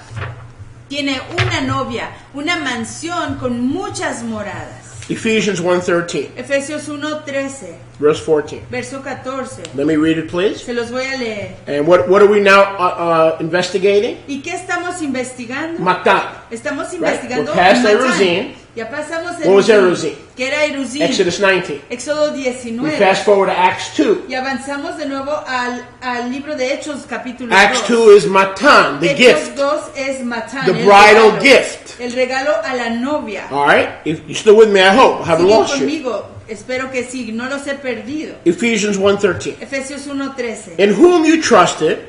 Speaker 2: tiene una novia, una mansión con muchas moradas.
Speaker 1: Ephesians 1:13,
Speaker 2: Efesios 1:13,
Speaker 1: verse 14.
Speaker 2: verso 14.
Speaker 1: Let me read it, please.
Speaker 2: Se los voy a leer.
Speaker 1: And what are we now investigating?
Speaker 2: ¿Y qué estamos investigando?
Speaker 1: Matan.
Speaker 2: Estamos investigando
Speaker 1: We're past
Speaker 2: Matán.
Speaker 1: Eruzin.
Speaker 2: Ya pasamos
Speaker 1: What was Eruzin?
Speaker 2: que era Eruzin.
Speaker 1: Exodus 19.
Speaker 2: Éxodo
Speaker 1: We
Speaker 2: 19.
Speaker 1: fast forward to Acts 2.
Speaker 2: Y avanzamos de nuevo al libro de Hechos capítulo
Speaker 1: Acts
Speaker 2: 2.
Speaker 1: 2 is Matan, the
Speaker 2: Hechos
Speaker 1: gift,
Speaker 2: 2 es Matán,
Speaker 1: the
Speaker 2: el
Speaker 1: bridal
Speaker 2: regalo,
Speaker 1: gift.
Speaker 2: el regalo a la novia.
Speaker 1: All right? If you're still with me, I hope. I haven't
Speaker 2: Siguen
Speaker 1: lost you.
Speaker 2: conmigo, espero que sí, no los he perdido.
Speaker 1: Ephesians 1:13.
Speaker 2: Efesios 1:13.
Speaker 1: In whom you trusted,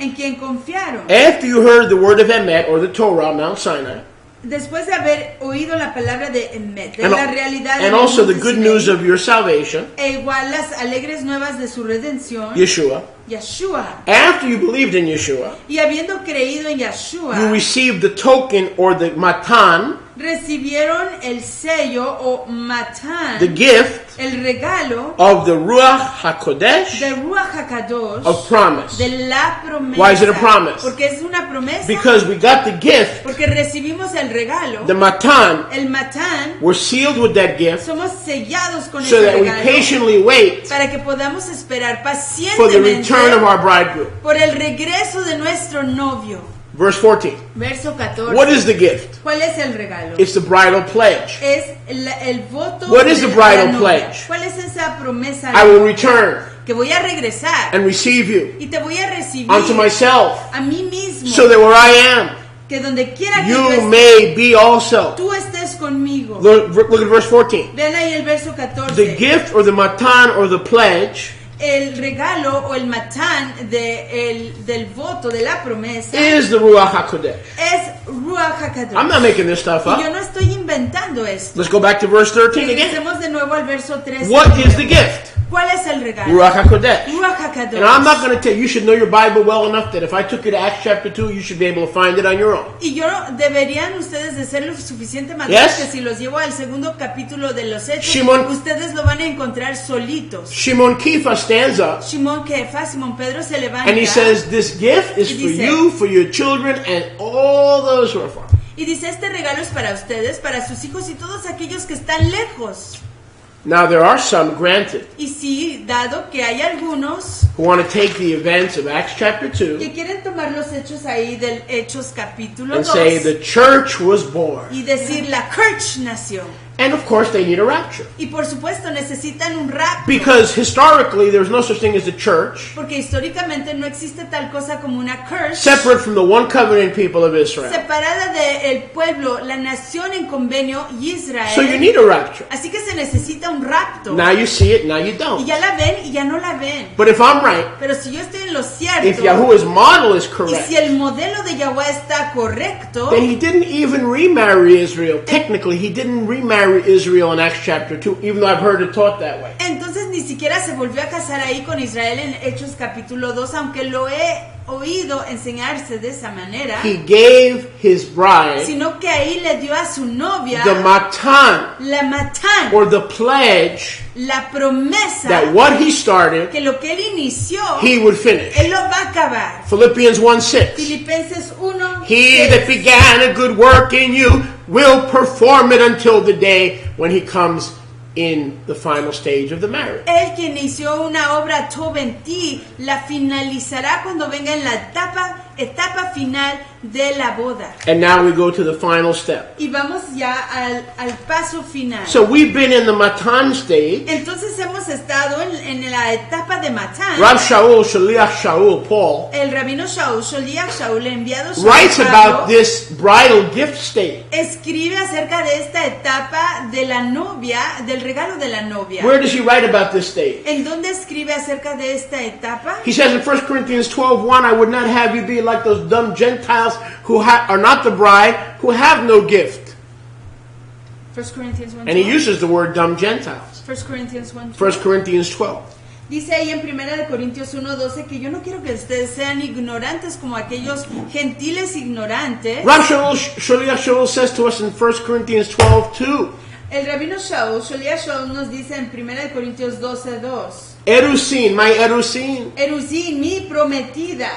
Speaker 2: En quien confiaron.
Speaker 1: after you heard the word of Emet, or the Torah, Mount Sinai,
Speaker 2: Después de haber oído la palabra de Emet, de
Speaker 1: and,
Speaker 2: la realidad de
Speaker 1: and also the
Speaker 2: Monte
Speaker 1: good
Speaker 2: Sinaí,
Speaker 1: news of your salvation,
Speaker 2: e igual las alegres nuevas de su redención,
Speaker 1: Yeshua,
Speaker 2: Yeshua.
Speaker 1: after you believed in Yeshua,
Speaker 2: Y habiendo creído en
Speaker 1: you
Speaker 2: Yeshua,
Speaker 1: received the token or the matan,
Speaker 2: recibieron el sello o matán,
Speaker 1: the gift
Speaker 2: el regalo
Speaker 1: of the Ruach HaKodesh
Speaker 2: de Ruach HaKadosh,
Speaker 1: of promise.
Speaker 2: de la promesa.
Speaker 1: Why is it a promise?
Speaker 2: Porque es una promesa.
Speaker 1: Because we got the gift,
Speaker 2: Porque recibimos el regalo,
Speaker 1: the matan,
Speaker 2: el matán,
Speaker 1: we're sealed with that gift
Speaker 2: somos sellados con
Speaker 1: so
Speaker 2: ese
Speaker 1: that we
Speaker 2: regalo
Speaker 1: patiently wait
Speaker 2: para que podamos esperar
Speaker 1: for the
Speaker 2: pacientemente
Speaker 1: return of our bridegroom.
Speaker 2: por el regreso de nuestro novio.
Speaker 1: Verse 14.
Speaker 2: Verso 14.
Speaker 1: What is the gift?
Speaker 2: ¿Cuál es el regalo?
Speaker 1: It's the bridal pledge.
Speaker 2: Es el voto
Speaker 1: What is
Speaker 2: de
Speaker 1: the bridal
Speaker 2: la novia.
Speaker 1: pledge?
Speaker 2: ¿Cuál es esa promesa?
Speaker 1: I will return
Speaker 2: Que voy a regresar
Speaker 1: and receive you
Speaker 2: y te voy a recibir
Speaker 1: unto myself,
Speaker 2: a mí mismo,
Speaker 1: so that where I am,
Speaker 2: que donde quiera que yo
Speaker 1: you
Speaker 2: esté,
Speaker 1: may be also.
Speaker 2: tú estés conmigo.
Speaker 1: Look at verse 14.
Speaker 2: Vean ahí el verso 14.
Speaker 1: The gift or the matan or the pledge
Speaker 2: El regalo o el matán del voto, de la promesa,
Speaker 1: is the Ruach HaKodesh.
Speaker 2: es Ruach HaKadosh.
Speaker 1: I'm not making this stuff
Speaker 2: Y yo
Speaker 1: up.
Speaker 2: no estoy inventando esto.
Speaker 1: Let's go back to verse 13 again.
Speaker 2: Regresemos de nuevo al verso 13.
Speaker 1: What is the gift?
Speaker 2: ¿Cuál es el regalo?
Speaker 1: Ruach HaKodesh.
Speaker 2: Ruach HaKadosh.
Speaker 1: And I'm not going to tell you, you should know your Bible well enough that if I took you to Acts chapter 2, you should be able to find it on your own.
Speaker 2: Y yo deberían ustedes de ser lo suficiente maduros
Speaker 1: Yes.
Speaker 2: que si los llevo al segundo capítulo de los Hechos,
Speaker 1: Shimon-
Speaker 2: ustedes lo van a encontrar solitos.
Speaker 1: Shimon Kefa stands up
Speaker 2: Simón Kefa, Simón Pedro se levanta
Speaker 1: and he says, this gift is
Speaker 2: Y
Speaker 1: for
Speaker 2: dice-
Speaker 1: you, for your children, and all those who are far.
Speaker 2: y dice, este regalo es para ustedes, para sus hijos y todos aquellos que están lejos.
Speaker 1: Now there are some, granted,
Speaker 2: Y sí, dado que hay algunos
Speaker 1: who want to take the events of Acts chapter 2
Speaker 2: que quieren tomar los hechos ahí del Hechos capítulo
Speaker 1: and
Speaker 2: 2
Speaker 1: say the church was born.
Speaker 2: y decir la church nació.
Speaker 1: And of course they need a rapture.
Speaker 2: Y por supuesto necesitan un rapto.
Speaker 1: Because historically there's no such thing as a church
Speaker 2: Porque históricamente no existe tal cosa como una church
Speaker 1: separate from the one covenant people of Israel.
Speaker 2: separada del pueblo, la nación en convenio y Israel.
Speaker 1: So you need a rapture.
Speaker 2: Así que se necesita un rapto.
Speaker 1: Now you see it, now you
Speaker 2: Y
Speaker 1: don't.
Speaker 2: ya la ven y ya no la ven.
Speaker 1: But if I'm right,
Speaker 2: Pero si yo estoy en lo cierto
Speaker 1: if Yahuwah's model is
Speaker 2: y
Speaker 1: correct,
Speaker 2: si el modelo de Yahweh está correcto,
Speaker 1: then he didn't even remarry Israel. Technically, he didn't remarry Israel in Acts chapter 2, even though I've heard it taught that way.
Speaker 2: entonces ni siquiera se volvió a casar ahí con Israel en Hechos capítulo 2, aunque lo he oído enseñarse de esa manera,
Speaker 1: He gave his bride
Speaker 2: sino que ahí le dio a su novia
Speaker 1: the matan,
Speaker 2: la matán,
Speaker 1: or the pledge,
Speaker 2: la promesa
Speaker 1: that what he started,
Speaker 2: que lo que él inició,
Speaker 1: he would finish.
Speaker 2: él lo va a acabar.
Speaker 1: Philippians 1:6.
Speaker 2: Filipenses 1,
Speaker 1: He that began a good work in you will perform it until the day when he comes in the final stage of the marriage.
Speaker 2: él que inició una obra Tov en ti, la finalizará cuando venga en la etapa etapa final de la boda.
Speaker 1: And now we go to the final step.
Speaker 2: Y vamos ya al paso final.
Speaker 1: So we've been in the Matan stage.
Speaker 2: Entonces hemos estado en la etapa de Matán.
Speaker 1: Rav Shaul, Shaliach Shaul, Paul,
Speaker 2: El rabino Shaul, Shaliach Shaul, enviado
Speaker 1: writes
Speaker 2: Shaul,
Speaker 1: about this bridal gift stage.
Speaker 2: escribe acerca de esta etapa de la novia, del regalo de la novia.
Speaker 1: Where does he write about this stage?
Speaker 2: ¿En dónde escribe acerca de esta etapa?
Speaker 1: He says in 1 Corinthians 12:1, I would not have you be like those dumb Gentiles who are not the bride, who have no gift.
Speaker 2: 1 Corinthians 1.
Speaker 1: And he uses the word dumb Gentiles.
Speaker 2: 1 Corinthians 1.
Speaker 1: 1 Corinthians 12.
Speaker 2: Dice ahí en 1 de Corintios 1:12 que yo no quiero que ustedes sean ignorantes como aquellos gentiles ignorantes.
Speaker 1: Rav Shaul, Shaliach Shaul says to us in 1 Corinthians 12:2,
Speaker 2: El rabino Shaul, Shaliach Shaul nos dice en 1 de Corintios 12:2,
Speaker 1: Erusin, my Erusin,
Speaker 2: Eruzín, mi prometida,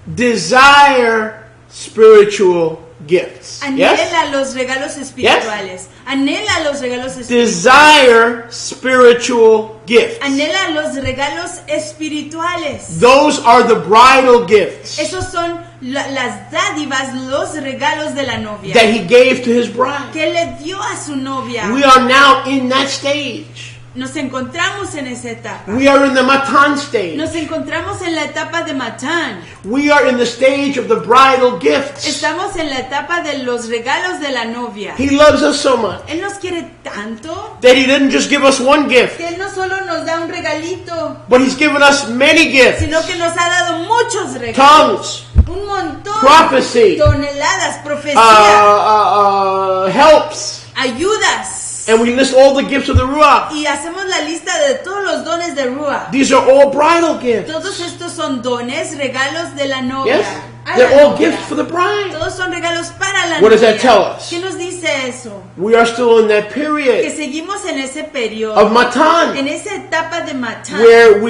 Speaker 1: desire spiritual gifts.
Speaker 2: anhela
Speaker 1: Yes?
Speaker 2: los regalos espirituales. Anhela los regalos espirituales.
Speaker 1: Desire spiritual gifts.
Speaker 2: Anhela los regalos espirituales.
Speaker 1: Those are the bridal gifts
Speaker 2: Esos son las dádivas, los regalos de la novia
Speaker 1: that he gave to his bride.
Speaker 2: que le dio a su novia.
Speaker 1: We are now in that stage.
Speaker 2: Nos encontramos en esa etapa.
Speaker 1: We are in the Matan stage.
Speaker 2: Nos encontramos en la etapa de Matán.
Speaker 1: We are in the stage of the bridal gifts.
Speaker 2: Estamos en la etapa de los regalos de la novia.
Speaker 1: He loves us so much
Speaker 2: Él nos quiere tanto
Speaker 1: that he didn't just give us one gift,
Speaker 2: que Él no solo nos da un regalito,
Speaker 1: but he's given us many gifts.
Speaker 2: sino que nos ha dado muchos regalos.
Speaker 1: Tongues,
Speaker 2: Un montón.
Speaker 1: prophecy,
Speaker 2: Toneladas, profecía,
Speaker 1: helps.
Speaker 2: ayudas.
Speaker 1: And we list all the gifts of the Ruach.
Speaker 2: Y hacemos la lista de todos los dones de Ruach.
Speaker 1: These are all bridal gifts.
Speaker 2: Todos estos son dones, regalos de la novia.
Speaker 1: Yes?
Speaker 2: A la
Speaker 1: They're all
Speaker 2: novia.
Speaker 1: gifts for the bride.
Speaker 2: Todos son regalos para la
Speaker 1: What does
Speaker 2: novia.
Speaker 1: that tell us?
Speaker 2: ¿Qué nos dice eso?
Speaker 1: We are still in that
Speaker 2: Que
Speaker 1: period
Speaker 2: seguimos en ese periodo,
Speaker 1: of Matan,
Speaker 2: en esa etapa de Matán,
Speaker 1: where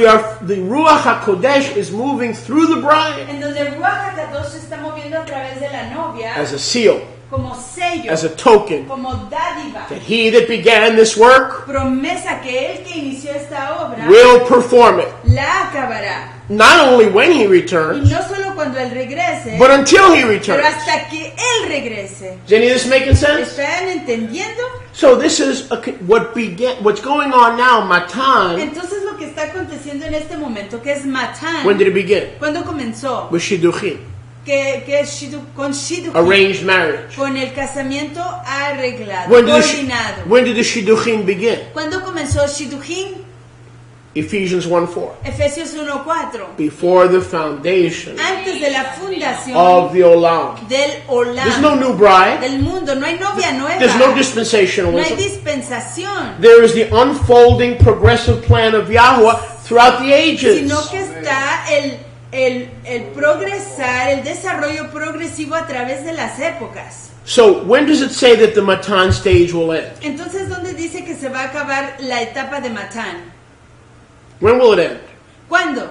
Speaker 1: the Ruach HaKodesh is moving through the bride
Speaker 2: en donde el Ruach HaKadosh se está moviendo a través de la novia
Speaker 1: as a seal,
Speaker 2: como sello,
Speaker 1: as a token,
Speaker 2: como dádiva,
Speaker 1: that he that began this work
Speaker 2: promesa que él que inició esta obra
Speaker 1: will perform it.
Speaker 2: la acabará.
Speaker 1: Not only when he
Speaker 2: Y
Speaker 1: returns,
Speaker 2: no solo cuando él regrese,
Speaker 1: but until he
Speaker 2: pero
Speaker 1: returns.
Speaker 2: hasta que él regrese.
Speaker 1: Is any of this making sense?
Speaker 2: ¿Están entendiendo?
Speaker 1: So this is what's going on now, Matan.
Speaker 2: Entonces lo que está aconteciendo en este momento, que es Matán,
Speaker 1: When did it begin?
Speaker 2: ¿cuándo comenzó?
Speaker 1: With Shidduchim,
Speaker 2: Que es con Shidduchim,
Speaker 1: arranged marriage.
Speaker 2: con el casamiento arreglado,
Speaker 1: When
Speaker 2: coordinado.
Speaker 1: did the Shidduchim begin?
Speaker 2: ¿Cuándo comenzó Shidduchim?
Speaker 1: Ephesians 1:4.
Speaker 2: Efesios 1:4.
Speaker 1: Before the foundation
Speaker 2: Antes de la fundación
Speaker 1: of the Olam.
Speaker 2: del
Speaker 1: There's no
Speaker 2: Olam,
Speaker 1: new bride.
Speaker 2: del mundo, no hay novia nueva,
Speaker 1: There's no
Speaker 2: no hay
Speaker 1: dispensationalism.
Speaker 2: dispensación,
Speaker 1: There is the unfolding progressive plan of Yahweh throughout the ages.
Speaker 2: sino que está el progresar, el desarrollo progresivo a través de las épocas.
Speaker 1: So when does it say that the Matan stage will end?
Speaker 2: Entonces, ¿dónde dice que se va a acabar la etapa de Matán?
Speaker 1: When will it end?
Speaker 2: ¿Cuándo?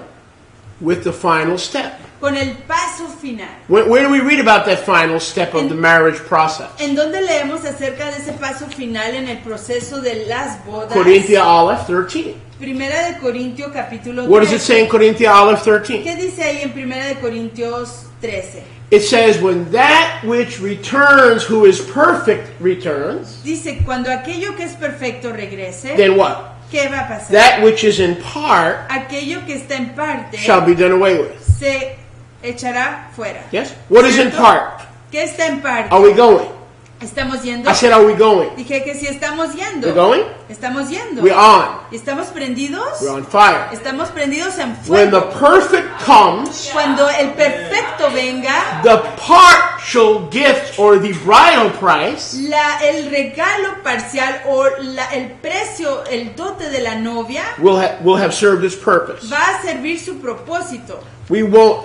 Speaker 1: With the final step.
Speaker 2: Con el paso final.
Speaker 1: Where do we read about that final step of the marriage process?
Speaker 2: ¿En dónde leemos acerca de ese paso final en el proceso de las bodas?
Speaker 1: Corinthians Aleph 13.
Speaker 2: Primera de Corintios capítulo 13.
Speaker 1: What does it say in Corinthians Aleph 13?
Speaker 2: ¿Qué dice ahí en Primera de Corintios 13?
Speaker 1: It says, when that which returns, who is perfect, returns,
Speaker 2: Dice, cuando aquello que es perfecto regrese,
Speaker 1: then what?
Speaker 2: ¿qué va a pasar?
Speaker 1: That which is in part
Speaker 2: Aquello que está en parte
Speaker 1: shall be done away with.
Speaker 2: se echará fuera.
Speaker 1: Yes? What is in
Speaker 2: ¿Cierto?
Speaker 1: part?
Speaker 2: ¿Qué está en parte?
Speaker 1: Are we going?
Speaker 2: ¿Estamos yendo?
Speaker 1: I said, are we going?
Speaker 2: Dije que sí estamos yendo.
Speaker 1: We're going?
Speaker 2: Estamos yendo.
Speaker 1: We're on.
Speaker 2: ¿Estamos prendidos?
Speaker 1: We're on fire.
Speaker 2: Estamos prendidos en
Speaker 1: When
Speaker 2: fuego.
Speaker 1: the perfect comes,
Speaker 2: Cuando el perfecto venga,
Speaker 1: the partial gift or the bridal price
Speaker 2: el regalo parcial o el precio, el dote de la novia
Speaker 1: will have served its purpose.
Speaker 2: va a servir su propósito.
Speaker 1: We won't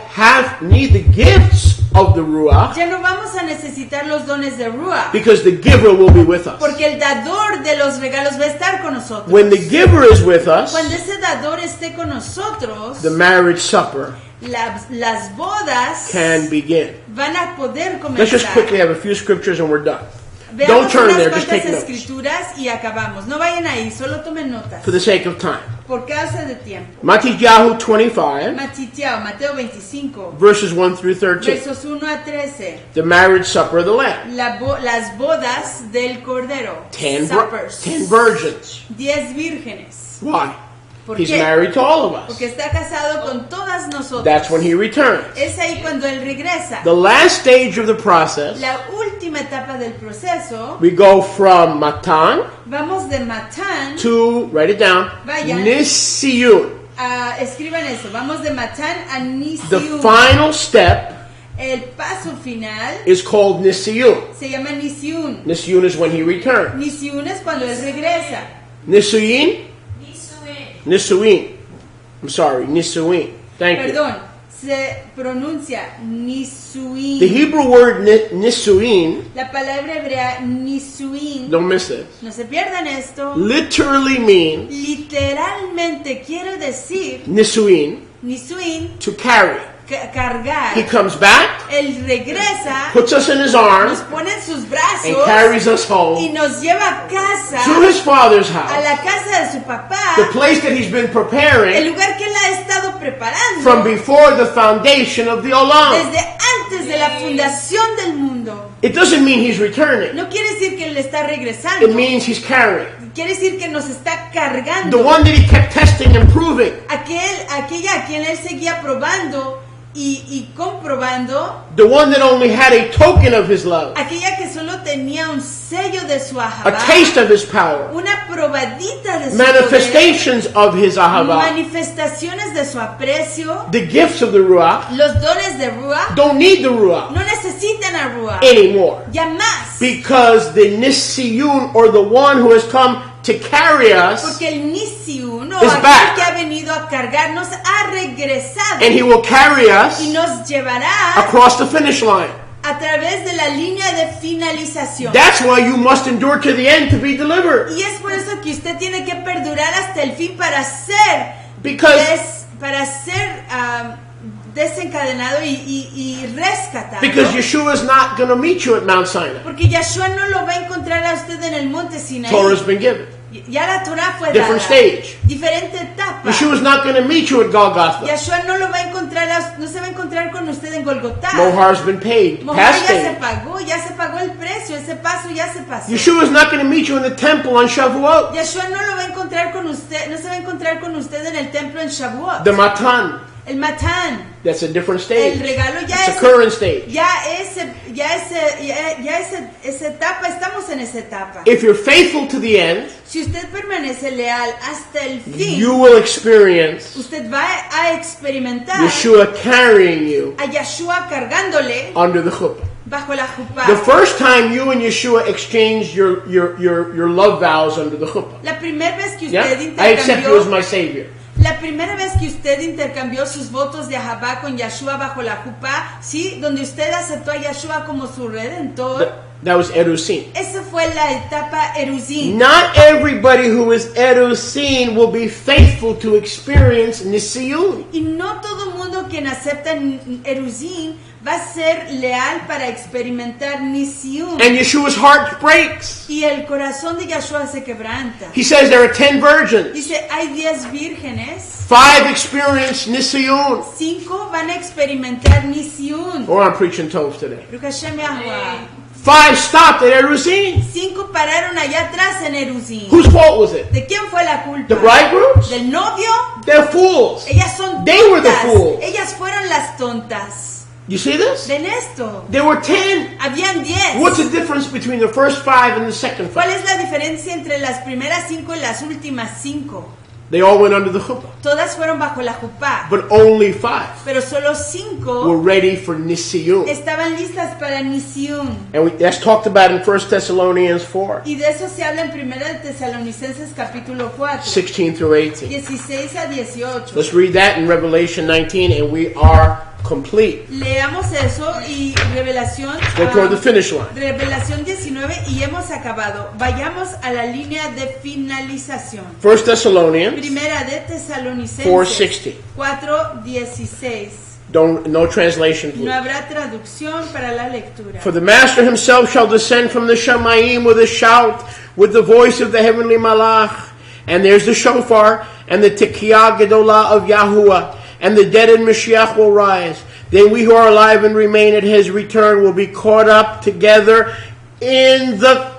Speaker 1: need the gifts of the Ruach
Speaker 2: Ya no vamos a necesitar los dones de Ruach,
Speaker 1: because the giver will be with us.
Speaker 2: porque el dador de los regalos va a estar con nosotros.
Speaker 1: When the giver is with us,
Speaker 2: Cuando ese dador esté con nosotros,
Speaker 1: the marriage supper
Speaker 2: las bodas
Speaker 1: can begin.
Speaker 2: van a poder
Speaker 1: Let's just
Speaker 2: comenzar.
Speaker 1: quickly have a few scriptures and we're done. Don't
Speaker 2: Veamos
Speaker 1: turn
Speaker 2: unas
Speaker 1: there, just
Speaker 2: cuantas
Speaker 1: take notes
Speaker 2: escrituras y acabamos. No vayan ahí, solo tomen notas.
Speaker 1: for the sake of time.
Speaker 2: Por causa de tiempo.
Speaker 1: Matthew 25,
Speaker 2: Mateo 25,
Speaker 1: verses 1 through 13.
Speaker 2: versos 1 a 13.
Speaker 1: The marriage supper of the Lamb.
Speaker 2: Las bodas del Cordero.
Speaker 1: 10
Speaker 2: Suppers.
Speaker 1: virgins.
Speaker 2: 10 vírgenes.
Speaker 1: Why?
Speaker 2: ¿Por
Speaker 1: He's
Speaker 2: qué?
Speaker 1: married to all of us.
Speaker 2: Porque está casado con todas nosotros.
Speaker 1: That's when he returns.
Speaker 2: Es ahí cuando Él regresa.
Speaker 1: The last stage of the process,
Speaker 2: La última etapa del proceso,
Speaker 1: we go from Matan
Speaker 2: vamos de Matán
Speaker 1: to, write it down,
Speaker 2: Vayan.
Speaker 1: Nisiyun.
Speaker 2: Escriban eso, vamos de Matán a
Speaker 1: The
Speaker 2: Nisiún.
Speaker 1: final step
Speaker 2: El paso final
Speaker 1: is called Nisiyun.
Speaker 2: se llama Nisiún.
Speaker 1: Nisiyun is when he returns.
Speaker 2: Nisiún es cuando Él regresa.
Speaker 1: Nisuin? Nisuin. I'm sorry, Nisuin. Thank you.
Speaker 2: Perdón, se pronuncia Nisuín.
Speaker 1: The Hebrew word Nisuin,
Speaker 2: La palabra hebrea Nisuín,
Speaker 1: don't miss this,
Speaker 2: no se pierdan esto,
Speaker 1: literally means,
Speaker 2: literalmente quiere decir
Speaker 1: Nisuin,
Speaker 2: Nisuín,
Speaker 1: to carry.
Speaker 2: cargar.
Speaker 1: He comes back,
Speaker 2: Él regresa,
Speaker 1: puts us in his
Speaker 2: nos
Speaker 1: arms,
Speaker 2: pone en sus
Speaker 1: and
Speaker 2: brazos
Speaker 1: carries us
Speaker 2: y
Speaker 1: home
Speaker 2: nos lleva a casa,
Speaker 1: to his father's
Speaker 2: a
Speaker 1: house,
Speaker 2: la casa de su papá,
Speaker 1: the place that he's been
Speaker 2: el
Speaker 1: preparing
Speaker 2: lugar que Él ha estado preparando
Speaker 1: from before the foundation of the Olam.
Speaker 2: desde antes de la fundación del mundo.
Speaker 1: It doesn't mean he's returning.
Speaker 2: No quiere decir que Él está regresando.
Speaker 1: It means he's carrying.
Speaker 2: Quiere decir que nos está
Speaker 1: The
Speaker 2: cargando.
Speaker 1: one that he kept testing and proving.
Speaker 2: Aquella a quien Él seguía probando y comprobando.
Speaker 1: The one that only had a token of his love.
Speaker 2: Aquella que solo tenía un sello de su
Speaker 1: A
Speaker 2: ahabá.
Speaker 1: taste of his power.
Speaker 2: Una probadita de su
Speaker 1: Manifestations of his
Speaker 2: poder,
Speaker 1: ahava.
Speaker 2: manifestaciones de su aprecio.
Speaker 1: The gifts of the Ruach
Speaker 2: Los dones de Ruach
Speaker 1: don't need the Ruach
Speaker 2: no necesitan a Ruach.
Speaker 1: anymore.
Speaker 2: Ya más.
Speaker 1: Because the Nisiyun, or the one who has come to carry us,
Speaker 2: Porque el Nisiún, o
Speaker 1: is
Speaker 2: aquel
Speaker 1: back.
Speaker 2: que ha venido a cargarnos, ha regresado
Speaker 1: and he will carry
Speaker 2: y
Speaker 1: us
Speaker 2: nos llevará
Speaker 1: across the finish line.
Speaker 2: a través de la línea de finalización.
Speaker 1: That's why you must endure to the end to be delivered.
Speaker 2: Y es por eso que usted tiene que perdurar hasta el fin para ser
Speaker 1: Because
Speaker 2: desencadenado y rescatado.
Speaker 1: Because Yeshua is not going to meet you at Mount Sinai.
Speaker 2: Porque Yeshua no lo va a encontrar a usted en el monte Sinaí.
Speaker 1: Torah's been given.
Speaker 2: Ya la Torah fue
Speaker 1: Different
Speaker 2: dada.
Speaker 1: stage.
Speaker 2: Diferente etapa.
Speaker 1: Yeshua is not going to meet you at Golgotha.
Speaker 2: Yeshua no lo va a encontrar, no se va a encontrar con usted en Golgotá.
Speaker 1: Mohar's been paid.
Speaker 2: Mohar
Speaker 1: Past
Speaker 2: ya
Speaker 1: stage.
Speaker 2: se pagó el precio, ese paso ya se pasó.
Speaker 1: Yeshua is not going to meet you in the temple on Shavuot.
Speaker 2: Yeshua no lo va a encontrar con usted, no se va a encontrar con usted en el templo en Shavuot.
Speaker 1: The Matan.
Speaker 2: El Matán,
Speaker 1: That's a different stage.
Speaker 2: el regalo ya
Speaker 1: It's
Speaker 2: es
Speaker 1: a current stage.
Speaker 2: esa etapa, estamos en esa etapa.
Speaker 1: If you're faithful to the end,
Speaker 2: Si usted permanece leal hasta el fin,
Speaker 1: you will experience
Speaker 2: usted va a experimentar
Speaker 1: Yeshua carrying you
Speaker 2: a Yeshua cargándole
Speaker 1: under the chuppah.
Speaker 2: bajo la jupá.
Speaker 1: The first time you and Yeshua exchanged your love vows under the chuppah.
Speaker 2: La primera vez que
Speaker 1: Yeah?
Speaker 2: usted
Speaker 1: I accept you as
Speaker 2: intercambió
Speaker 1: my Savior.
Speaker 2: La primera vez que usted intercambió sus votos de Ahabá con Yeshua bajo la jupá, sí, donde usted aceptó a Yeshua como su redentor,
Speaker 1: That was Erusin.
Speaker 2: esa fue la etapa Eruzín.
Speaker 1: Not everybody who is Erusin will be faithful to experience Nisiyun.
Speaker 2: Y no todo mundo quien acepta Eruzín va a ser leal para experimentar Nisiún.
Speaker 1: And Yeshua's heart breaks.
Speaker 2: Y el corazón de Yeshua se quebranta.
Speaker 1: He says there are 10 virgins.
Speaker 2: Dice, hay 10 vírgenes,
Speaker 1: 5 experience Nisiyun.
Speaker 2: 5 van a experimentar Nisiún.
Speaker 1: Or I'm preaching Tov today. 5 stopped at Erusin.
Speaker 2: 5 pararon allá atrás en Eruzín.
Speaker 1: Whose fault was it?
Speaker 2: ¿De quién fue la culpa?
Speaker 1: The bridegrooms?
Speaker 2: ¿Del novio?
Speaker 1: They're fools.
Speaker 2: Ellas son
Speaker 1: They were the
Speaker 2: tontas.
Speaker 1: fools.
Speaker 2: Ellas fueron las tontas.
Speaker 1: You see this?
Speaker 2: ¿Ven esto?
Speaker 1: There were 10.
Speaker 2: Habían 10.
Speaker 1: What's the difference between the first 5 and the second
Speaker 2: ¿Cuál
Speaker 1: 5?
Speaker 2: es la diferencia entre las primeras 5 y las últimas 5?
Speaker 1: They all went under the chuppah.
Speaker 2: Todas fueron bajo la jupá,
Speaker 1: But only 5
Speaker 2: pero solo
Speaker 1: were
Speaker 2: 5
Speaker 1: ready for Nisiyun.
Speaker 2: estaban listas para Nisiún.
Speaker 1: And that's talked about in 1 Thessalonians 4,
Speaker 2: Y de eso se habla en 1 de Tesalonicenses capítulo 4,
Speaker 1: 16 through 18.
Speaker 2: 16 a 18.
Speaker 1: Let's read that in Revelation 19 and we are complete.
Speaker 2: Leamos eso y Revelación,
Speaker 1: Go toward the finish line.
Speaker 2: Revelación 19 y hemos acabado. Vayamos a la línea de finalización.
Speaker 1: 1 Thessalonians
Speaker 2: Primera de Tesalonicenses
Speaker 1: 4:16.
Speaker 2: 4:16.
Speaker 1: No translation,
Speaker 2: No
Speaker 1: please.
Speaker 2: habrá traducción para la lectura.
Speaker 1: For the Master himself shall descend from the Shamayim with a shout, with the voice of the heavenly Malach, And there's the shofar and the Tekiyah Gedolah of Yahuwah. And the dead in Mashiach will rise. Then we who are alive and remain at his return will be caught up together in the...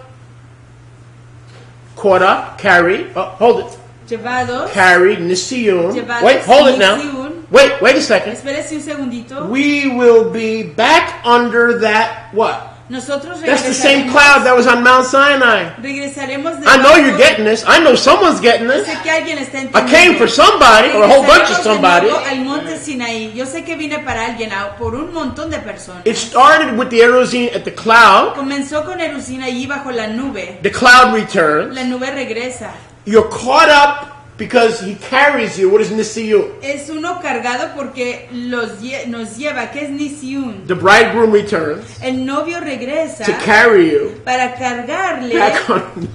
Speaker 1: Caught up, carried. Oh, hold it.
Speaker 2: Llevados.
Speaker 1: Carried, Nisiyun.
Speaker 2: Llevados,
Speaker 1: Wait, hold it now.
Speaker 2: Nisiyun.
Speaker 1: Wait a second.
Speaker 2: Espérese un segundito.
Speaker 1: We will be back under that, what?
Speaker 2: Nosotros
Speaker 1: That's the same
Speaker 2: regresaremos.
Speaker 1: cloud that was on Mount Sinai.
Speaker 2: Regresaremos de
Speaker 1: I know
Speaker 2: nuevo.
Speaker 1: you're getting this. I know someone's getting
Speaker 2: Yo
Speaker 1: this.
Speaker 2: sé que alguien está
Speaker 1: I
Speaker 2: entendiendo.
Speaker 1: came for somebody, or a whole bunch of
Speaker 2: Regresaremos de
Speaker 1: somebody.
Speaker 2: nuevo al monte Sinaí. Yo sé que vine para alguien, por un montón de personas.
Speaker 1: It started with the Erosine at the cloud.
Speaker 2: Comenzó con Erusín allí bajo la nube.
Speaker 1: The cloud returns.
Speaker 2: La nube regresa.
Speaker 1: You're caught up because he carries you. What is Nisiyun?
Speaker 2: Es uno cargado porque nos lleva, que es Nisiún.
Speaker 1: The bridegroom returns
Speaker 2: El novio regresa
Speaker 1: to carry you
Speaker 2: para cargarle
Speaker 1: back on,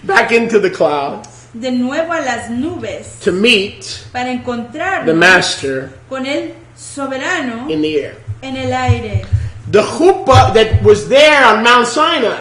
Speaker 1: back into the clouds
Speaker 2: de nuevo a las nubes
Speaker 1: to meet
Speaker 2: para
Speaker 1: the
Speaker 2: encontrarnos
Speaker 1: master
Speaker 2: con el soberano
Speaker 1: in the air.
Speaker 2: en el aire.
Speaker 1: The chuppah that was there on Mount Sinai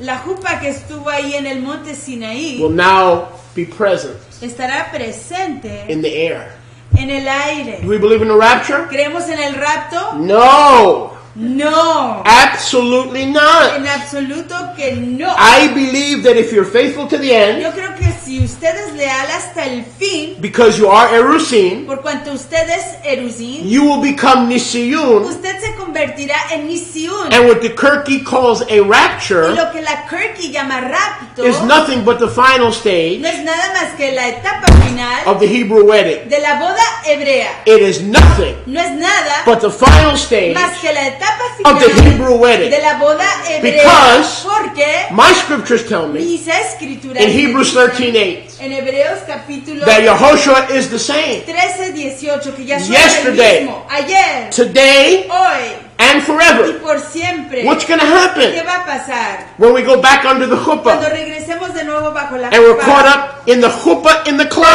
Speaker 2: La jupa que estuvo ahí en el monte Sinaí
Speaker 1: will now be present
Speaker 2: estará presente
Speaker 1: in the air.
Speaker 2: en el aire.
Speaker 1: Do we believe in the rapture?
Speaker 2: ¿Creemos en el rapto?
Speaker 1: No,
Speaker 2: No,
Speaker 1: absolutely not.
Speaker 2: en absoluto que no.
Speaker 1: I believe that if you're faithful to the end,
Speaker 2: Yo creo que si usted es leal hasta el fin,
Speaker 1: because you are Erusin,
Speaker 2: por cuanto usted es Erusín,
Speaker 1: you will become Nisiyun.
Speaker 2: usted se convertirá en Nisiún.
Speaker 1: And what the Kirky calls a
Speaker 2: Y
Speaker 1: rapture
Speaker 2: lo que la Kirky llama rapto
Speaker 1: is nothing but the final stage
Speaker 2: no es nada más que la etapa final
Speaker 1: of the Hebrew wedding.
Speaker 2: de la boda hebrea.
Speaker 1: It is nothing
Speaker 2: No es nada
Speaker 1: but the final stage
Speaker 2: más que la etapa
Speaker 1: of the
Speaker 2: final
Speaker 1: Hebrew wedding.
Speaker 2: de la boda hebrea.
Speaker 1: Because
Speaker 2: Porque
Speaker 1: my scriptures tell me
Speaker 2: mis escrituras
Speaker 1: in Hebrews
Speaker 2: dicen
Speaker 1: 13:8
Speaker 2: en Hebreos capítulo
Speaker 1: that Yehoshua is the same
Speaker 2: 13:18 que Yahshua
Speaker 1: Yesterday.
Speaker 2: es el mismo ayer,
Speaker 1: today
Speaker 2: hoy
Speaker 1: and
Speaker 2: y
Speaker 1: forever.
Speaker 2: por siempre.
Speaker 1: What's going to
Speaker 2: ¿Qué
Speaker 1: happen
Speaker 2: va a pasar?
Speaker 1: when we go back under the
Speaker 2: Cuando
Speaker 1: chuppah
Speaker 2: regresemos de nuevo bajo la
Speaker 1: and we're
Speaker 2: jupa
Speaker 1: caught up in the chuppah in the clouds?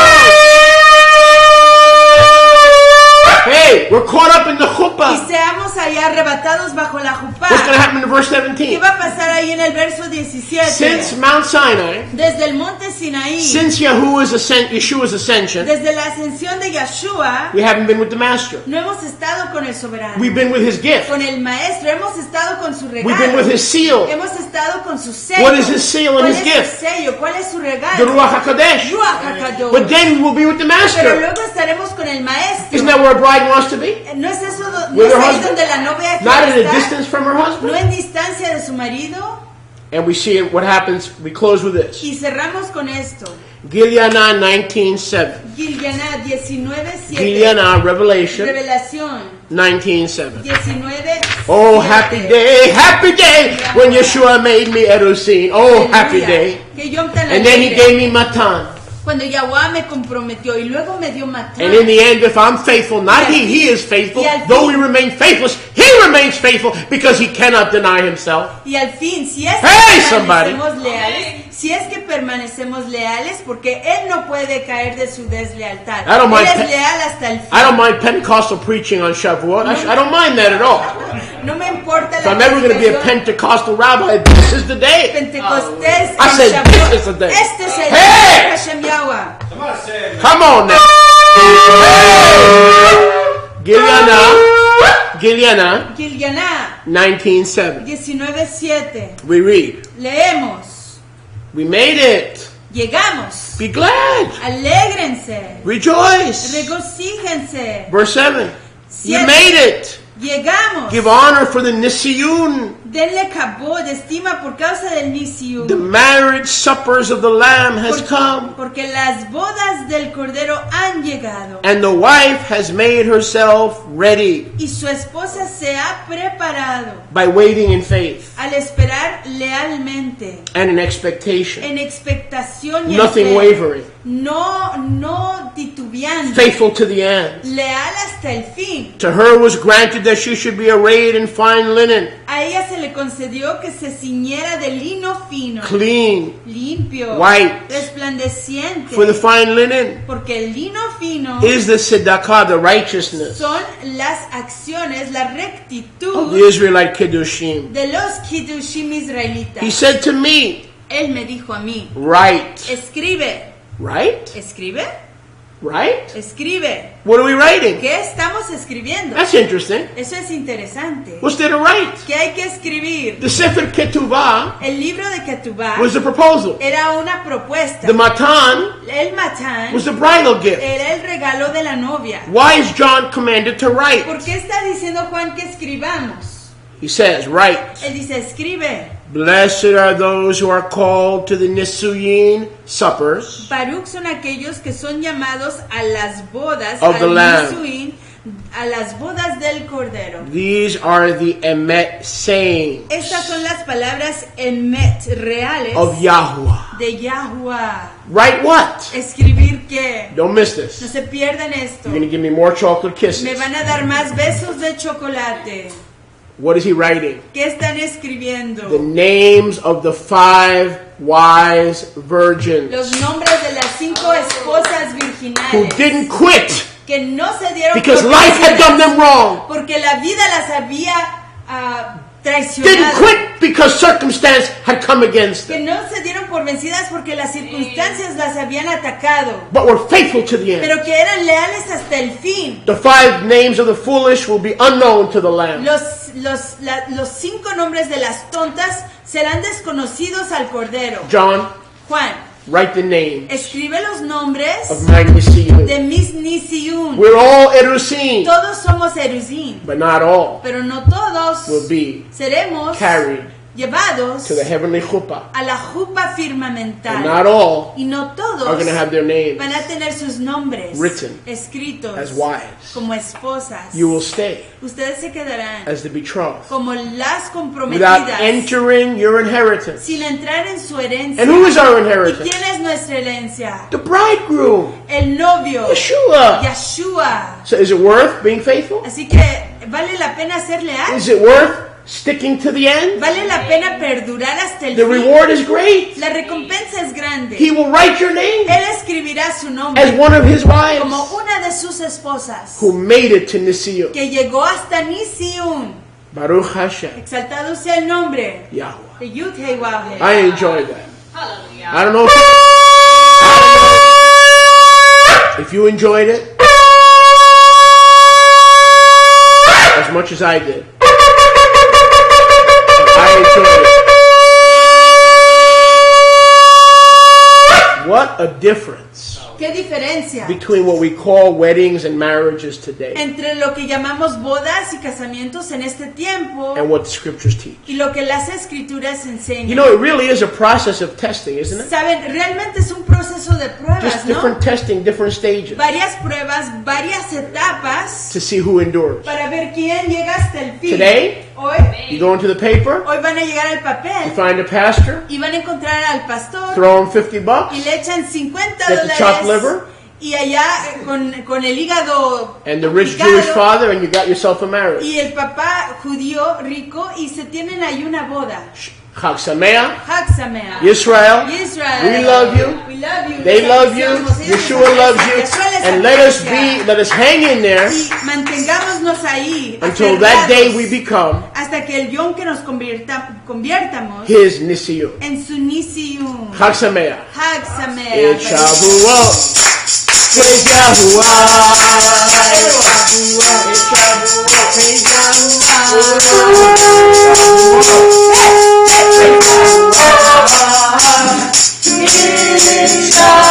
Speaker 1: Hey, we're caught up in the
Speaker 2: y
Speaker 1: chuppah.
Speaker 2: seamos allá arrebatados bajo la jupa.
Speaker 1: What's going to happen in verse
Speaker 2: ¿Qué
Speaker 1: 17?
Speaker 2: va a pasar ahí en el verso 17?
Speaker 1: Since Mount Sinai,
Speaker 2: Desde el monte Sinaí,
Speaker 1: since Yeshua's ascension,
Speaker 2: desde la ascensión de Yahshua,
Speaker 1: we haven't been with the Master.
Speaker 2: no hemos estado con el soberano,
Speaker 1: We've been with His gift.
Speaker 2: con el maestro, hemos estado con su regalo,
Speaker 1: We've been with His seal,
Speaker 2: hemos estado con su sello.
Speaker 1: What is his seal and
Speaker 2: ¿Cuál
Speaker 1: his
Speaker 2: es
Speaker 1: gift?
Speaker 2: su sello? ¿Cuál es su
Speaker 1: the
Speaker 2: regalo?
Speaker 1: Ruach HaKodesh.
Speaker 2: Ruach HaKadosh.
Speaker 1: But then we'll be with the
Speaker 2: Pero
Speaker 1: Master.
Speaker 2: luego estaremos con el maestro.
Speaker 1: Isn't that where a bride wants to be?
Speaker 2: ¿No es eso no
Speaker 1: With
Speaker 2: es
Speaker 1: her
Speaker 2: ahí
Speaker 1: husband?
Speaker 2: donde la novia
Speaker 1: Not at
Speaker 2: quiere
Speaker 1: a
Speaker 2: estar?
Speaker 1: distance from her
Speaker 2: ¿No
Speaker 1: husband?
Speaker 2: en distancia de su marido?
Speaker 1: And we see what happens. We close with this.
Speaker 2: Y cerramos con esto.
Speaker 1: Gileanah 19:7.
Speaker 2: Gilganá 19:7.
Speaker 1: Gileanah, Revelation
Speaker 2: Revelación
Speaker 1: 19:7.
Speaker 2: 19.
Speaker 1: Oh, happy day when Yeshua made me Erusin. Oh, happy day.
Speaker 2: Que Yom tan
Speaker 1: And then He
Speaker 2: alegre.
Speaker 1: gave me Matan.
Speaker 2: Cuando Yahweh me comprometió y luego me dio Matán.
Speaker 1: And in the end, if I'm faithful, not He is faithful.
Speaker 2: Y al
Speaker 1: Though
Speaker 2: fin-
Speaker 1: we remain faithless, He remains faithful because He cannot deny Himself.
Speaker 2: Y al fin, si es
Speaker 1: Hey,
Speaker 2: que
Speaker 1: somebody.
Speaker 2: permanecemos leales, si es que permanecemos leales, porque Él no puede caer de su deslealtad.
Speaker 1: I don't
Speaker 2: Él
Speaker 1: mind
Speaker 2: es
Speaker 1: pe-
Speaker 2: leal hasta el fin.
Speaker 1: I don't mind Pentecostal preaching on Shavuot. I don't mind that at all.
Speaker 2: No me importa
Speaker 1: If
Speaker 2: la
Speaker 1: I'm ever going to be a
Speaker 2: predicación
Speaker 1: Pentecostal rabbi, this is the day.
Speaker 2: Pentecostés
Speaker 1: I
Speaker 2: en
Speaker 1: said,
Speaker 2: Shavuot.
Speaker 1: this is the day.
Speaker 2: Este es el
Speaker 1: Hey!
Speaker 2: día de Hashem Yahweh.
Speaker 1: Come on now. Gileanah
Speaker 2: Gilganá
Speaker 1: 19:7.
Speaker 2: 19:7.
Speaker 1: We read,
Speaker 2: Leemos.
Speaker 1: we made it.
Speaker 2: Llegamos.
Speaker 1: Be glad.
Speaker 2: Alégrense.
Speaker 1: Rejoice.
Speaker 2: Regocíjense.
Speaker 1: Verse 7. You
Speaker 2: 7.
Speaker 1: made it.
Speaker 2: Llegamos.
Speaker 1: Give honor for the Nisiyun.
Speaker 2: Denle kabod, estima por causa del Nisiú.
Speaker 1: The marriage suppers of the Lamb has come.
Speaker 2: Porque las bodas del Cordero han llegado.
Speaker 1: And the wife has made herself ready
Speaker 2: Y su esposa se ha preparado
Speaker 1: by waiting in faith
Speaker 2: al esperar lealmente,
Speaker 1: and in expectation.
Speaker 2: en expectación y en
Speaker 1: Nothing
Speaker 2: fe.
Speaker 1: wavering.
Speaker 2: No titubeando.
Speaker 1: Faithful to the end.
Speaker 2: Leal hasta el fin.
Speaker 1: To her was granted that she should be arrayed in fine linen,
Speaker 2: A ella se le concedió que se ciñera de lino fino,
Speaker 1: clean,
Speaker 2: limpio,
Speaker 1: white.
Speaker 2: resplandeciente.
Speaker 1: for the fine linen
Speaker 2: Porque el lino fino
Speaker 1: is the tzedakah, the righteousness
Speaker 2: son las acciones, la
Speaker 1: of
Speaker 2: rectitud
Speaker 1: the Israelite Kiddushim.
Speaker 2: de los Kiddushim israelitas.
Speaker 1: He said to me,
Speaker 2: Él me dijo a mí,
Speaker 1: Write.
Speaker 2: escribe,
Speaker 1: Right?
Speaker 2: escribe,
Speaker 1: Right?
Speaker 2: escribe.
Speaker 1: What are we writing?
Speaker 2: ¿Qué estamos escribiendo?
Speaker 1: That's interesting.
Speaker 2: Eso es interesante.
Speaker 1: What's there to write?
Speaker 2: ¿Qué hay que escribir?
Speaker 1: The Sefer Ketuvah
Speaker 2: El libro de Ketubá
Speaker 1: was the proposal.
Speaker 2: era una propuesta.
Speaker 1: The Matan
Speaker 2: El Matán
Speaker 1: was the bridal gift.
Speaker 2: era el regalo de la novia.
Speaker 1: Why is John commanded to write?
Speaker 2: ¿Por qué está diciendo Juan que escribamos?
Speaker 1: He says, write.
Speaker 2: Él dice, escribe.
Speaker 1: Blessed are those who are called to the Nisuyin suppers
Speaker 2: Baruch son aquellos que son llamados a las bodas,
Speaker 1: Of the
Speaker 2: al
Speaker 1: Lamb.
Speaker 2: Nisuín, a las bodas del Cordero.
Speaker 1: These are the Emet sayings
Speaker 2: Estas son las palabras emet, reales,
Speaker 1: of Yahuwah.
Speaker 2: de Yahuwah.
Speaker 1: Write what?
Speaker 2: Escribir que
Speaker 1: Don't miss
Speaker 2: no
Speaker 1: this.
Speaker 2: se pierdan esto.
Speaker 1: You're going to give me more chocolate
Speaker 2: Me
Speaker 1: kisses.
Speaker 2: van a dar más besos de chocolate.
Speaker 1: What is he writing?
Speaker 2: ¿Qué están escribiendo?
Speaker 1: The names of the 5 wise virgins
Speaker 2: Los nombres de las 5 esposas
Speaker 1: who
Speaker 2: virginales
Speaker 1: didn't quit
Speaker 2: que no se dieron
Speaker 1: because
Speaker 2: por
Speaker 1: life had done
Speaker 2: vencidas
Speaker 1: them wrong.
Speaker 2: porque la vida las había
Speaker 1: Didn't
Speaker 2: traicionado.
Speaker 1: quit because circumstance had come against
Speaker 2: Que
Speaker 1: them.
Speaker 2: no se dieron por vencidas porque las circunstancias las habían atacado,
Speaker 1: But were faithful to the end.
Speaker 2: pero que eran leales hasta el fin.
Speaker 1: The 5 names of the foolish will be unknown to the Lamb.
Speaker 2: Los 5 nombres de las tontas serán desconocidos al Cordero.
Speaker 1: John,
Speaker 2: Juan,
Speaker 1: write the names
Speaker 2: escribe los nombres
Speaker 1: of my Nisiyun.
Speaker 2: de mis Nisiún.
Speaker 1: We're all Erusim,
Speaker 2: Todos somos Eruzín,
Speaker 1: but not all
Speaker 2: pero no todos
Speaker 1: will be
Speaker 2: seremos
Speaker 1: carried
Speaker 2: llevados
Speaker 1: to the heavenly chuppah.
Speaker 2: a la jupa
Speaker 1: And
Speaker 2: firmamental.
Speaker 1: not all
Speaker 2: Y no
Speaker 1: are
Speaker 2: todos
Speaker 1: going to have their names
Speaker 2: van a tener sus nombres
Speaker 1: written
Speaker 2: escritos
Speaker 1: as wives.
Speaker 2: como esposas.
Speaker 1: You will stay
Speaker 2: Ustedes se quedarán
Speaker 1: as the betrothed
Speaker 2: como las
Speaker 1: without
Speaker 2: comprometidas
Speaker 1: entering your inheritance.
Speaker 2: sin entrar en su herencia.
Speaker 1: And who is our
Speaker 2: ¿Y
Speaker 1: inheritance?
Speaker 2: quién es nuestra herencia?
Speaker 1: The bridegroom,
Speaker 2: El novio,
Speaker 1: Yeshua.
Speaker 2: Yeshua.
Speaker 1: So is it worth being faithful?
Speaker 2: Así que vale la pena ser leal.
Speaker 1: Is it worth sticking to the end?
Speaker 2: Vale la pena perdurar hasta el
Speaker 1: The
Speaker 2: fin.
Speaker 1: reward is great.
Speaker 2: La recompensa es grande.
Speaker 1: He will write your name
Speaker 2: Él escribirá su
Speaker 1: as
Speaker 2: nombre
Speaker 1: one of his wives
Speaker 2: como una de sus esposas
Speaker 1: who made it to Nisiyun.
Speaker 2: que llegó hasta Nisiún.
Speaker 1: Baruch Hashem,
Speaker 2: Exaltado sea el nombre
Speaker 1: Yahweh.
Speaker 2: de Yud Hei Wav Hei.
Speaker 1: I enjoy that.
Speaker 4: Hallelujah.
Speaker 1: I don't know if you enjoyed it as much as I did. I enjoyed it. What a difference
Speaker 2: ¿Qué diferencia
Speaker 1: between what we call weddings and marriages today
Speaker 2: entre lo que llamamos bodas y casamientos en este tiempo
Speaker 1: and what the scriptures teach.
Speaker 2: y lo que las escrituras enseñan?
Speaker 1: You know, it really is a process of testing, isn't it?
Speaker 2: Saben, realmente es un proceso de pruebas,
Speaker 1: Just
Speaker 2: ¿no?
Speaker 1: different testing, different stages
Speaker 2: Varias pruebas, varias etapas
Speaker 1: to see who endures.
Speaker 2: para ver quién llega hasta el fin.
Speaker 1: Today,
Speaker 2: Hoy
Speaker 1: you go into the paper,
Speaker 2: van a llegar al
Speaker 1: you
Speaker 2: papel
Speaker 1: find a pastor,
Speaker 2: y van a encontrar al pastor
Speaker 1: throw him $50,
Speaker 2: y le echan 50
Speaker 1: Get the chopped
Speaker 2: dólares
Speaker 1: liver.
Speaker 2: y allá con el hígado
Speaker 1: and the rich
Speaker 2: picado,
Speaker 1: Jewish father, and you got yourself a marriage.
Speaker 2: y el papá judío rico y se tienen ahí una boda.
Speaker 1: Chag Sameach,
Speaker 2: Hag Sameach.
Speaker 1: Israel,
Speaker 2: Israel.
Speaker 1: we love you.
Speaker 2: We love you.
Speaker 1: They
Speaker 2: Les
Speaker 1: love you.
Speaker 2: apreciamos. Ellos
Speaker 1: Yeshua
Speaker 2: les
Speaker 1: loves
Speaker 2: aprecian.
Speaker 1: you.
Speaker 2: Yeshua les
Speaker 1: And
Speaker 2: aprecia.
Speaker 1: let us hang in there
Speaker 2: Y mantengámonos ahí
Speaker 1: until that day
Speaker 2: aferrados
Speaker 1: we become
Speaker 2: hasta que el yom que nos conviertamos
Speaker 1: his Nisiyun.
Speaker 2: en su Nisiún.
Speaker 1: Chag Sameach.
Speaker 2: Hag Sameach.
Speaker 1: It's Shavuot. Praise Yahuwah. It's Shavuot. Praise Yahuwah. It's Shavuot.